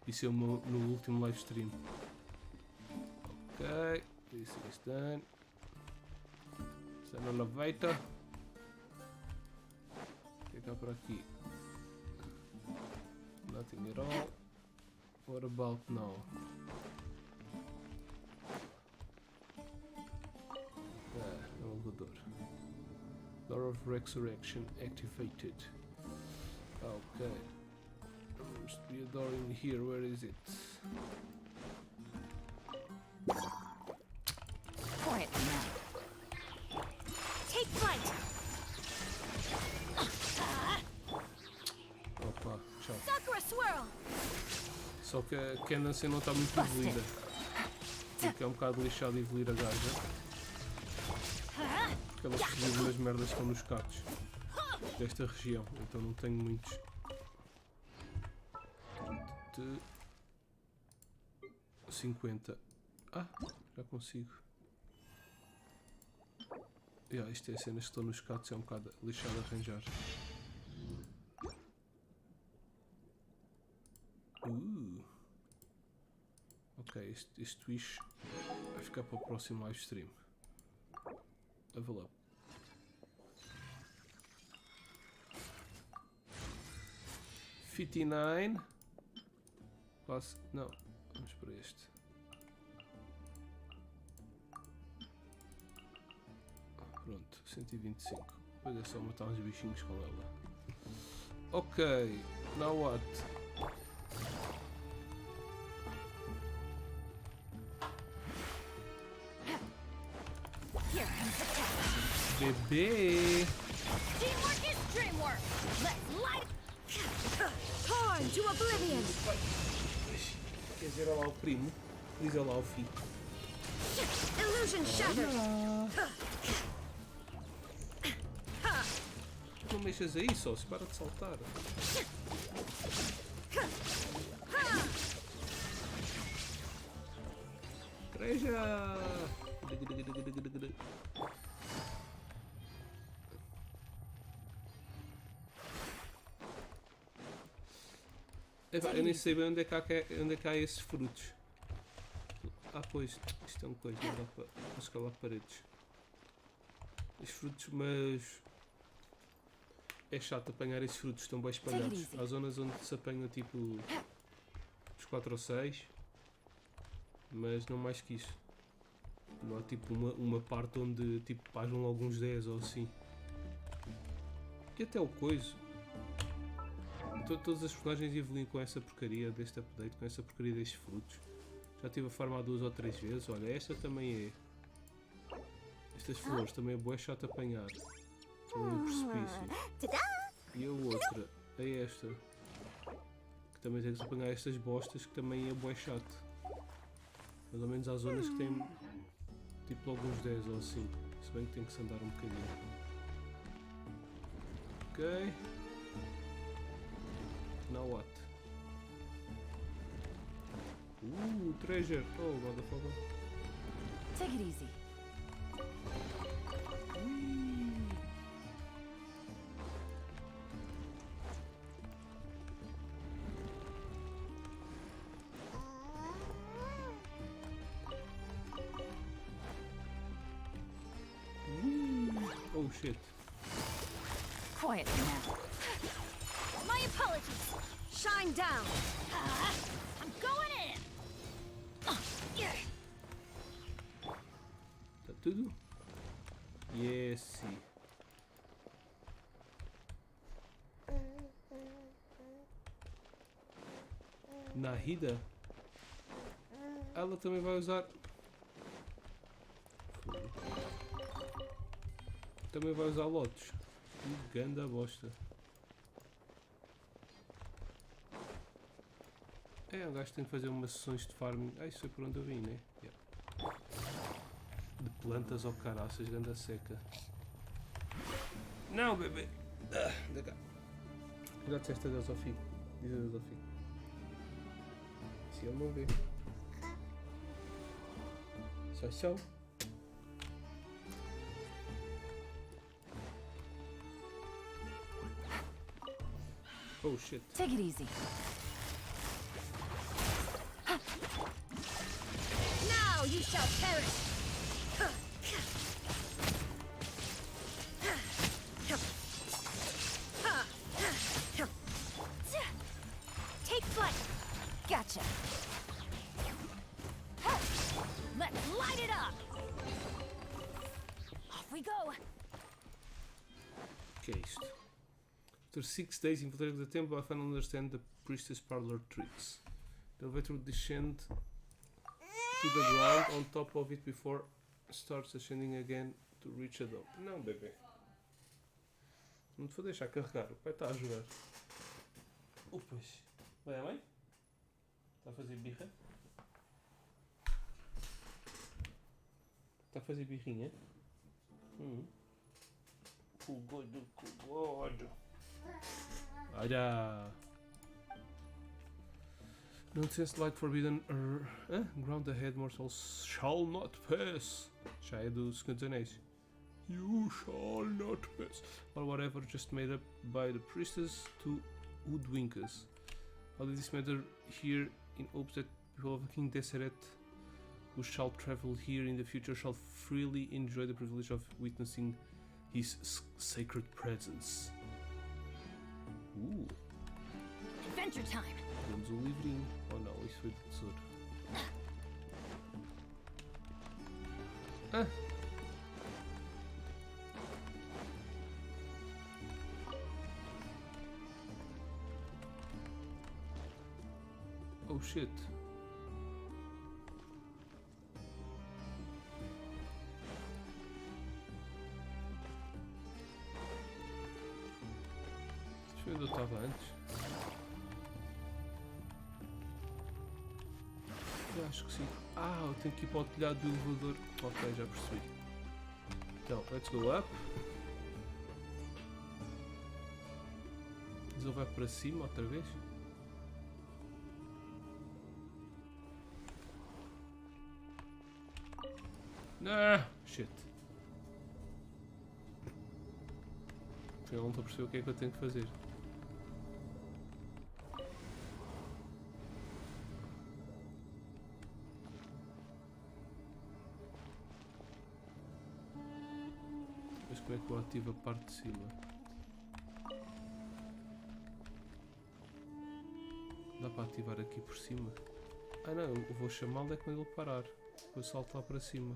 E saiu-me no último live stream. Ok, this is done. Está no elevator. O que é que há por aqui? Nothing at all. What about now? No elevador. Door of Resurrection activated. Okay. There must be a door in here. Where is it? Quiet now. Take flight. Opa, tchau. Sakura swirl. Só que a Candance não está muito evoluída. Porque é um bocado lixado evoluir a gaja. Porque ela sobrevive nas merdas que estão nos catos desta região. Então não tenho muitos. 50. Ah, já consigo. Isto é cenas que estão nos catos, é um bocado lixado a arranjar. Ok, este Twitch vai ficar para o próximo live stream. Level up. $59. Quase. Não, vamos para este. Pronto, 125. Depois é só matar uns bichinhos com ela. Ok, now what? Bebê! Teamwork is dreamwork. Let's light. Torn to oblivion. Quer dizer, olha lá o primo. Diz olha lá o filho. Illusion shattered. Não mexas aí, só se para de saltar. Treja! Eu nem sei bem onde é que há esses frutos. Ah, pois, isto é uma coisa, não dá para escalar paredes. Os frutos, mas é chato apanhar esses frutos, estão bem espalhados. Há zonas onde se apanha tipo uns 4 ou 6, mas não mais que isso. Não há tipo uma parte onde tipo pagam alguns 10 ou assim. E até o coiso. Todas as personagens evoluem com essa porcaria deste update, com essa porcaria destes frutos. Já tive a farmar 2 ou 3 vezes. Olha, esta também é. Estas flores também é boa chato apanhar. Também no precipício. E a outra é esta. Que também tens que apanhar estas bostas, que também é boa chato. Mais ou menos há zonas que têm tipo logo uns 10 ou assim. Se bem que tem que se andar um bocadinho. Ok. Now what? Treasure! Oh, motherfucker. Take it easy. Oh shit. Quiet now. My apologies. Shine down. I'm going in. Tá tudo? Yes. Nahida? Ela também vai usar. Também vai usar lotes. Que ganda bosta. É, um gajo tem que fazer umas sessões de farming. Ah, isso foi por onde eu vim, né? Yeah. De plantas ou caraças, ganda seca. Não, bebê! Da cá. Já disseste adeus ao filho. Diz adeus ao filho. Se ele não vê. Tchau. Oh shit. Take it easy. Now you shall perish! Take flight! Gotcha. Let's light it up! Off we go! Que é isto? After 6 days infiltrating the temple, I finally understand the priestess parlor tricks. The elevator will descend to the ground on top of it before starts ascending again to reach a dome. Não, bebê. Não te vou deixar carregar. O pai está a jogar. Pois. Vai a mãe? Está a fazer birra? Está a fazer birrinha? Cugodo. Olha! Nonsense light forbidden ground ahead mortals shall not pass. Já é do Senhor dos Anéis. You shall not pass. Or whatever just made up by the priestess to hoodwink us. All this matter here in hopes that people of King Deseret who shall travel here in the future shall freely enjoy the privilege of witnessing his sacred presence. Adventure time! Temos um livrinho. Oh não, isso foi de tesouro. Ah! Oh shit. Deixa eu ver onde eu estava antes. Eu acho que sim. Ah, eu tenho que ir para o telhado do elevador. Ok, já percebi. Então, let's go up. Mas ele vai para cima outra vez. Ah, shit. Eu não estou a perceber o que é que eu tenho que fazer. Mas como é que eu ativo a parte de cima? Dá para ativar aqui por cima? Ah não, eu vou chamá-lo é quando ele parar. Eu salto lá para cima.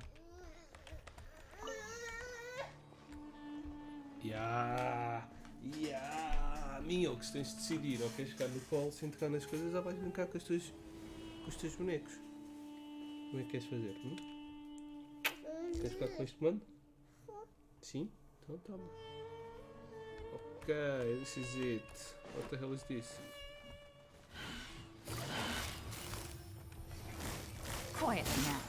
Minho, que se tens de decidir, ou queres ficar no colo sem tocar nas coisas, ou vais brincar com os teus bonecos. Como é que queres fazer? Queres ficar com este mando? Sim? Então toma. Ok, this is it. What the hell is this? Quiet now.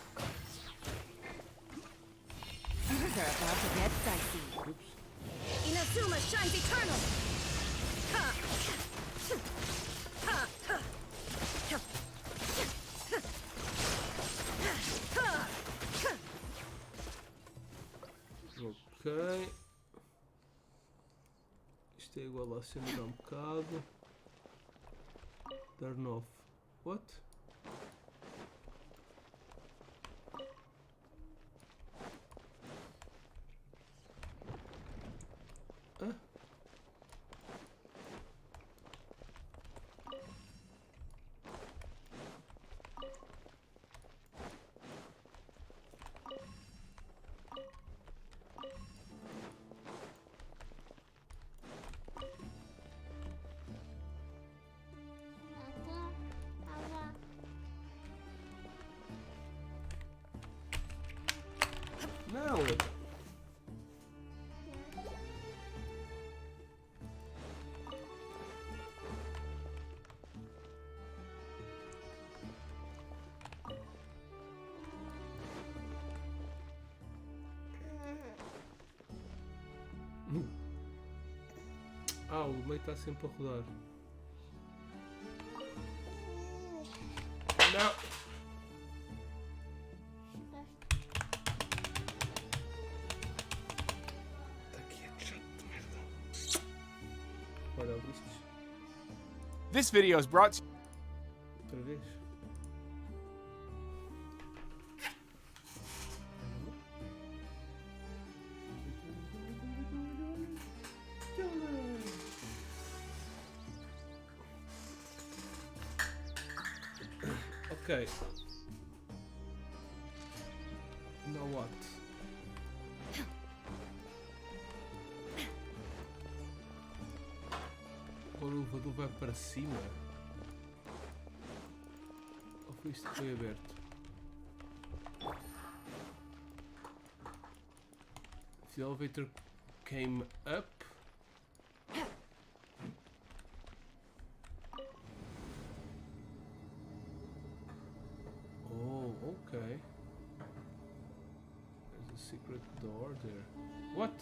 Things are about to get dicey. Oops. Inazuma shines eternal! Ok. Isto é igual a acender um bocado. Turn off. What? Ah? Ah, o meio está sempre a rodar. Não! Está quieto, chato de merda. Olha, ouviste? This video is brought to Outra vez? Okay. Now what? Agora o elevador vai para cima? Ou foi isto que foi aberto? If the elevator came up. Oh, okay. There's a secret door there. What?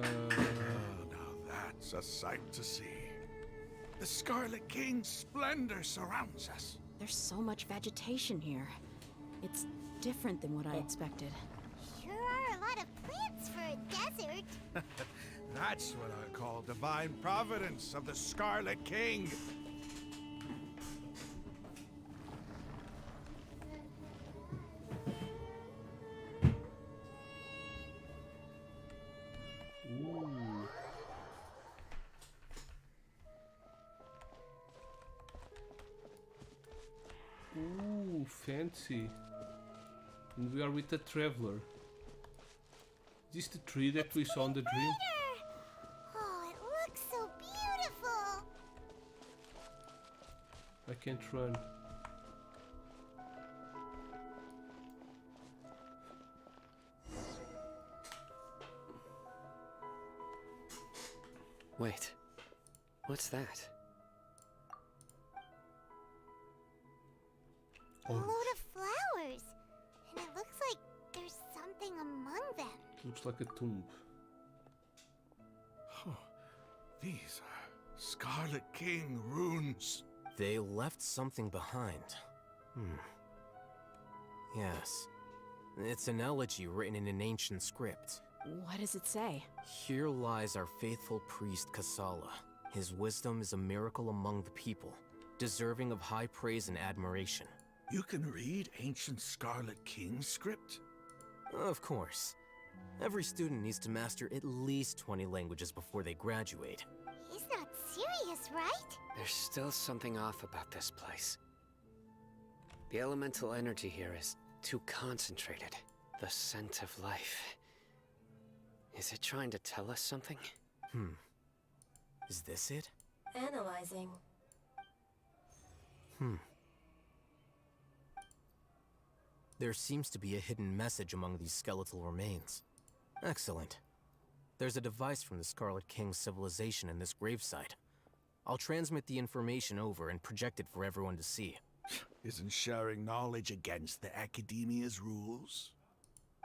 Now that's a sight to see. The Scarlet King's splendor surrounds us. There's so much vegetation here. It's different than what I expected. Sure are a lot of plants for a desert. That's what I call divine providence of the Scarlet King. Ooh, fancy. And we are with a traveler. Is this the tree that we saw in the dream? Oh, it looks so beautiful. I can't run. Wait. What's that? A load of flowers. And it looks like there's something among them. Looks like a tomb. These are Scarlet King runes. They left something behind. Yes. It's an elegy written in an ancient script. What does it say? Here lies our faithful priest Kasala. His wisdom is a miracle among the people, deserving of high praise and admiration. You can read ancient Scarlet King script? Of course. Every student needs to master at least 20 languages before they graduate. He's not serious, right? There's still something off about this place. The elemental energy here is too concentrated. The scent of life. Is it trying to tell us something? Is this it? Analyzing. There seems to be a hidden message among these skeletal remains. Excellent. There's a device from the Scarlet King's civilization in this gravesite. I'll transmit the information over and project it for everyone to see. Isn't sharing knowledge against the Academia's rules?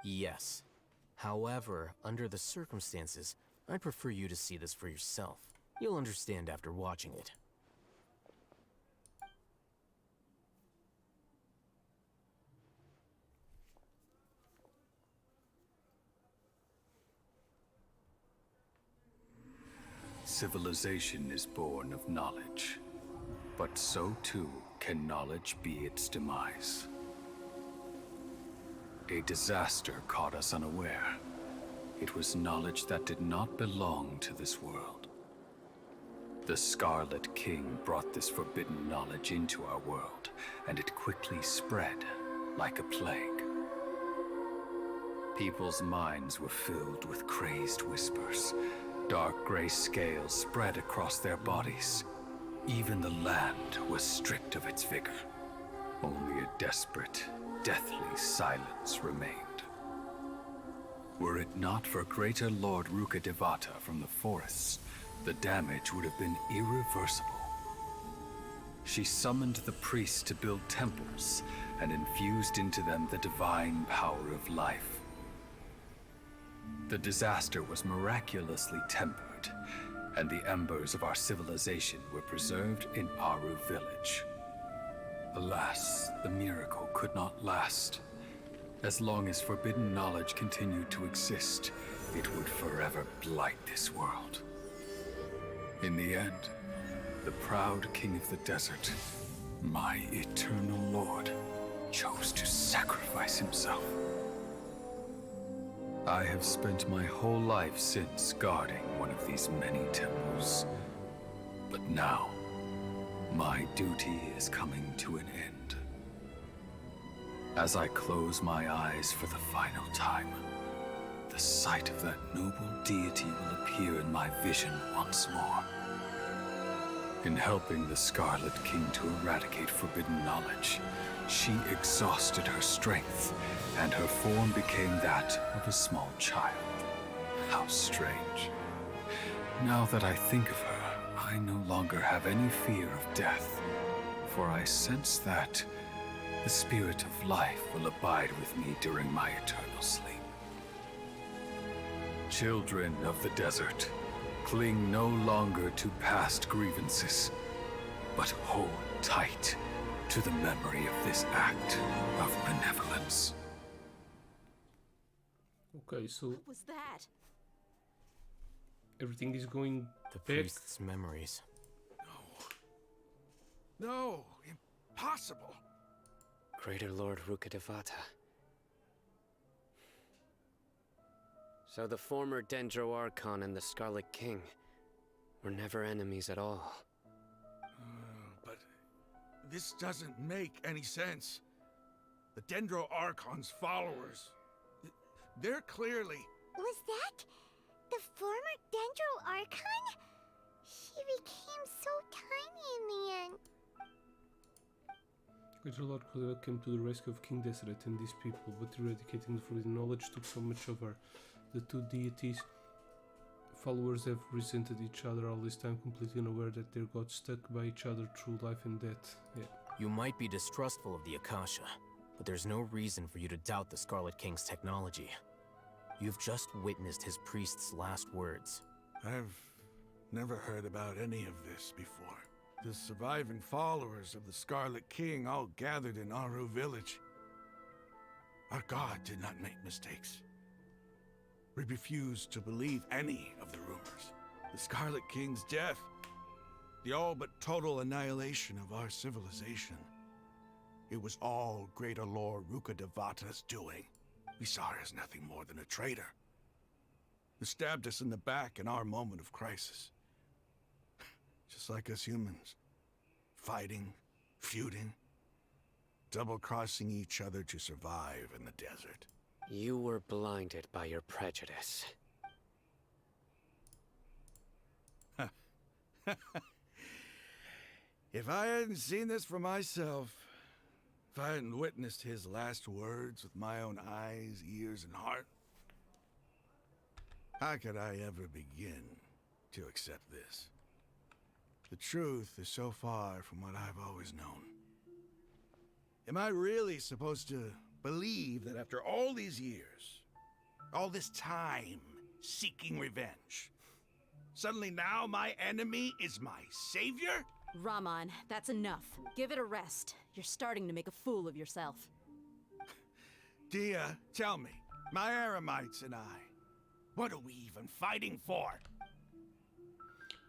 Yes. However, under the circumstances, I'd prefer you to see this for yourself. You'll understand after watching it. Civilization is born of knowledge, but so too can knowledge be its demise. A disaster caught us unaware. It was knowledge that did not belong to this world. The Scarlet King brought this forbidden knowledge into our world, and it quickly spread like a plague. People's minds were filled with crazed whispers. Dark gray scales spread across their bodies. Even the land was stripped of its vigor. Only a desperate, deathly silence remained. Were it not for greater Lord Ruka Devata from the forests, the damage would have been irreversible. She summoned the priests to build temples and infused into them the divine power of life. the disaster was miraculously tempered, and the embers of our civilization were preserved in Aru village. Alas, the miracle could not last. As long as forbidden knowledge continued to exist, it would forever blight this world. In the end, the proud king of the desert, my eternal lord, chose to sacrifice himself. I have spent my whole life since guarding one of these many temples. But now, my duty is coming to an end. As I close my eyes for the final time, the sight of that noble deity will appear in my vision once more. In helping the Scarlet King to eradicate forbidden knowledge, she exhausted her strength, and her form became that of a small child. How strange. Now that I think of her, I no longer have any fear of death, for I sense that the spirit of life will abide with me during my eternal sleep. Children of the desert, cling no longer to past grievances, but hold tight to the memory of this act of benevolence. Okay, so What was that? everything is going The back. priest's memories. No, impossible. Greater Lord Rukkhadevata. So the former Dendro Archon and the Scarlet King were never enemies at all. But this doesn't make any sense. The Dendro Archon's followers, they're clearly... Was that the former Dendro Archon? She became so tiny in the end. Greater Lord Cordova came to the rescue of King Deseret and his people, but eradicating the forbidden knowledge took so much of her. The two deities' followers have resented each other all this time, completely unaware that their gods stuck by each other through life and death. Yeah. You might be distrustful of the Akasha, but there's no reason for you to doubt the Scarlet King's technology. You've just witnessed his priest's last words. I've never heard about any of this before. The surviving followers of the Scarlet King all gathered in Aru village. Our god did not make mistakes. We refused to believe any of the rumors. The Scarlet King's death, the all but total annihilation of our civilization. It was all Greater Lord Rukkhadevata's doing. We saw her as nothing more than a traitor, who stabbed us in the back in our moment of crisis. Just like us humans. Fighting, feuding, double-crossing each other to survive in the desert. You were blinded by your prejudice. If I hadn't seen this for myself, if I hadn't witnessed his last words with my own eyes, ears, and heart, how could I ever begin to accept this? The truth is so far from what I've always known. Am I really supposed to believe that after all these years, all this time seeking revenge, suddenly now my enemy is my savior? Raman, that's enough. Give it a rest. You're starting to make a fool of yourself. Dia, tell me, my Aramites and I, what are we even fighting for?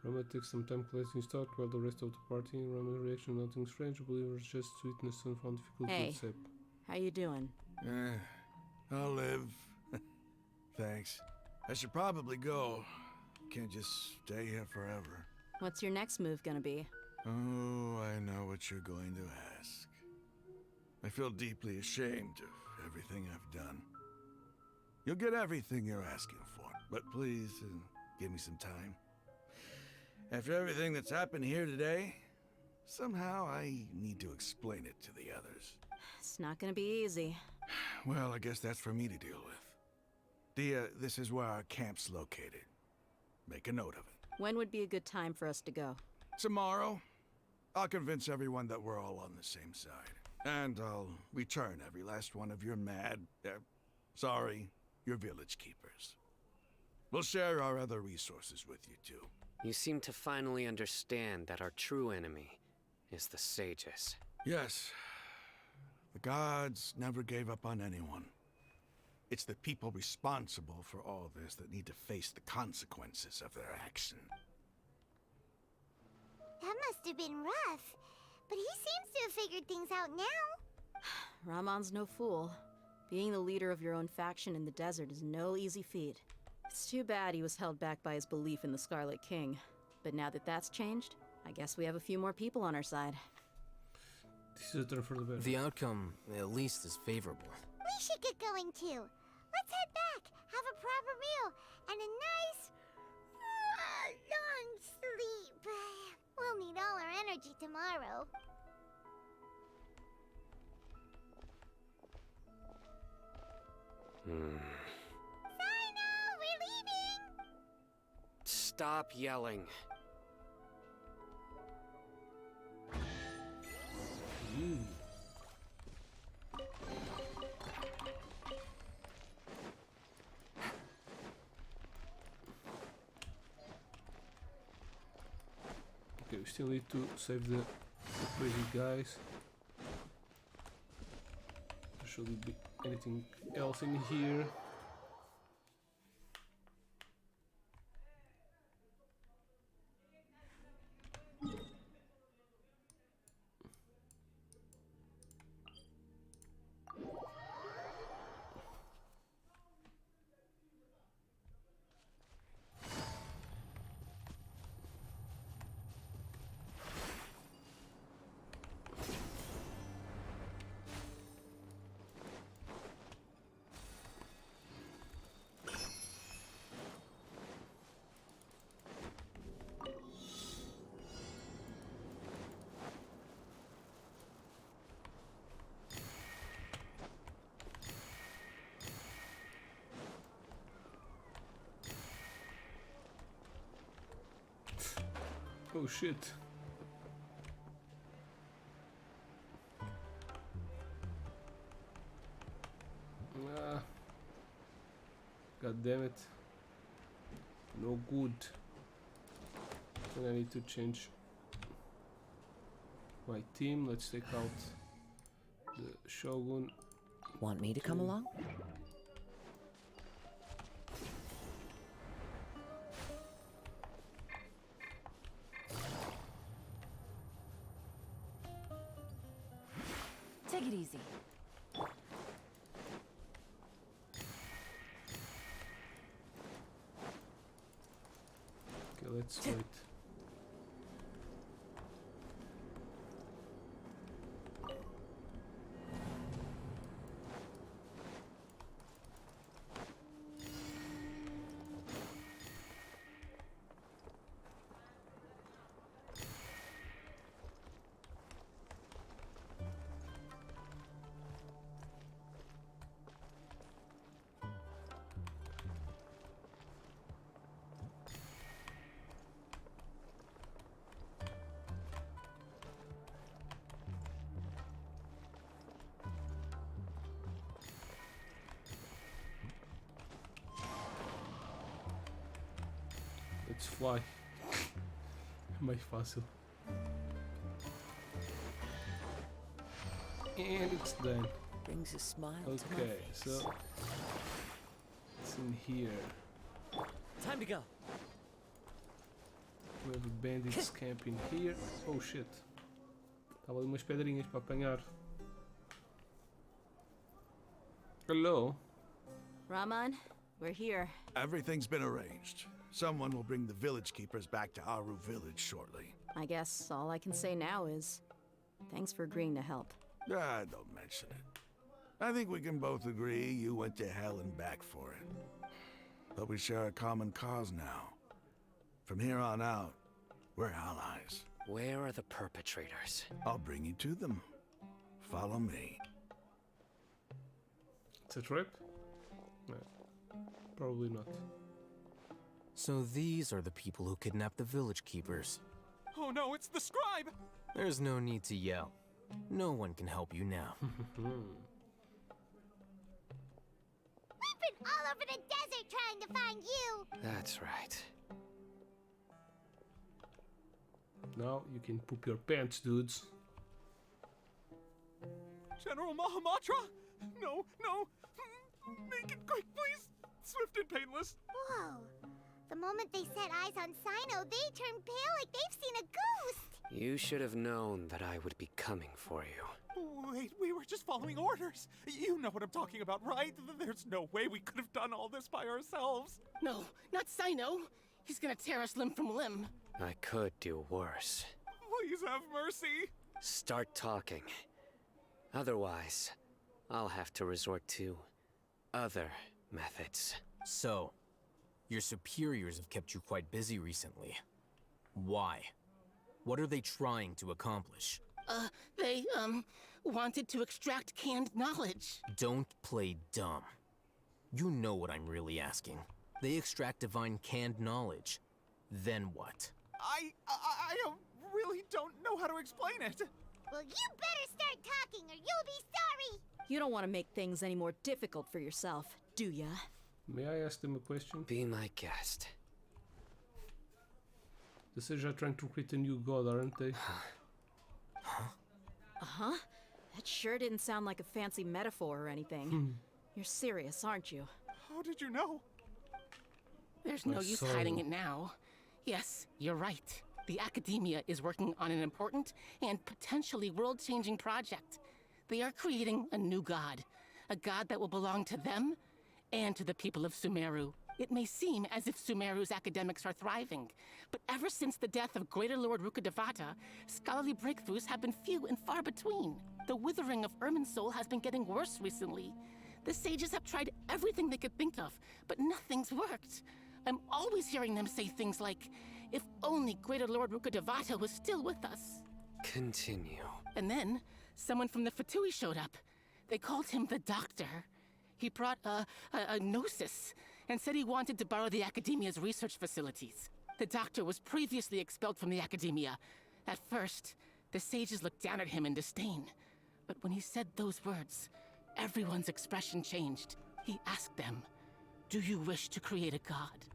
Rama takes some time collecting his thought while the rest of the party. Rama's reaction, nothing strange. Believers just sweetness and found difficult Hey, to accept. how you doing? I'll live. Thanks. I should probably go. Can't just stay here forever. What's your next move gonna be? Oh, I know what you're going to ask. I feel deeply ashamed of everything I've done. You'll get everything you're asking for, but please, give me some time. After everything that's happened here today, somehow I need to explain it to the others. It's not gonna be easy. Well, I guess that's for me to deal with. Dia, this is where our camp's located. Make a note of it. When would be a good time for us to go? Tomorrow, I'll convince everyone that we're all on the same side. And I'll return every last one of your sorry, your village keepers. We'll share our other resources with you, too. You seem to finally understand that our true enemy is the sages. Yes. The gods never gave up on anyone. It's the people responsible for all this that need to face the consequences of their action. That must have been rough. But he seems to have figured things out now. Ramon's no fool. Being the leader of your own faction in the desert is no easy feat. It's too bad he was held back by his belief in the Scarlet King. But now that that's changed, I guess we have a few more people on our side. This is a turn for the better. The outcome, at least, is favorable. We should get going too. Let's head back, have a proper meal, and a nice, long sleep. We'll need all our energy tomorrow. Sino, we're leaving! Stop yelling. Okay, we still need to save the crazy guys. There shouldn't be anything else in here. Oh shit. Ah. God damn it. No good. And I need to change my team. Let's take out the Shogun. Want me to come along? Take it easy. Okay, let's wait. Let's fly. Mais fácil. And it's done. Brings a smile to my Okay, face. so it's in here. Time to go. We have bandits camping here. Oh shit. Estava ali umas pedrinhas para apanhar. Hello. Ramon, we're here. Everything's been arranged. Someone will bring the village keepers back to Aru village shortly. I guess all I can say now is thanks for agreeing to help. Ah, don't mention it. I think we can both agree you went to hell and back for it. But we share a common cause now. From here on out, we're allies. Where are the perpetrators? I'll bring you to them. Follow me. It's a trap? No, probably not. So these are the people who kidnapped the village keepers. Oh no, it's the scribe! There's no need to yell. No one can help you now. We've been all over the desert trying to find you. That's right. Now you can poop your pants, dudes. General Mahamatra? No, no. Make it quick, please. Swift and painless. Whoa. The moment they set eyes on Sino, they turned pale like they've seen a ghost. You should have known that I would be coming for you. Wait, we were just following orders. You know what I'm talking about, right? There's no way we could have done all this by ourselves. No, not Sino. He's gonna tear us limb from limb. I could do worse. Please have mercy. Start talking. Otherwise, I'll have to resort to other methods. So, your superiors have kept you quite busy recently. Why? What are they trying to accomplish? They, wanted to extract canned knowledge. Don't play dumb. You know what I'm really asking. They extract divine canned knowledge. Then what? I really don't know how to explain it. Well, you better start talking or you'll be sorry. You don't want to make things any more difficult for yourself, do ya? May I ask them a question? Be my guest. The Sages are trying to create a new god, aren't they? Uh-huh. That sure didn't sound like a fancy metaphor or anything. You're serious, aren't you? How did you know? There's no use hiding it now. Yes, you're right. The Academia is working on an important and potentially world-changing project. They are creating a new god. A god that will belong to them and to the people of Sumeru. It may seem as if Sumeru's academics are thriving, but ever since the death of Greater Lord Rukkhadevata, scholarly breakthroughs have been few and far between. The withering of Irminsul has been getting worse recently. The sages have tried everything they could think of, but nothing's worked. I'm always hearing them say things like, if only Greater Lord Rukkhadevata was still with us. Continue. And then, someone from the Fatui showed up. They called him the Doctor. He brought a gnosis and said he wanted to borrow the Academia's research facilities. The Doctor was previously expelled from the Academia. At first, the sages looked down at him in disdain. But when he said those words, everyone's expression changed. He asked them, do you wish to create a god?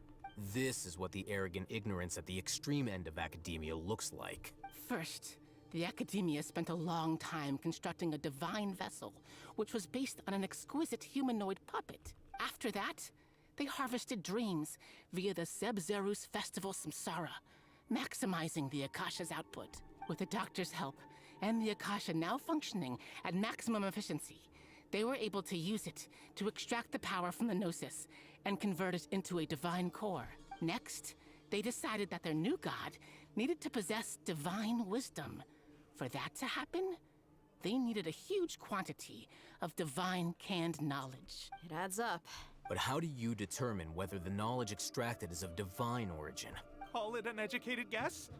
This is what the arrogant ignorance at the extreme end of academia looks like. First, the Academia spent a long time constructing a divine vessel, which was based on an exquisite humanoid puppet. After that, they harvested dreams via the Zeb-Zerus Festival Samsara, maximizing the Akasha's output. With the Doctor's help, and the Akasha now functioning at maximum efficiency, they were able to use it to extract the power from the Gnosis and convert it into a divine core. Next, they decided that their new god needed to possess divine wisdom. For that to happen, they needed a huge quantity of divine canned knowledge. It adds up. But how do you determine whether the knowledge extracted is of divine origin? Call it an educated guess?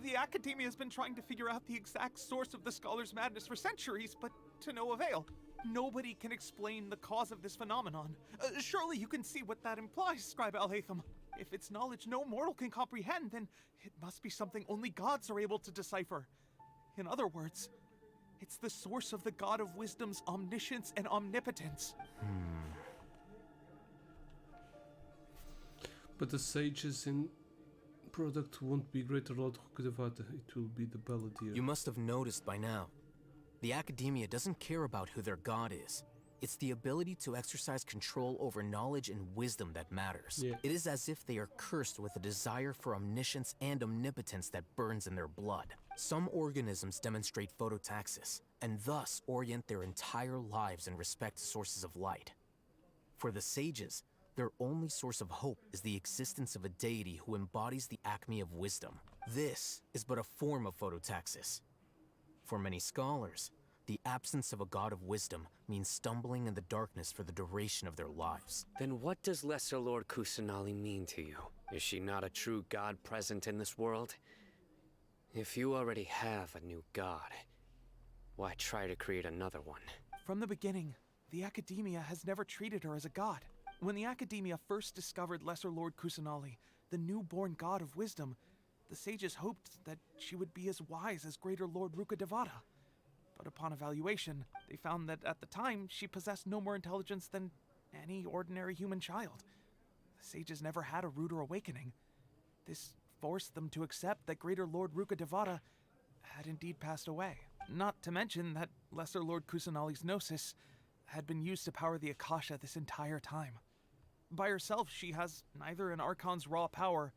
The Academia has been trying to figure out the exact source of the Scholar's madness for centuries, but to no avail. Nobody can explain the cause of this phenomenon. Surely you can see what that implies, Scribe Al-Haytham. If it's knowledge no mortal can comprehend, then it must be something only gods are able to decipher. In other words, it's the source of the God of Wisdom's omniscience and omnipotence. But the sages in product won't be Greater Lord Rukkhadevata, it will be the Balladeer. You must have noticed by now. The Academia doesn't care about who their god is. It's the ability to exercise control over knowledge and wisdom that matters. Yeah. It is as if they are cursed with a desire for omniscience and omnipotence that burns in their blood. Some organisms demonstrate phototaxis, and thus orient their entire lives in respect to sources of light. For the sages, their only source of hope is the existence of a deity who embodies the acme of wisdom. This is but a form of phototaxis. For many scholars, the absence of a god of wisdom means stumbling in the darkness for the duration of their lives. Then what does Lesser Lord Kusanali mean to you? Is she not a true god present in this world? If you already have a new god, why try to create another one? From the beginning, the Academia has never treated her as a god. When the Academia first discovered Lesser Lord Kusanali, the newborn god of wisdom, the sages hoped that she would be as wise as Greater Lord Rukkhadevata. But upon evaluation, they found that at the time, she possessed no more intelligence than any ordinary human child. The sages never had a ruder awakening. This forced them to accept that Greater Lord Ruka Devata had indeed passed away. Not to mention that Lesser Lord Kusanali's gnosis had been used to power the Akasha this entire time. By herself, she has neither an Archon's raw power,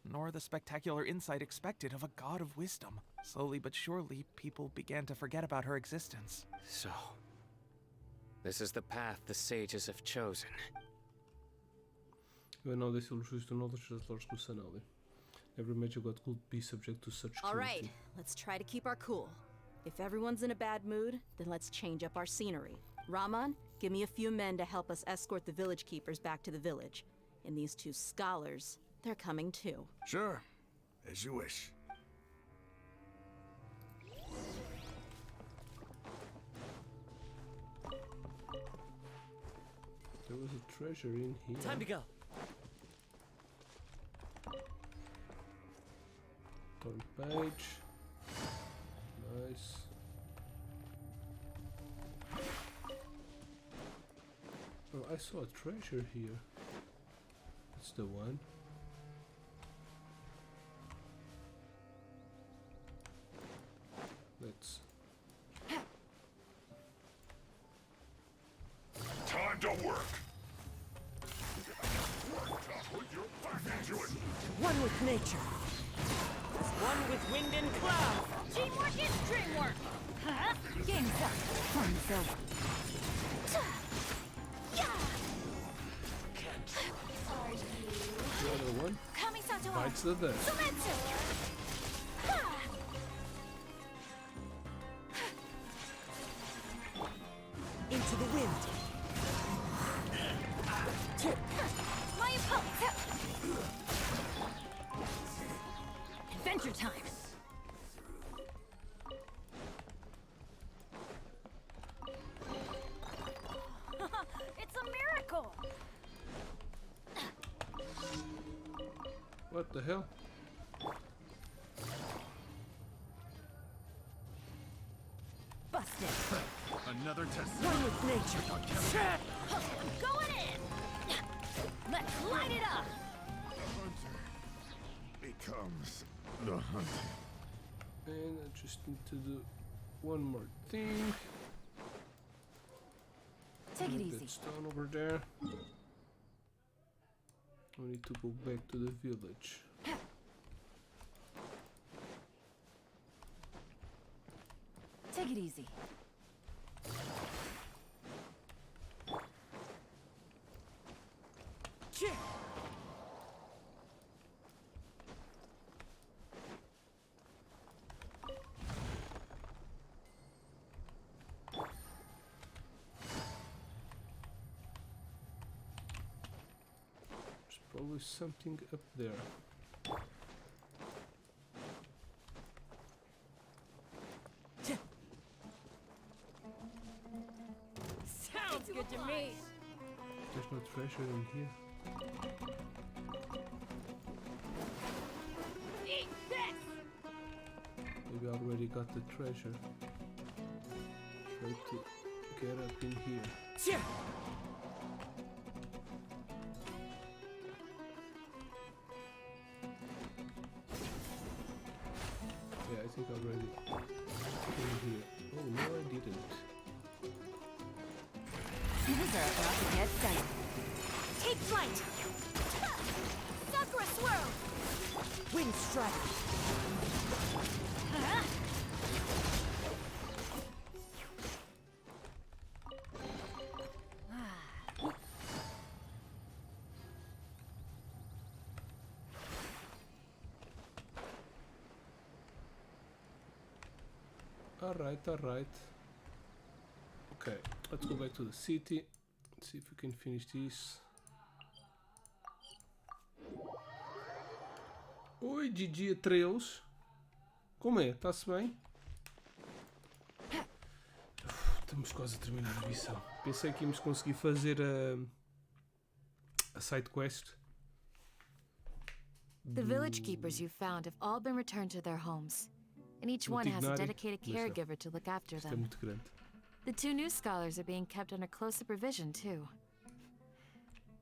nor the spectacular insight expected of a god of wisdom. Slowly but surely, people began to forget about her existence. So, this is the path the sages have chosen. Eu não dei elogios to knowledge that Lord Kusanali. Every major god could be subject to such All cruelty. right, let's try to keep our cool. If everyone's in a bad mood, then let's change up our scenery. Rahman, give me a few men to help us escort the village keepers back to the village. And these 2 scholars, they're coming too. Sure, as you wish. There was a treasure in here. Time to go. Turn page. Nice. Oh, I saw a treasure here. That's the one. Let's. Time to work. Put your back into it. One with nature. One with wind and cloud. Teamwork is dreamwork! Huh? Game's up. Fun's over. The other one Kamisato bites the dust. Sumetsu! Into the wind. My opponent! Adventure time! It's a miracle! What the hell? Busted! Another test. One with nature. I'm going in! Let's light it up! Becomes the hunted. And I just need to do one more thing. Take it Put easy. that stone over there. We need to go back to the village. Take it easy. There's probably something up there. Sounds good to me! There's no treasure in here. Eat this! Maybe I already got the treasure. Try to get up in here. Yeah, I think I already in here. Oh no, I didn't. You deserve not to get sent. Take flight! Sakura swirl! Wind strike. Huh? Alright. Okay, let's go back to the city. Let's see if we can finish this. Oi, Gigi Atreus. Como é? Está-se bem? Estamos quase a terminar a missão. Pensei que íamos conseguir fazer a side quest. The village keepers you found have all been returned to their homes, and each one has a Tignari. dedicated caregiver to look after Isto é them. muito grande. The 2 new scholars are being kept under close supervision, too.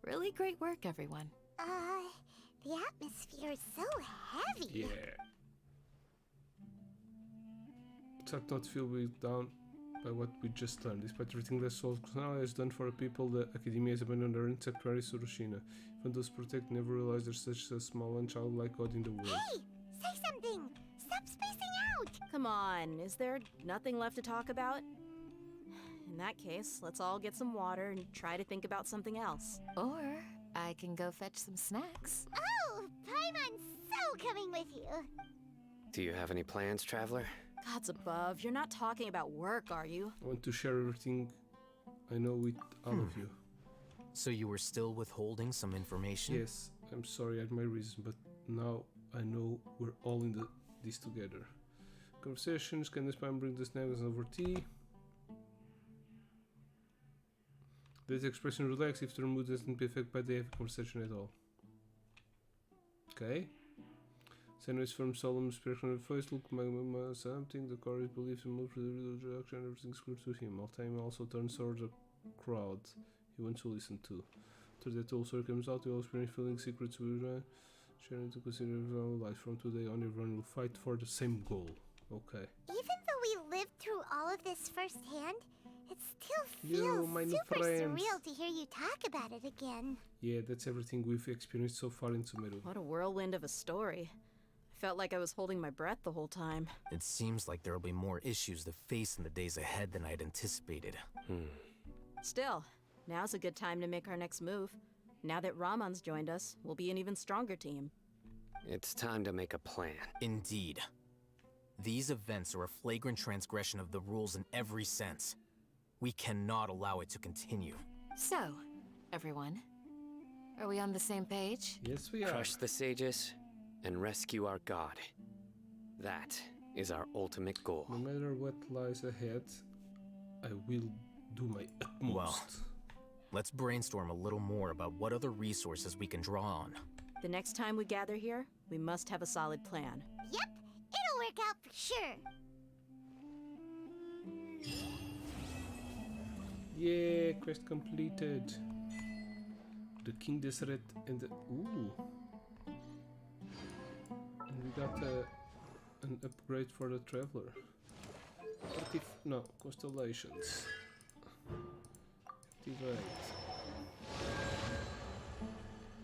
Really great work, everyone. The atmosphere is so heavy. Yeah. It's hard not to feel weighed down by what we just learned. Despite everything that Sol has done for the people, the Academia has abandoned their sanctuary Surushina. Even those protect never realized there's such a small and childlike god in the world. Hey! Say something! Stop spacing out! Come on, is there nothing left to talk about? In that case, let's all get some water and try to think about something else. Or I can go fetch some snacks. Oh! Paimon's so coming with you! Do you have any plans, traveler? Gods above, you're not talking about work, are you? I want to share everything I know with all of you. So you were still withholding some information? Yes, I'm sorry, I had my reason, but now I know we're all in this together. Conversations, can this man bring the snacks over tea? This expression relax if their mood doesn't be affected by the heavy conversation at all. Okay. Senways from solemn spiritual voice look something the chorus believes in most reduction and everything screams to him. All time also turns towards a crowd he wants to listen to. After that also comes out, we all experience feeling secrets with sharing to consider life. From today on, everyone will fight for the same goal. Okay. Even though we lived through all of this firsthand, it still You, feels my new super friends. surreal to hear you talk about it again. Yeah, that's everything we've experienced so far in Sumeru. What a whirlwind of a story. I felt like I was holding my breath the whole time. It seems like there'll be more issues to face in the days ahead than I'd anticipated. Still, now's a good time to make our next move. Now that Ramon's joined us, we'll be an even stronger team. It's time to make a plan. Indeed. These events are a flagrant transgression of the rules in every sense. We cannot allow it to continue. So, everyone, are we on the same page? Yes, we are. Crush the sages and rescue our god. That is our ultimate goal. No matter what lies ahead, I will do my utmost. Well, let's brainstorm a little more about what other resources we can draw on. The next time we gather here, we must have a solid plan. Yep, it'll work out for sure. Yeah, quest completed. The King Deseret and the... Ooh. And we got an upgrade for the Traveler. No, Constellations. Activate.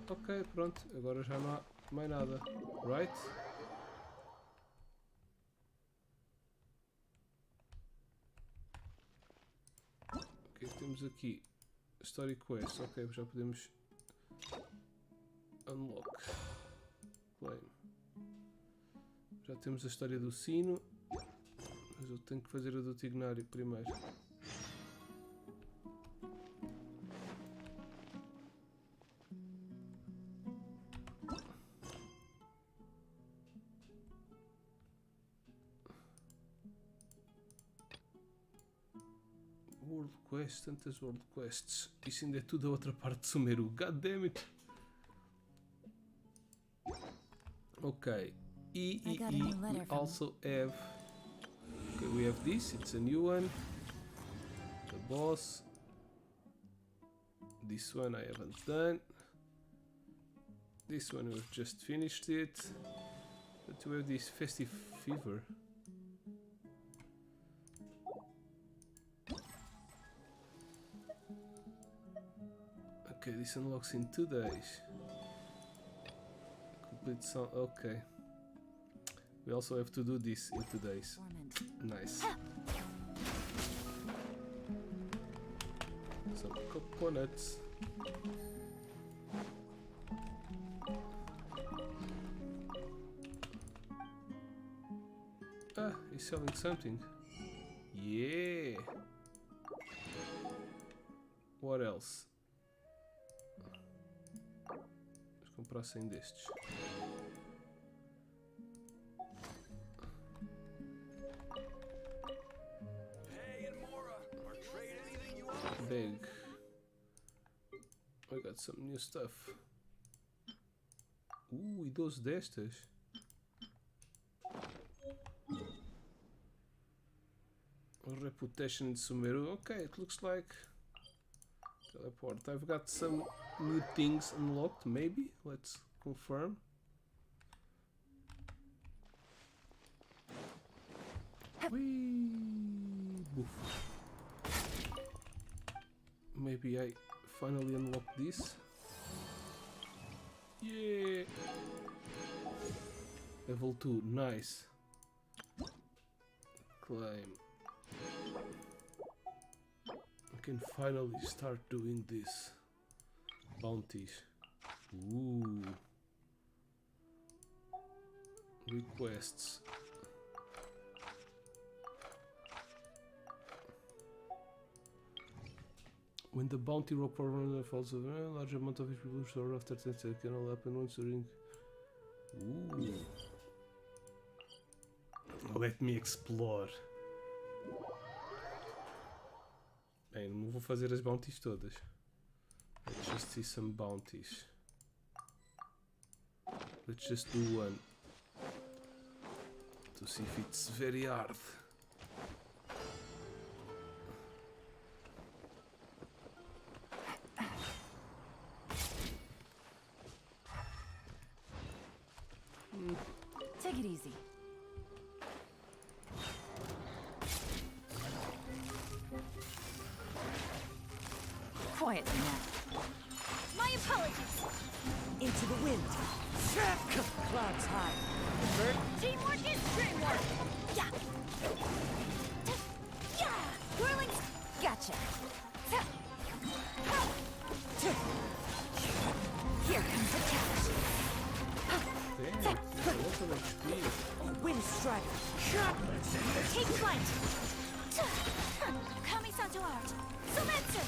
Ok, pronto. Agora já não há mais nada. Right? O que é que temos aqui? Story Quest. Ok, já podemos... Unlock. Claim. Já temos a história do sino. Mas eu tenho que fazer a do Tignário primeiro. World Quest, tantas World Quests. Isso ainda é tudo a outra parte de Sumeru. God damn it! Okay. We also have... Okay, we have this, it's a new one. The boss. This one I haven't done. This one we've just finished it. But we have this Festive Fever. Okay, this unlocks in 2 days. Complete song, okay. We also have to do this in 2 days. Nice. Some coconuts. Ah, he's selling something. Yeah. What else? Vamos comprar 100 destes. Big. I got some new stuff. E 12 destas. Reputation de Sumeru. Okay, it looks like Teleport. I've got some new things unlocked, maybe? Let's confirm. Whee! Boof. Maybe I finally unlocked this. Yeah! Level 2, nice. Climb. I can finally start doing this. Bounties. Ooh. Requests. When the bounty rope runner falls over, a large amount of people restore after 10 seconds can all happen once during. Ooh. Let me explore. Bem, não vou fazer as bounties todas. Let's just see some bounties. Let's just do one. To see if it's very hard. Take it easy. Quietly now. My apologies. Into the wind. Clouds high. Bird. Teamwork is dreamwork. Yeah. Yeah. Whirling. Gotcha. Here comes the catch. Damn, there's a lot of HP. Wind strike. Take flight. Kami-san's art. Sometsu.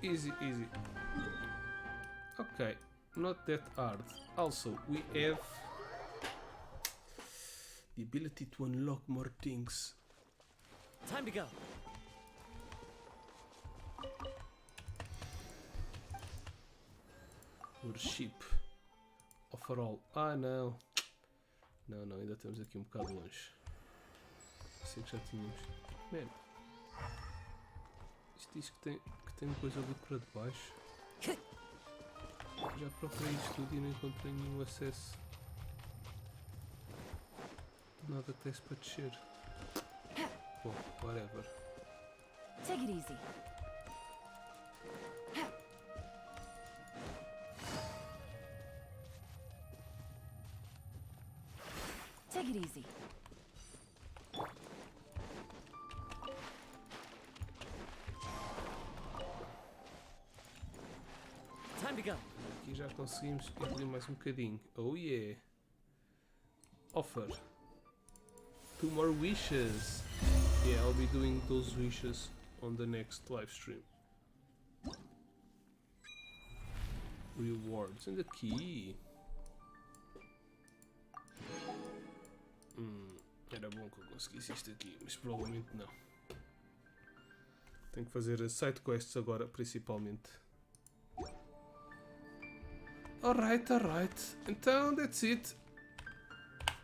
Easy, easy. Okay, not that hard. Also, we have the ability to unlock more things. Time to go. Worship. Offer all. Ah, não. Não, não, ainda estamos aqui um bocado longe. Sei que já tínhamos. Man. Isto diz que tem coisa ali para debaixo. Já procurei isto tudo e não encontrei nenhum acesso. Nada que desse para descer. Bom, whatever. Take it easy. Take it easy. Time to go. Aqui já conseguimos ir mais um bocadinho. Oh yeah! Offer. 2 more wishes. Yeah, I'll be doing those wishes on the next live stream. Rewards and the key. Era bom que eu conseguisse isto aqui, mas provavelmente não. Tenho que fazer as side quests agora, principalmente. Alright, alright. Então, that's it.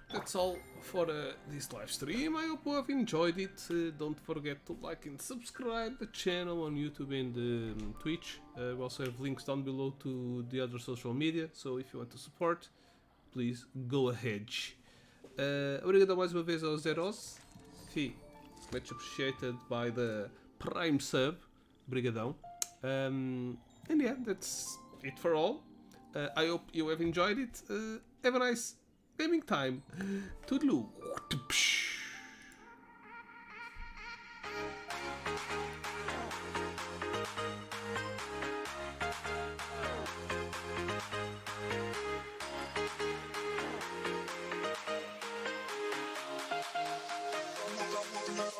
That's all for this live stream. I hope you have enjoyed it. Don't forget to like and subscribe the channel on YouTube and Twitch. We also have links down below to the other social media, so if you want to support, please go ahead. Obrigado mais uma vez ao Zeros. Fee, much appreciated by the Prime sub. Obrigadão. And yeah, that's it for all. I hope you have enjoyed it. Have a nice gaming time. Toodaloo. No.